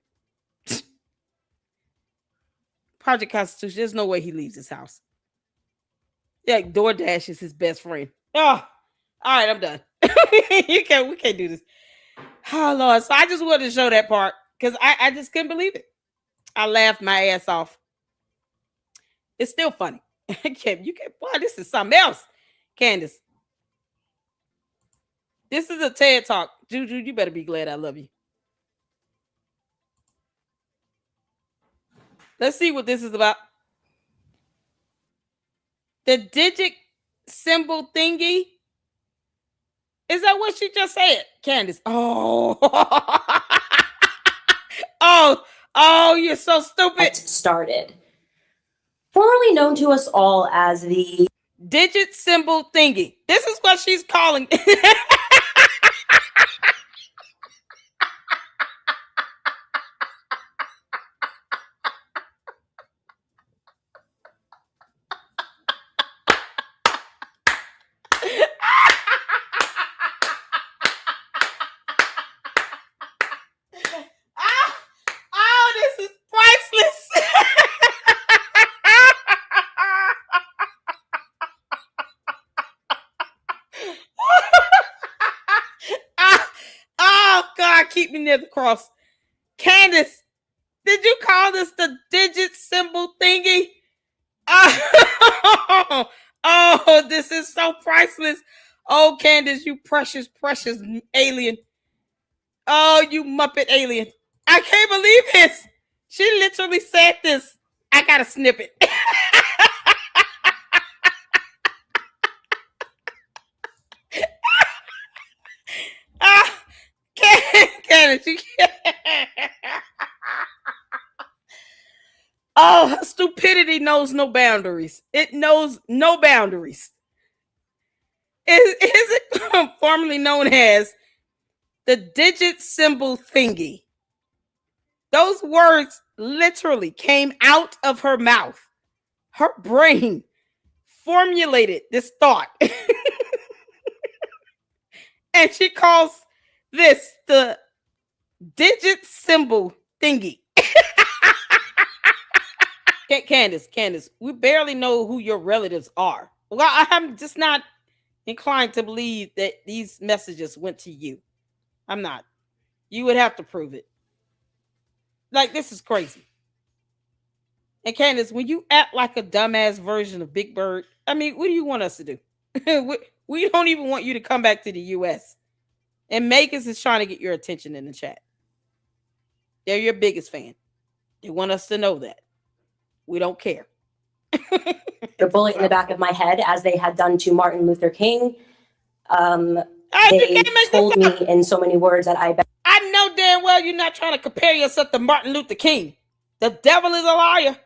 Project Constitution, there's no way he leaves his house. Yeah, DoorDash is his best friend. Oh, all right, I'm done. We can't do this. Oh, Lord. So I just wanted to show that part because I just couldn't believe it. I laughed my ass off. It's still funny. Boy, this is something else. Candace. This is a TED Talk. Juju, you better be glad I love you. Let's see what this is about. The digit symbol thingy. Is that what she just said, Candace? Oh. oh, you're so stupid. Started. Formerly known to us all as the digit symbol thingy. This is what she's calling. This is priceless. Oh God, keep me near the cross. Candace, did you call this the digit symbol thingy? Oh, this is so priceless. Oh, Candace, you precious, precious alien. Oh, you Muppet alien. I can't believe this. She literally said this. I got a snippet. Candace, you can't. Oh, her stupidity knows no boundaries. It knows no boundaries. Is it formerly known as the digit symbol thingy? Those words literally came out of her mouth. Her brain formulated this thought. And she calls this the digit symbol thingy. Candace, we barely know who your relatives are. Well, I'm just not inclined to believe that these messages went to you. I'm not. You would have to prove it. Like, this is crazy. And Candace, when you act like a dumbass version of Big Bird, I mean, what do you want us to do? We don't even want you to come back to the U.S. And Megas is trying to get your attention in the chat. They're your biggest fan. They want us to know that. We don't care. the bullet in the back of my head, as they had done to Martin Luther King. They told me in so many words that I know damn well you're not trying to compare yourself to Martin Luther King. The devil is a liar.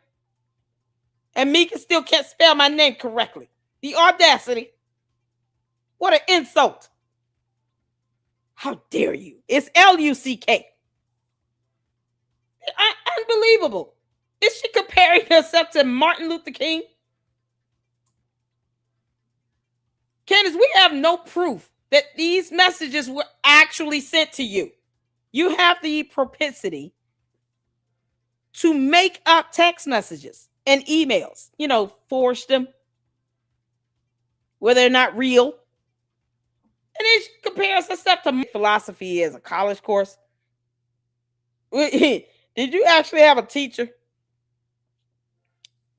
And Mika still can't spell my name correctly. The audacity. What an insult. How dare you? It's Luck. Unbelievable. Is she comparing herself to Martin Luther King? Candace, we have no proof that these messages were actually sent to you. You have the propensity to make up text messages and emails, forge them where they're not real. And then she compares herself to philosophy as a college course. Did you actually have a teacher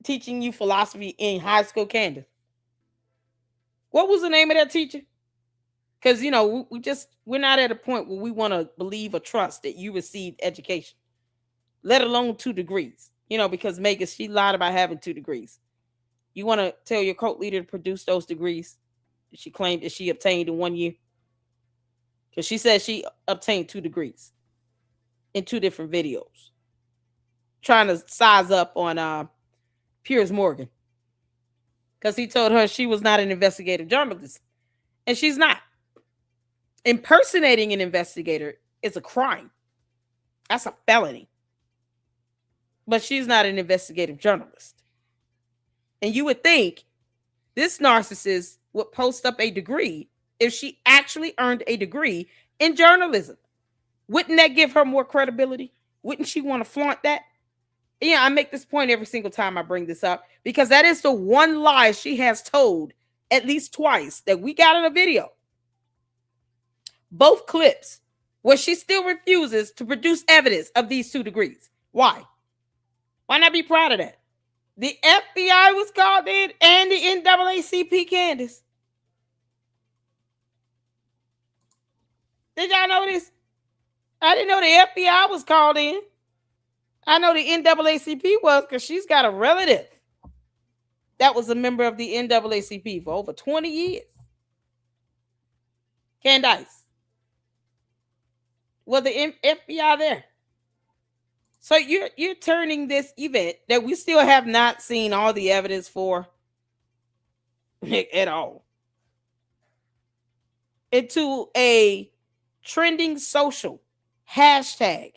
teaching you philosophy in high school, Candace? What was the name of that teacher? Because, we're not at a point where we want to believe or trust that you received education, let alone 2 degrees. Because Megan, she lied about having 2 degrees. You want to tell your cult leader to produce those degrees that she claimed that she obtained in 1 year? Because she said she obtained 2 degrees in 2 different videos. Trying to size up on Piers Morgan. Because he told her she was not an investigative journalist. And she's not. Impersonating an investigator is a crime. That's a felony. But she's not an investigative journalist. And you would think this narcissist would post up a degree if she actually earned a degree in journalism. Wouldn't that give her more credibility? Wouldn't she want to flaunt that? Yeah, I make this point every single time I bring this up because that is the one lie she has told at least twice that we got in a video. Both clips where she still refuses to produce evidence of these 2 degrees. Why? Why not be proud of that? The FBI was called in and the NAACP, Candace. Did y'all know this? I didn't know the FBI was called in. I know the NAACP was because she's got a relative that was a member of the NAACP for over 20 years. Candace. Was the FBI there? So you're turning this event that we still have not seen all the evidence for at all into a trending social hashtag.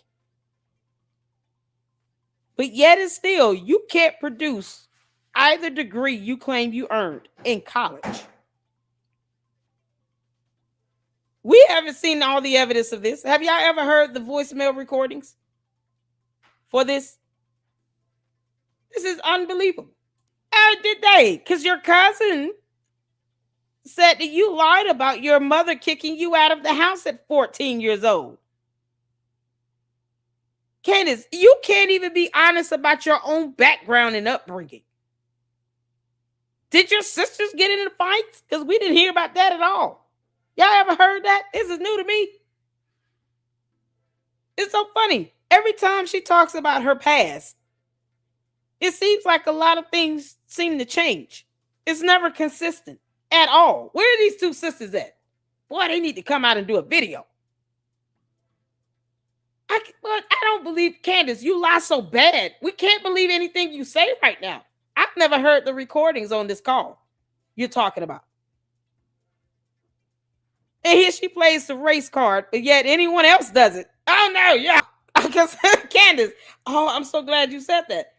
But yet and still, you can't produce either degree you claim you earned in college. We haven't seen all the evidence of this. Have y'all ever heard the voicemail recordings for this? This is unbelievable. How did they? Because your cousin said that you lied about your mother kicking you out of the house at 14 years old. Candace, you can't even be honest about your own background and upbringing. Did your sisters get into fights? Because we didn't hear about that at all. Y'all ever heard that? This is new to me. It's so funny. Every time she talks about her past, it seems like a lot of things seem to change. It's never consistent at all. Where are these 2 sisters at? Boy, they need to come out and do a video. But I don't believe, Candace, you lie so bad. We can't believe anything you say right now. I've never heard the recordings on this call you're talking about. And here she plays the race card, but yet anyone else does it. Oh, no, yeah. Because Candace, I'm so glad you said that.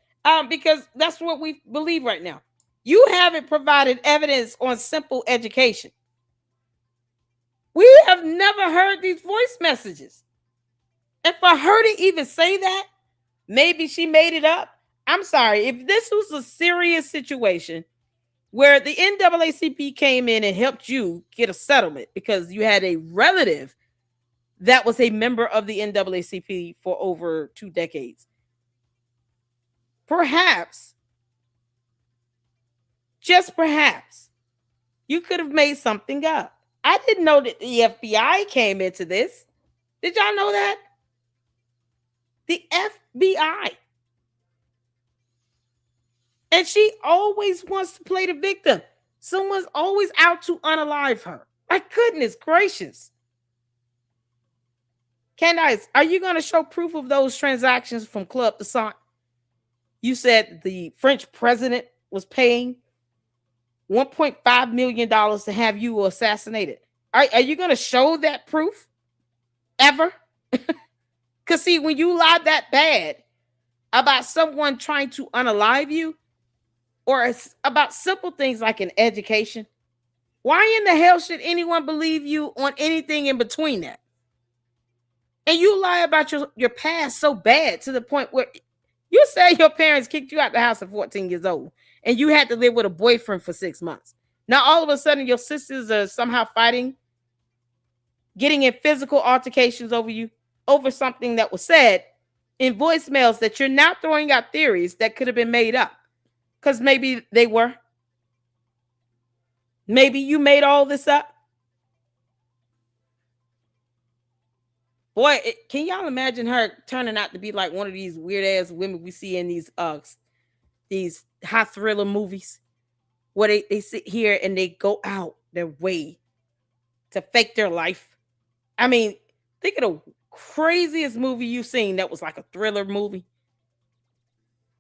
Because that's what we believe right now. You haven't provided evidence on simple education. We have never heard these voice messages. And for her to even say that, maybe she made it up. I'm sorry. If this was a serious situation where the NAACP came in and helped you get a settlement because you had a relative that was a member of the NAACP for over 2 decades, perhaps, just perhaps, you could have made something up. I didn't know that the FBI came into this. Did y'all know that? The FBI. And she always wants to play the victim. Someone's always out to unalive her. My goodness gracious. Candace, are you going to show proof of those transactions from Club de Sang? You said the French president was paying $1.5 million to have you assassinated. Are you going to show that proof? Ever? Because see, when you lie that bad about someone trying to unalive you, or about simple things like an education, why in the hell should anyone believe you on anything in between that? And you lie about your past so bad to the point where you say your parents kicked you out the house at 14 years old and you had to live with a boyfriend for 6 months. Now, all of a sudden, your sisters are somehow fighting, getting in physical altercations over you, over something that was said in voicemails that you're now throwing out theories that could have been made up. Because maybe they were. Maybe you made all this up. Boy, can y'all imagine her turning out to be like one of these weird ass women we see in these high thriller movies where they sit here and they go out their way to fake their life. I mean, think of the craziest movie you've seen that was like a thriller movie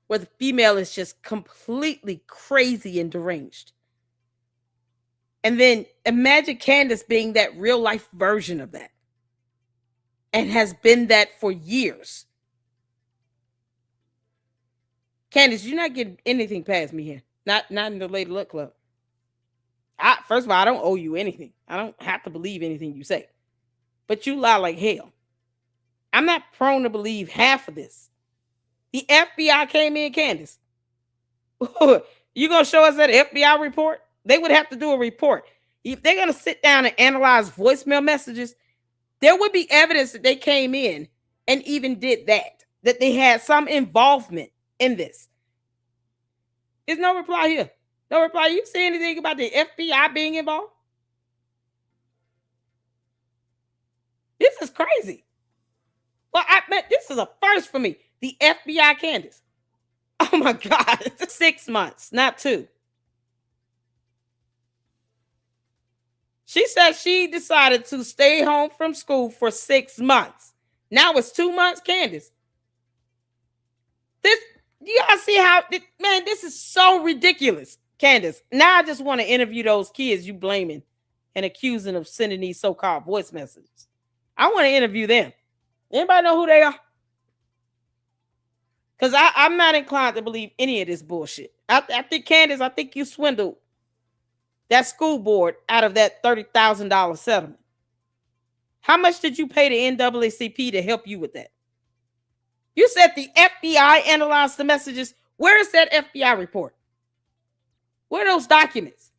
where the female is just completely crazy and deranged. And then imagine Candace being that real life version of that. And has been that for years. Candace, you're not getting anything past me here. Not in the Lady Luck Club. First of all, I don't owe you anything. I don't have to believe anything you say. But you lie like hell. I'm not prone to believe half of this. The FBI came in, Candace. You gonna show us that FBI report? They would have to do a report. If they're gonna sit down and analyze voicemail messages, there would be evidence that they came in and even did that they had some involvement in this. There's no reply here. No reply. You say anything about the FBI being involved? This is crazy. Well, I bet this is a first for me. The FBI Candace. Oh my God. 6 months, not 2. She said she decided to stay home from school for 6 months. Now it's 2 months, Candace. Do y'all see how, man, this is so ridiculous, Candace. Now I just want to interview those kids you blaming and accusing of sending these so-called voice messages. I want to interview them. Anybody know who they are? Because I'm not inclined to believe any of this bullshit. I think, Candace, I think you swindled that school board out of that $30,000 settlement. How much did you pay the NAACP to help you with that? You said the FBI analyzed the messages. Where is that FBI report? Where are those documents?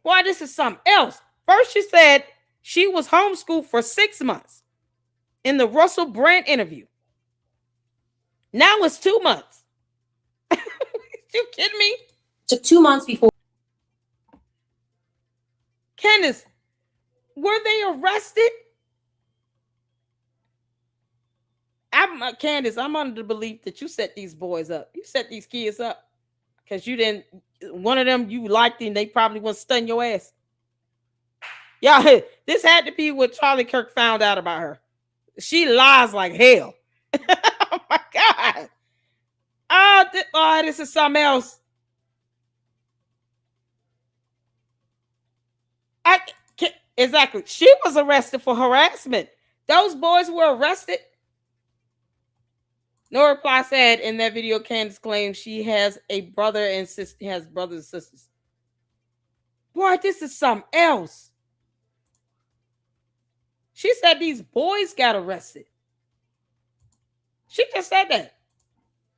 Boy, this is something else. First, you said she was homeschooled for 6 months in the Russell Brand interview. Now it's 2 months. You kidding me? Took 2 months before. Candace, were they arrested? Candace, I'm under the belief that you set these boys up. You set these kids up because you didn't. One of them you liked and they probably want to stun your ass. Yeah, this had to be what Charlie Kirk found out about her. She lies like hell. Oh my God. Oh, this is something else. Exactly. She was arrested for harassment. Those boys were arrested. No reply said in that video. Candace claims she has a brother and sister. Has brothers and sisters. Boy, this is something else. She said these boys got arrested. She just said that.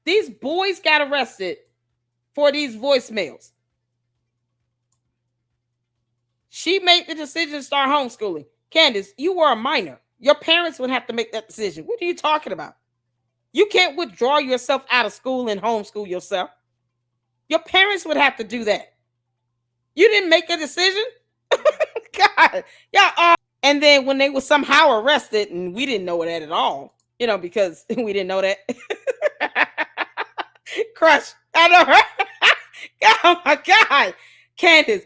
These boys got arrested for these voicemails. She made the decision to start homeschooling. Candace, you were a minor. Your parents would have to make that decision. What are you talking about? You can't withdraw yourself out of school and homeschool yourself. Your parents would have to do that. You didn't make a decision? God. Yeah. And then when they were somehow arrested, and we didn't know that at all, because we didn't know that. Crush. I know, right? Oh my God. Candace.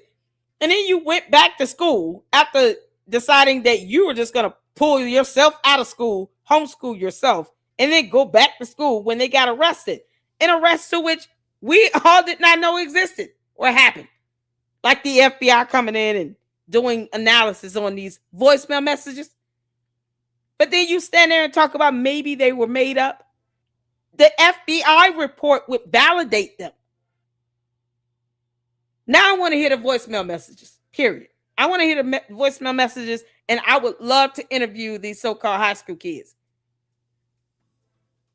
And then you went back to school after deciding that you were just going to pull yourself out of school, homeschool yourself, and then go back to school when they got arrested. An arrest to which we all did not know existed or happened. Like the FBI coming in and doing analysis on these voicemail messages. But then you stand there and talk about maybe they were made up. The FBI report would validate them. Now I want to hear the voicemail messages, period. I want to hear the voicemail messages, and I would love to interview these so-called high school kids.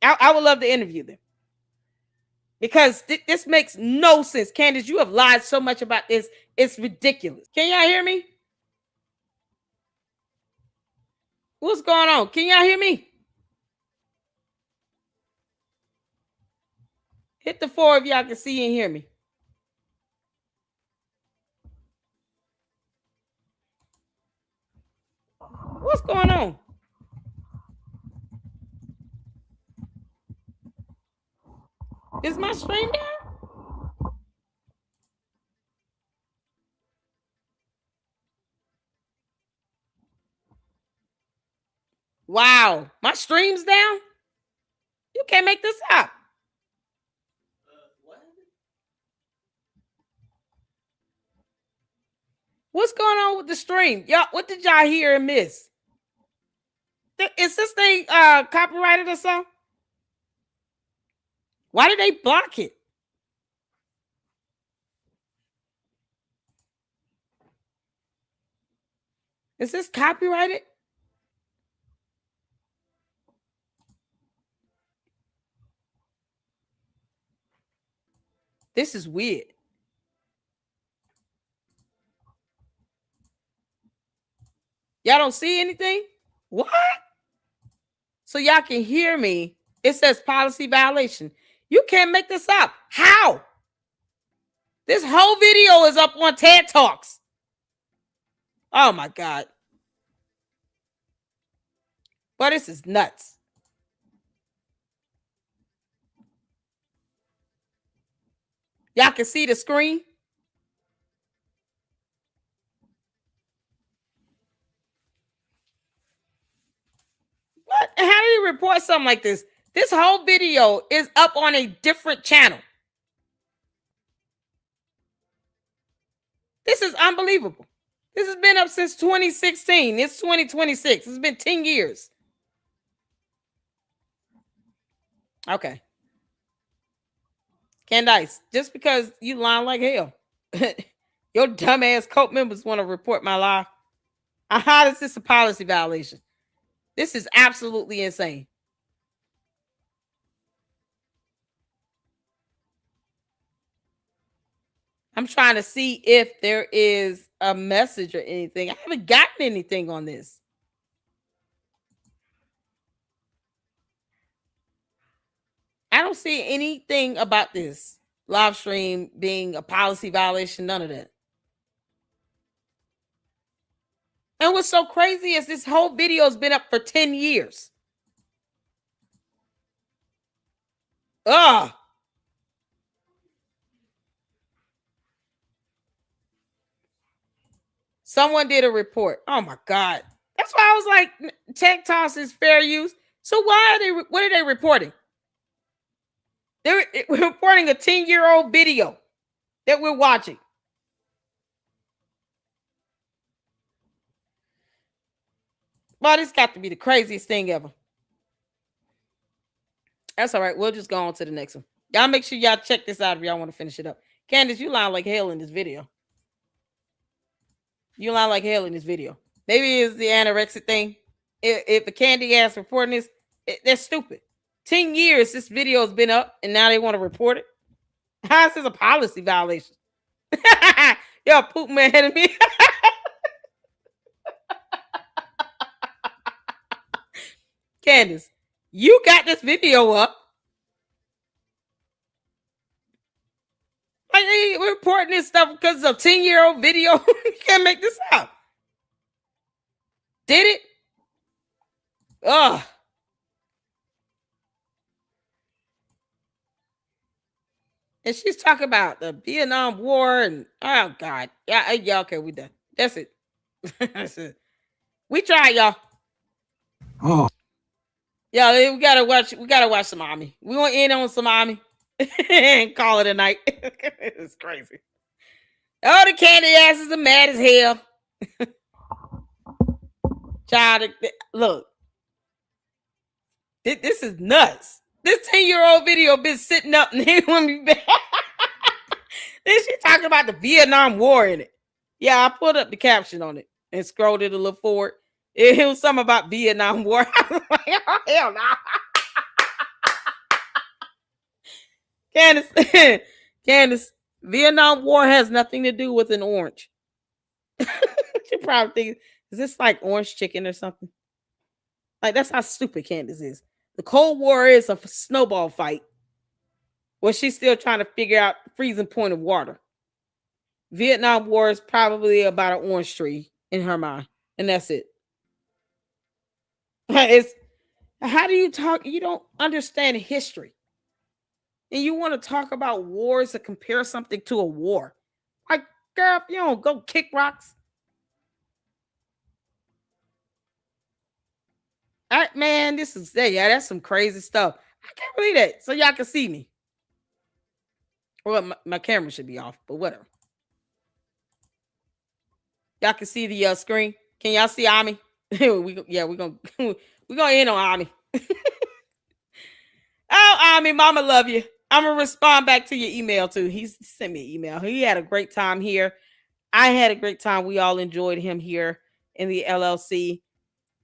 I would love to interview them. Because this makes no sense. Candace, you have lied so much about this. It's ridiculous. Can y'all hear me? What's going on? Can y'all hear me? Hit the 4 if y'all can see and hear me. What's going on? Is my stream down? Wow, my stream's down? You can't make this up. What's going on with the stream? Y'all, what did y'all hear and miss? Is this thing copyrighted or something? Why did they block it? Is this copyrighted? This is weird. Y'all don't see anything? What? So y'all can hear me. It says policy violation. You can't make this up. How? This whole video is up on TED Talks. Oh my God. But this is nuts. Y'all can see the screen. What? How do you report something like this? This whole video is up on a different channel. This is unbelievable. This has been up since 2016. It's 2026. It's been 10 years. Okay. Candace, just because you lying like hell, your dumbass cult members want to report my lie. How is this a policy violation? This is absolutely insane. I'm trying to see if there is a message or anything. I haven't gotten anything on this. I don't see anything about this live stream being a policy violation, none of that. And what's so crazy is this whole video has been up for 10 years. Ugh. Someone did a report. Oh my God. That's why I was like, tech toss is fair use. So why are they, what are they reporting? They're reporting a 10-year-old video that we're watching. Well, this got to be the craziest thing ever. That's all right. We'll just go on to the next one. Y'all make sure y'all check this out if y'all want to finish it up. Candace, you lying like hell in this video. You lie like hell in this video. Maybe it's the anorexic thing. If a candy ass reporting this, they're stupid. 10 years this video has been up and now they want to report it. How is this a policy violation? Y'all poop my head of me. Candace, you got this video up. Like, we're reporting this stuff because it's a 10-year-old video. You can't make this up. Did it? Ugh. And she's talking about the Vietnam War and oh God. Yeah, okay, we done. That's it. That's it. We tried, y'all. Oh. Yeah, we gotta watch some Army. We want to end on some Army and call it a night. It's crazy. Oh, the candy asses are mad as hell. Child, look. This is nuts. This 10-year-old video been sitting up and he want me back. Then she talking about the Vietnam War in it. Yeah, I put up the caption on it and scrolled it a little forward. It was something about Vietnam War. I was like, oh, hell no. Candace, Vietnam War has nothing to do with an orange. She probably thinks, is this like orange chicken or something? Like, that's how stupid Candace is. The Cold War is a snowball fight where she's still trying to figure out the freezing point of water. Vietnam War is probably about an orange tree in her mind, and that's it. It's how do you talk? You don't understand history, and you want to talk about wars to compare something to a war. Like, girl, if you don't go kick rocks. Man, this is that's some crazy stuff. I can't believe that. So y'all can see me. Well, my camera should be off, but whatever. Y'all can see the screen. Can y'all see Ami? we're gonna end on Ami. Oh, Ami, mama love you. I'm gonna respond back to your email too. He sent me an email. He had a great time here. I had a great time. We all enjoyed him here. in the LLC.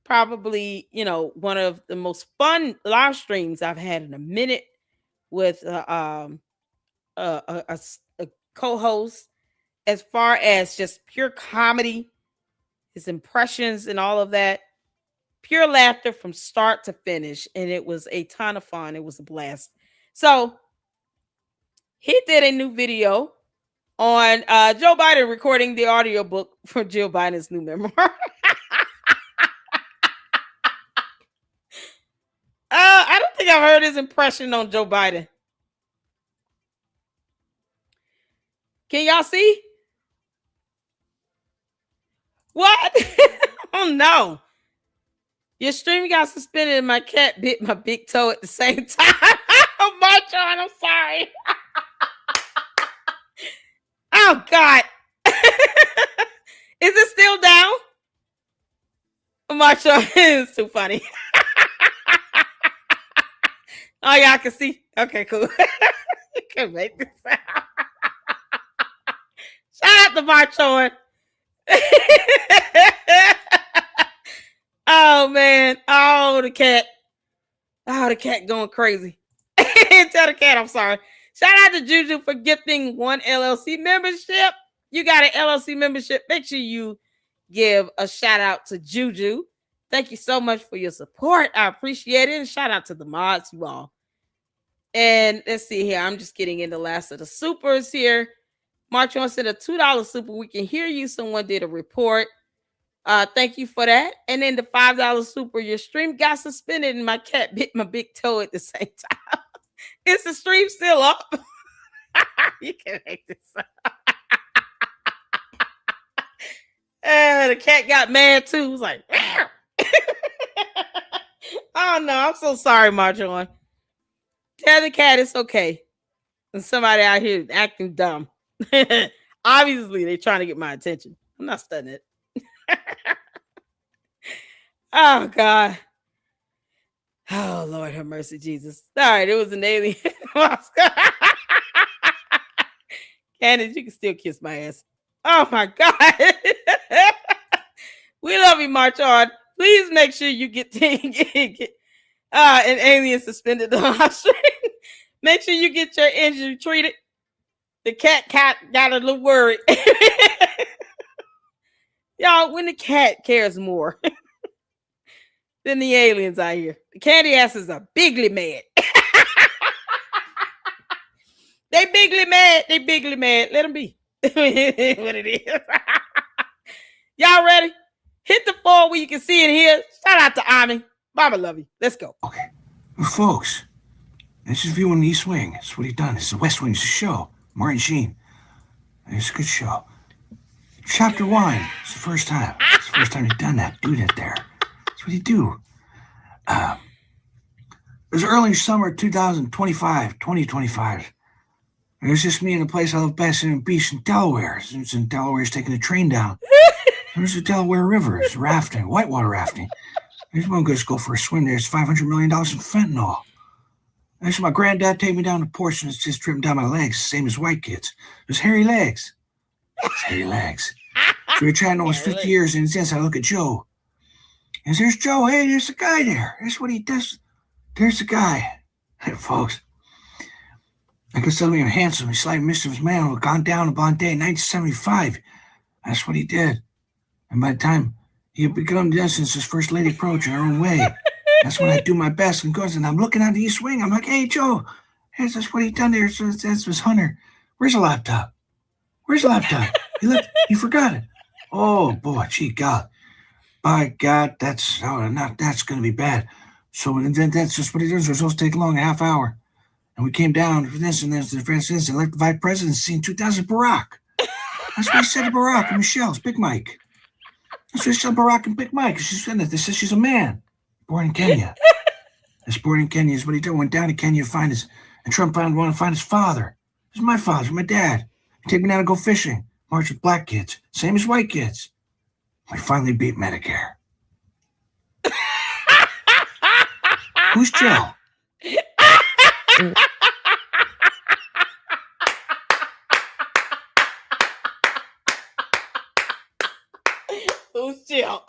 Probably, one of the most fun live streams I've had in a minute with a co-host, as far as just pure comedy, his impressions and all of that. Pure laughter from start to finish. And it was a ton of fun. It was a blast. So he did a new video on Joe Biden recording the audiobook for Jill Biden's new memoir. I don't think I've heard his impression on Joe Biden. Can y'all see? What? Oh no. Your stream got suspended and my cat bit my big toe at the same time. Oh, Marchon, I'm sorry. Oh, God. Is it still down? Marchon, it's too funny. Oh, y'all can see. Okay, cool. You can make this sound. Shout out to Marchon. Oh man. Oh, the cat going crazy. Tell the cat I'm sorry. Shout out to Juju for gifting 1 LLC membership. You got an LLC membership. Make sure you give a shout out to Juju. Thank you so much for your support. I appreciate it. And shout out to the mods, you all. And let's see here. I'm just getting in the last of the supers here. Marchon said a $2 super. We can hear you. Someone did a report. Thank you for that. And then the $5 super. Your stream got suspended and my cat bit my big toe at the same time. Is the stream still up? You can make this up. The cat got mad too. It was like, oh no, I'm so sorry, Marchon. Tell the cat it's okay. And somebody out here acting dumb. Obviously, they're trying to get my attention. I'm not studying it. Oh, God. Oh, Lord, have mercy, Jesus. All right, it was an alien. Candace, you can still kiss my ass. Oh, my God. We love you, Marchon. Please make sure you get an alien suspended the live stream. Make sure you get your injury treated. The cat got a little worried. Y'all, when the cat cares more than the aliens out here, the candy asses are bigly mad. They bigly mad. They bigly mad. Let them be. What it is. Y'all ready? Hit the 4 where you can see it here. Shout out to Ami. Mama love you. Let's go. Okay. Well, folks, this is View in the East Wing. That's what he done. It's the West Wing. It's a show. Martin Sheen. It's a good show. Chapter 1. It's the first time. It's the first time he'd done that. Do that there. That's what he do. It was early summer 2025. It was just me in a place I love best in a beach in Delaware. It's in Delaware. It's taking a train down. There's the Delaware River. It's rafting, whitewater rafting. There's one good go for a swim there. It's $500 million in fentanyl. Actually, my granddad take me down the porch and it's just dripping down my legs, same as white kids. There's hairy legs. It's hairy legs. So we're trying almost 50 years, and since I look at Joe. And there's Joe. Hey, there's a guy there. That's what he does. There's the guy. Hey, folks. I consider him handsome. He's like mischievous man who had gone down a blonde day in 1975. That's what he did. And by the time he had become since his first lady approach in her own way, that's when I do my best and goes, and I'm looking at the East Wing. I'm like, hey, Joe, hey, that's what he done there. So that's his Hunter. Where's the laptop? Where's the laptop? He forgot it. Oh, boy, gee, God. By God, that's going to be bad. So then that's just what he does. We're supposed to take long, a half hour. And we came down for this, and there's the president, elect the vice presidency in 2000, Barack. That's what he said to Barack and Michelle's Big Mike. That's what he said to Barack and Big Mike. She's saying that. They said she's a man. Born in Kenya. This born in Kenya is what he did. Went down to Kenya to find his, and Trump wanted to find his father. This is my father, this is my dad. He take me down to go fishing. March with black kids, same as white kids. We finally beat Medicare. Who's Joe? Who's Jill?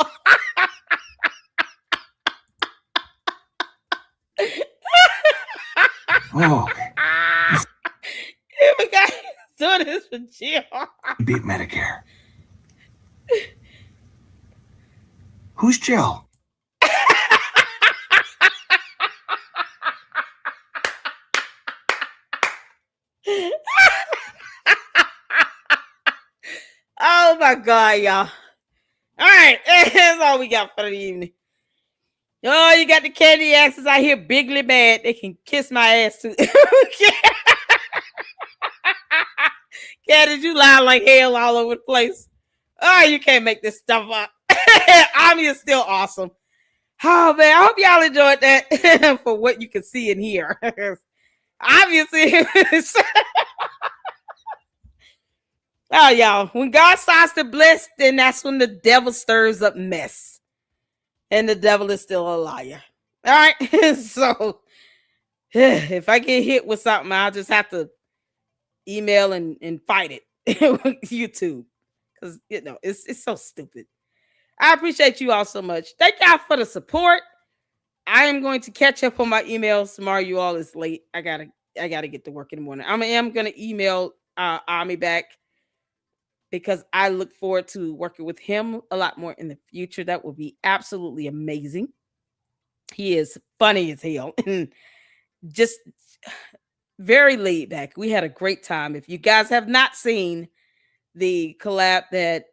Oh, We got doing this for Jill. beat Medicare. Who's Jill? Oh my God, y'all. All right, that's all we got for the evening. Oh, you got the candy asses out here bigly mad. They can kiss my ass too. Candace, you lie like hell all over the place. Oh, you can't make this stuff up. Ami is still awesome. Oh man, I hope y'all enjoyed that for what you can see and hear. Obviously, oh y'all, when God starts to bless, then that's when the devil stirs up mess. And the devil is still a liar. All right. So if I get hit with something, I'll just have to email and fight it with YouTube. Because it's so stupid. I appreciate you all so much. Thank y'all for the support. I am going to catch up on my emails tomorrow. You all is late. I gotta get to work in the morning. I am gonna email Ami back because I look forward to working with him a lot more in the future. That will be absolutely amazing. He is funny as hell and just very laid back. We had a great time. If you guys have not seen the collab that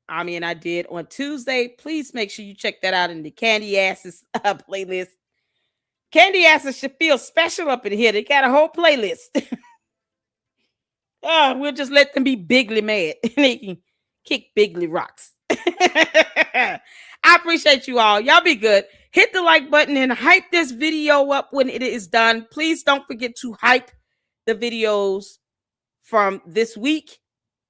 Ami and I did on Tuesday, please make sure you check that out in the Candy Asses playlist. Candy Asses should feel special up in here. They got a whole playlist. We'll just let them be bigly mad and they can kick bigly rocks. I appreciate you all. Y'all be good. Hit the like button and hype this video up when it is done. Please don't forget to hype the videos from this week.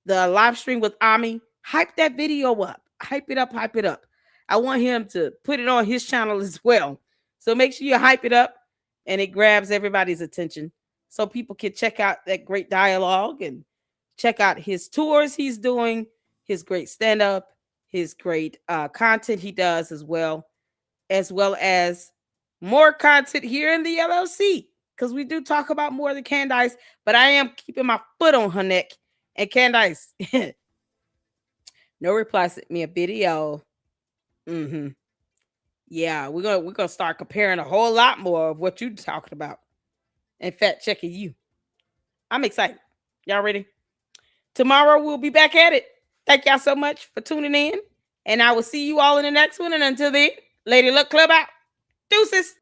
The live stream with Ami. Hype that video up. Hype it up. Hype it up. I want him to put it on his channel as well. So make sure you hype it up and it grabs everybody's attention so people can check out that great dialogue and check out his tours he's doing, his great stand-up, his great content he does as well as more content here in the LLC, because we do talk about more than Candace, but I am keeping my foot on her neck. And Candace, no reply sent me a video. Yeah, we're gonna start comparing a whole lot more of what you're talking about and fact checking you. I'm excited. Y'all ready? Tomorrow we'll be back at it. Thank y'all so much for tuning in, and I will see you all in the next one. And until then, Lady Luck Club out. Deuces.